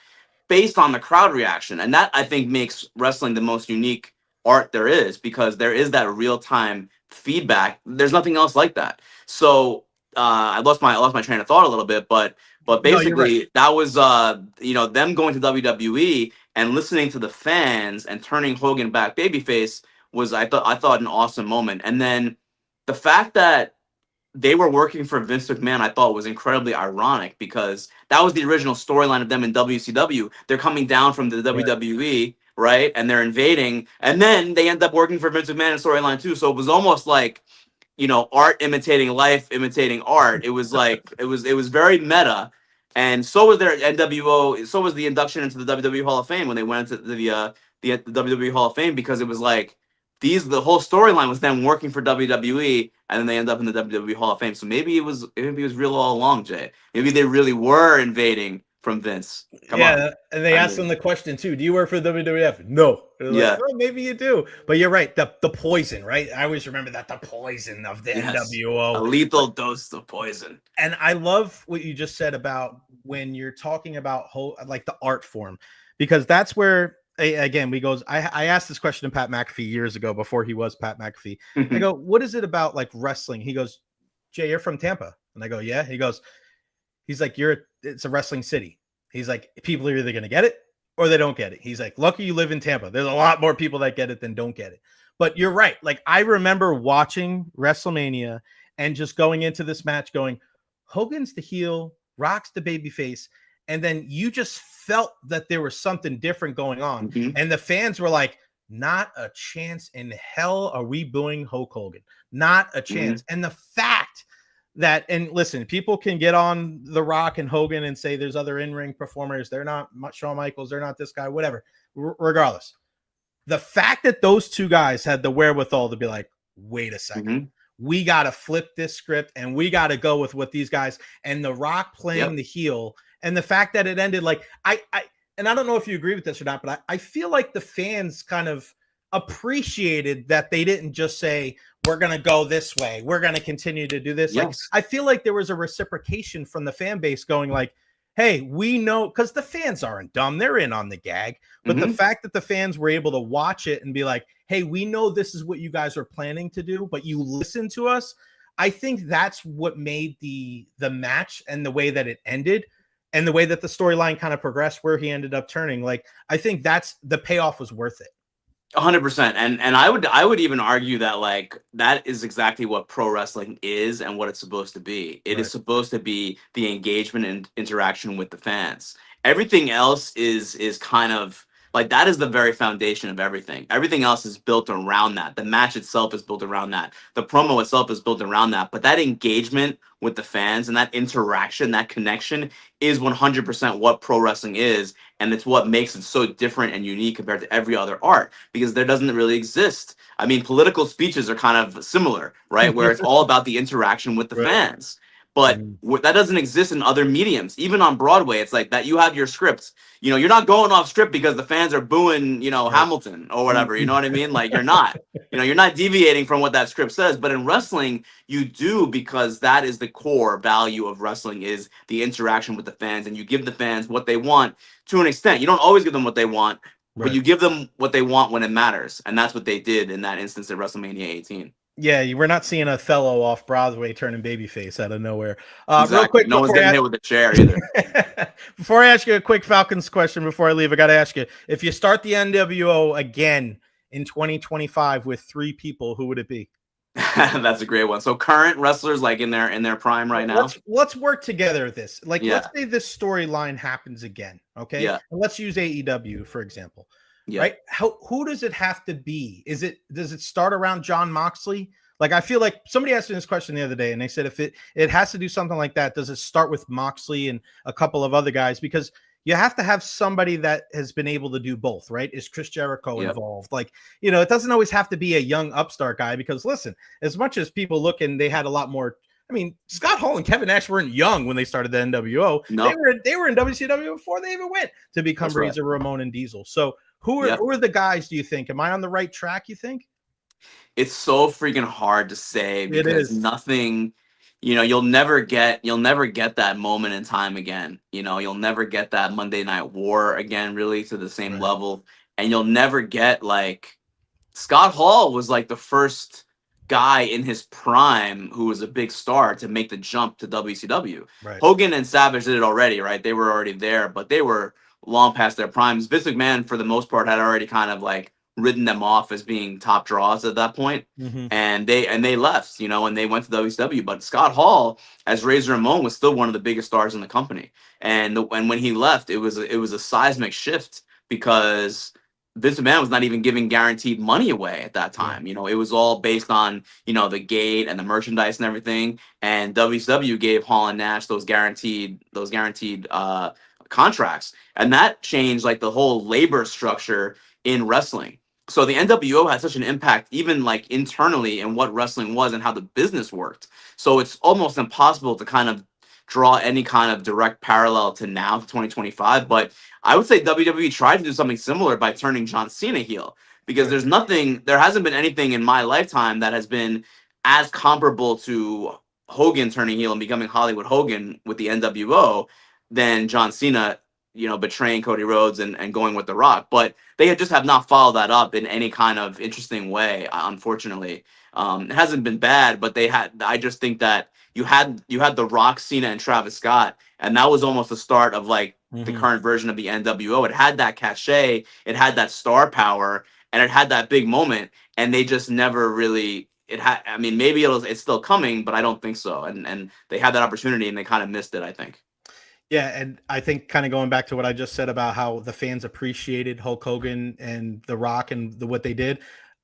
based on the crowd reaction. And that, I think, makes wrestling the most unique art there is, because there is that real-time feedback. There's nothing else like that. So I lost my train of thought a little bit, but basically that was them going to WWE and listening to the fans and turning Hogan back babyface was I thought an awesome moment. And then the fact that they were working for Vince McMahon, I thought was incredibly ironic, because that was the original storyline of them in WCW. They're coming down from the WWE, right? And they're invading, and then they end up working for Vince McMahon in storyline too. So it was almost like, art imitating life, imitating art. It was like it was very meta. And so was their NWO. So was the induction into the WWE Hall of Fame when they went into the WWE Hall of Fame, because it was like the whole storyline was them working for WWE, and then they end up in the WWE Hall of Fame. So maybe it was real all along, Jay. Maybe they really were invading from Vince. Come on. And they asked him the question too. Do you work for the WWF? No. Like, oh, maybe you do. But you're right. The poison, right? I always remember that, the poison of the NWO. A lethal dose of poison. And I love what you just said about when you're talking about like the art form, because that's where again, I asked this question to Pat McAfee years ago before he was Pat McAfee. I go, what is it about like wrestling? He goes, Jay, you're from Tampa. And I go, yeah. He's like, it's a wrestling city. He's like, people are either going to get it or they don't get it. He's like, lucky you live in Tampa. There's a lot more people that get it than don't get it. But you're right. Like, I remember watching WrestleMania and just going into this match going, Hogan's the heel, Rock's the babyface. And then you just felt that there was something different going on. And the fans were like, not a chance in hell are we booing Hulk Hogan. Not a chance. And the fact that, and listen, people can get on The Rock and Hogan and say there's other in-ring performers. They're not Shawn Michaels. They're not this guy, whatever. Regardless, the fact that those two guys had the wherewithal to be like, wait a second, we got to flip this script and we got to go with what these guys, and The Rock playing the heel, and the fact that it ended like, and I don't know if you agree with this or not, but I feel like the fans kind of appreciated that they didn't just say, we're going to go this way, we're going to continue to do this. Like, I feel like there was a reciprocation from the fan base going like, hey, we know, because the fans aren't dumb, they're in on the gag. But the fact that the fans were able to watch it and be like, hey, we know this is what you guys are planning to do, but you listen to us. I think that's what made the match and the way that it ended and the way that the storyline kind of progressed, where he ended up turning. Like, I think that's the payoff was worth it. 100%. And I would even argue that like that is exactly what pro wrestling is and what it's supposed to be. It is supposed to be the engagement and interaction with the fans. Everything else is kind of like, that is the very foundation of everything. Everything else is built around that. The match itself is built around that. The promo itself is built around that. But that engagement with the fans and that interaction, that connection is 100% what pro wrestling is. And it's what makes it so different and unique compared to every other art, because there doesn't really exist. I mean, political speeches are kind of similar, right? Where it's all about the interaction with the fans. But that doesn't exist in other mediums. Even on Broadway, it's like that you have your scripts. You know, you're not going off script because the fans are booing, you know, Hamilton or whatever. You know what I mean? Like, you're not. You know, you're not deviating from what that script says. But in wrestling, you do, because that is the core value of wrestling, is the interaction with the fans. And you give the fans what they want to an extent. You don't always give them what they want, but you give them what they want when it matters. And that's what they did in that instance at WrestleMania 18. Yeah, we're not seeing Othello off Broadway turning babyface out of nowhere. Exactly. Real quick, no one's getting hit with a chair either. Before I ask you a quick Falcons question before I leave, I got to ask you, if you start the NWO again in 2025 with 3 people, who would it be? That's a great one. So current wrestlers, like in their prime right now. Let's work together at this. Like, let's say this storyline happens again, okay? And let's use AEW for example. Right? Who does it have to be? Does it start around John Moxley? Like, I feel like somebody asked me this question the other day, and they said if it has to do something like that, does it start with Moxley and a couple of other guys? Because you have to have somebody that has been able to do both, right? Is Chris Jericho involved? Like, you know, it doesn't always have to be a young upstart guy, because listen, as much as people look and they had a lot more. I mean, Scott Hall and Kevin Nash weren't young when they started the NWO. No. They were in WCW before they even went to become Razor Ramon and Diesel. So who are the guys, do you think? Am I on the right track, you think? It's so freaking hard to say, because nothing, you know, you'll never get that moment in time again. You know, you'll never get that Monday Night War again, really, to the same level. And you'll never get, like, Scott Hall was like the first guy in his prime who was a big star to make the jump to WCW. Hogan and Savage did it already, right? They were already there, but they were long past their primes. Vince McMahon, for the most part, had already kind of like ridden them off as being top draws at that point. And they left, you know, and they went to WCW. But Scott Hall, as Razor Ramon, was still one of the biggest stars in the company. And when he left, it was a seismic shift, because Vince McMahon was not even giving guaranteed money away at that time. You know, it was all based on, you know, the gate and the merchandise and everything. And WCW gave Hall and Nash those guaranteed contracts, and that changed like the whole labor structure in wrestling. So the NWO had such an impact, even like internally, in what wrestling was and how the business worked. So it's almost impossible to kind of draw any kind of direct parallel to now, to 2025. But I would say WWE tried to do something similar by turning John Cena heel, because there hasn't been anything in my lifetime that has been as comparable to Hogan turning heel and becoming Hollywood Hogan with the NWO than John Cena betraying Cody Rhodes and going with The Rock. But they just have not followed that up in any kind of interesting way, unfortunately. It hasn't been bad, but I just think that you had The Rock, Cena, and Travis Scott, and that was almost the start of like the current version of the NWO. It had that cachet, it had that star power, and it had that big moment, and they just never really. I mean, maybe it's still coming, but I don't think so. And they had that opportunity and they kind of missed it, I think. Yeah, and I think kind of going back to what I just said about how the fans appreciated Hulk Hogan and The Rock and what they did,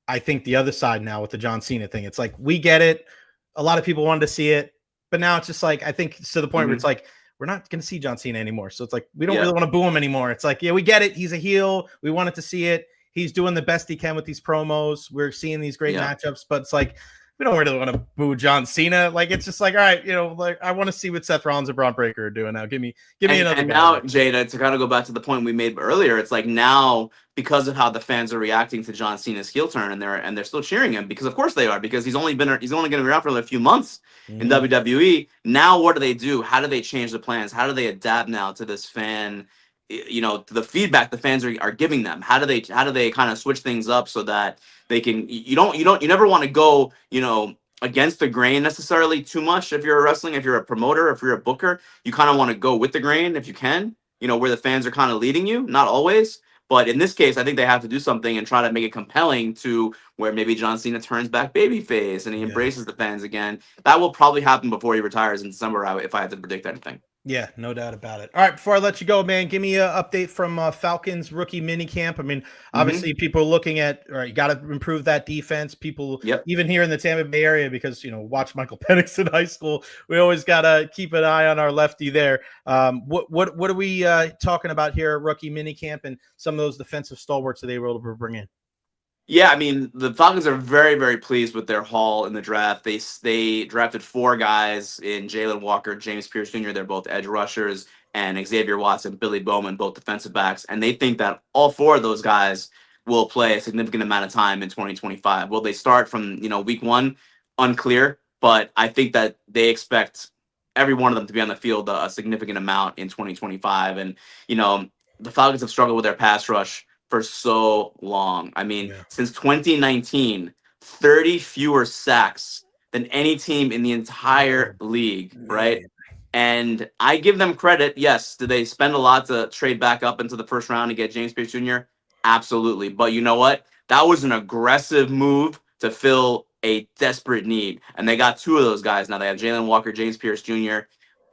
I think the other side now with the John Cena thing, it's like, we get it. A lot of people wanted to see it, but now it's just like, I think it's to the point where it's like, we're not going to see John Cena anymore. So it's like, we don't really want to boo him anymore. It's like, yeah, we get it. He's a heel. We wanted to see it. He's doing the best he can with these promos. We're seeing these great matchups, but it's like, we don't really want to boo John Cena. Like, it's just like, all right, like, I want to see what Seth Rollins and Braun Breaker are doing now. Give me another. And now, Jay, to kind of go back to the point we made earlier, it's like now, because of how the fans are reacting to John Cena's heel turn, and they're still cheering him, because of course they are, because he's only going to be around for a few months in WWE. Now, what do? How do they change the plans? How do they adapt now to this fan? To the feedback the fans are giving them. How do they kind of switch things up so that they can? You never want to go against the grain necessarily too much. If you're a wrestling, if you're a promoter, if you're a booker, you kind of want to go with the grain if you can. Where the fans are kind of leading you. Not always, but in this case, I think they have to do something and try to make it compelling to where maybe John Cena turns back babyface and he embraces the fans again. That will probably happen before he retires in December, if I had to predict anything. Yeah, no doubt about it. All right, before I let you go, man, give me an update from Falcons rookie minicamp. I mean, obviously people are looking at, all right, you got to improve that defense. People, even here in the Tampa Bay area, because, watch Michael Penix in high school, we always got to keep an eye on our lefty there. What are we talking about here at rookie minicamp and some of those defensive stalwarts that they were able to bring in? Yeah, I mean, the Falcons are very, very pleased with their haul in the draft. They drafted 4 guys in Jalen Walker, James Pierce Jr. They're both edge rushers, and Xavier Watson, Billy Bowman, both defensive backs. And they think that all 4 of those guys will play a significant amount of time in 2025. Will they start from, week 1? Unclear. But I think that they expect every one of them to be on the field a significant amount in 2025. And, the Falcons have struggled with their pass rush for so long. I mean, since 2019, 30 fewer sacks than any team in the entire league, right? And I give them credit. Yes, did they spend a lot to trade back up into the first round to get James Pierce Jr.? Absolutely. But you know what? That was an aggressive move to fill a desperate need. And they got 2 of those guys. Now they have Jalen Walker, James Pierce Jr.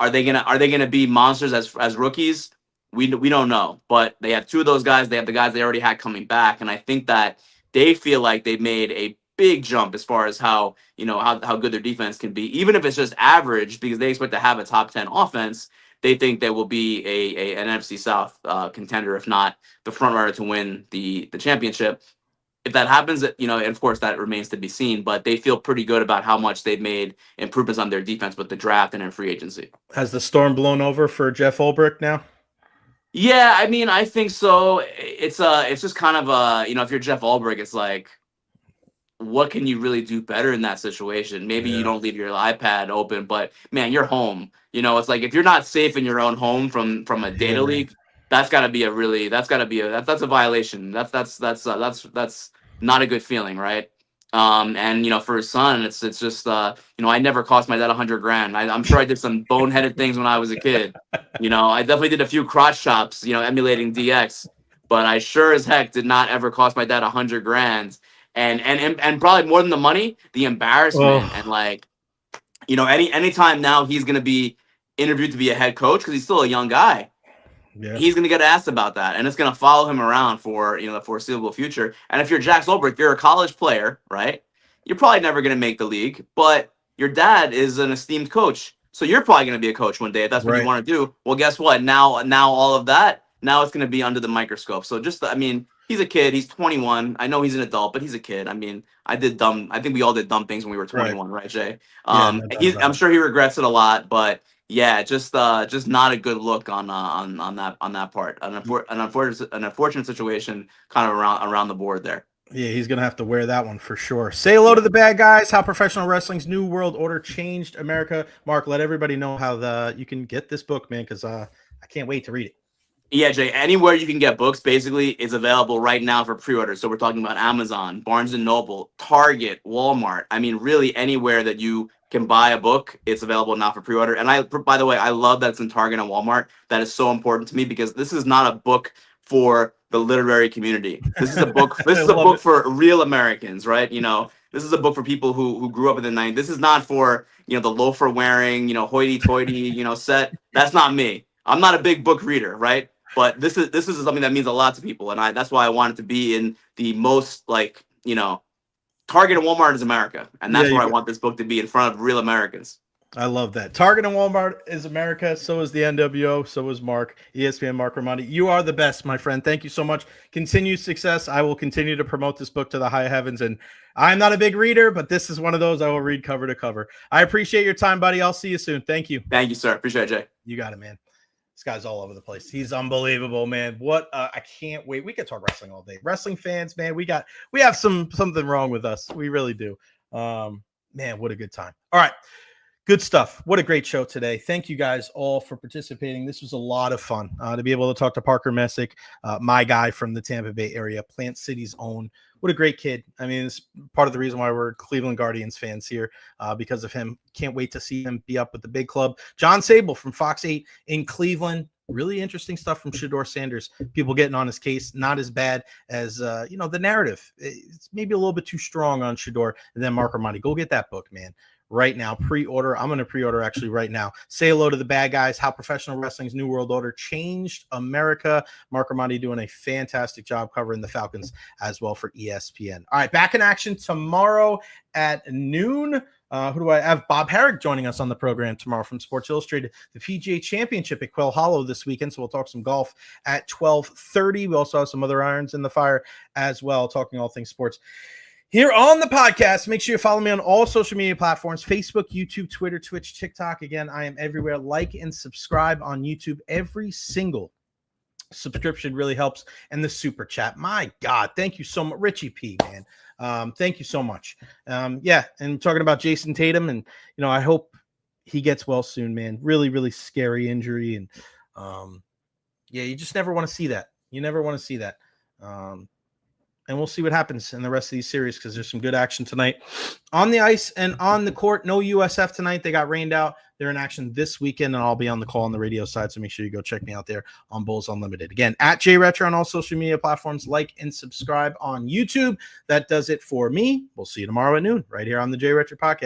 Are they gonna be monsters as rookies? We don't know, but they have 2 of those guys. They have the guys they already had coming back, and I think that they feel like they've made a big jump as far as how good their defense can be, even if it's just average, because they expect to have a top 10 offense. They think they will be an NFC South contender, if not the front runner to win the championship. If that happens, and of course that remains to be seen, but they feel pretty good about how much they've made improvements on their defense with the draft and in free agency. Has the storm blown over for Jeff Ulbrich now? Yeah, I mean, I think so. It's just kind of if you're Jeff Ulbrich, it's like, what can you really do better in that situation? Maybe you don't leave your iPad open, but man, you're home. It's like if you're not safe in your own home from a data leak, that's got to be that's a violation. That's not a good feeling, right? And for his son, it's just I never cost my dad $100,000. I'm sure I did some boneheaded things when I was a kid. I definitely did a few crotch chops, emulating DX, but I sure as heck did not ever cost my dad $100,000. And probably more than the money, the embarrassment and anytime now he's gonna be interviewed to be a head coach because he's still a young guy. Yeah. He's going to get asked about that, and it's going to follow him around for the foreseeable future. And if you're Jack Ulbrich, you're a college player, right? You're probably never going to make the league, but your dad is an esteemed coach, so you're probably going to be a coach one day if that's what you want to do. Well, guess what? Now all of that, now it's going to be under the microscope. So he's a kid. He's 21. I know he's an adult, but he's a kid. I mean, I think we all did dumb things when we were 21, right, Jay? I'm sure he regrets it a lot, but. Yeah, just not a good look on that part. An unfortunate situation kind of around the board there. Yeah, he's gonna have to wear that one for sure. Say hello to the bad guys. How professional wrestling's new world order changed America. Mark, let everybody know how you can get this book, man, because I can't wait to read it. Yeah, Jay, anywhere you can get books basically is available right now for pre-order. So we're talking about Amazon, Barnes & Noble, Target, Walmart. I mean, really anywhere that you can buy a book, it's available now for pre-order. And by the way, I love that it's in Target and Walmart. That is so important to me because this is not a book for the literary community. This is a book. This is a book for real Americans, right? This is a book for people who grew up in the 90s. This is not for, the loafer wearing, hoity-toity, set. That's not me. I'm not a big book reader, right? But this is something that means a lot to people, and that's why I want it to be in the most Target and Walmart is America, and that's where I want this book to be, in front of real Americans. I love that. Target and Walmart is America. So is the NWO. So is Marc, ESPN Marc Raimondi. You are the best, my friend. Thank you so much. Continued success. I will continue to promote this book to the high heavens. And I'm not a big reader, but this is one of those I will read cover to cover. I appreciate your time, buddy. I'll see you soon. Thank you. Thank you, sir. Appreciate it, Jay. You got it, man. This guy's all over the place. He's unbelievable, man. What I can't wait. We could talk wrestling all day. Wrestling fans, man, we have something wrong with us. We really do. Man, what a good time. All right. Good stuff. What a great show today. Thank you guys all for participating. This was a lot of fun to be able to talk to Parker Messick, my guy from the Tampa Bay area, Plant City's own. What a great kid. I mean, it's part of the reason why we're Cleveland Guardians fans here, because of him. Can't wait to see him be up with the big club. John Sabol from Fox 8 in Cleveland. Really interesting stuff from Shedeur Sanders. People getting on his case. Not as bad as, the narrative. It's maybe a little bit too strong on Shedeur. And then Marc Raimondi. Go get that book, man. Right now, pre-order. I'm going to pre-order actually right now. Say hello to the bad guys. How professional wrestling's new world order changed America. Marc Raimondi doing a fantastic job covering the Falcons as well for ESPN. All right, back in action tomorrow at noon. Who do I have? Bob Herrick joining us on the program tomorrow from Sports Illustrated. The PGA Championship at Quail Hollow this weekend, so we'll talk some golf at 12:30. We also have some other irons in the fire as well, talking all things sports. Here on the podcast, make sure you follow me on all social media platforms, Facebook, YouTube, Twitter, Twitch, TikTok. Again, I am everywhere. Like and subscribe on YouTube. Every single subscription really helps. And the super chat. My God, thank you so much. Richie P, man. Thank you so much. And talking about Jason Tatum, and, I hope he gets well soon, man. Really, really scary injury. And, you just never want to see that. You never want to see that. And we'll see what happens in the rest of these series, because there's some good action tonight on the ice and on the court. No USF tonight. They got rained out. They're in action this weekend, and I'll be on the call on the radio side, so make sure you go check me out there on Bulls Unlimited. Again, at Jay Recher on all social media platforms. Like and subscribe on YouTube. That does it for me. We'll see you tomorrow at noon right here on the Jay Recher Podcast.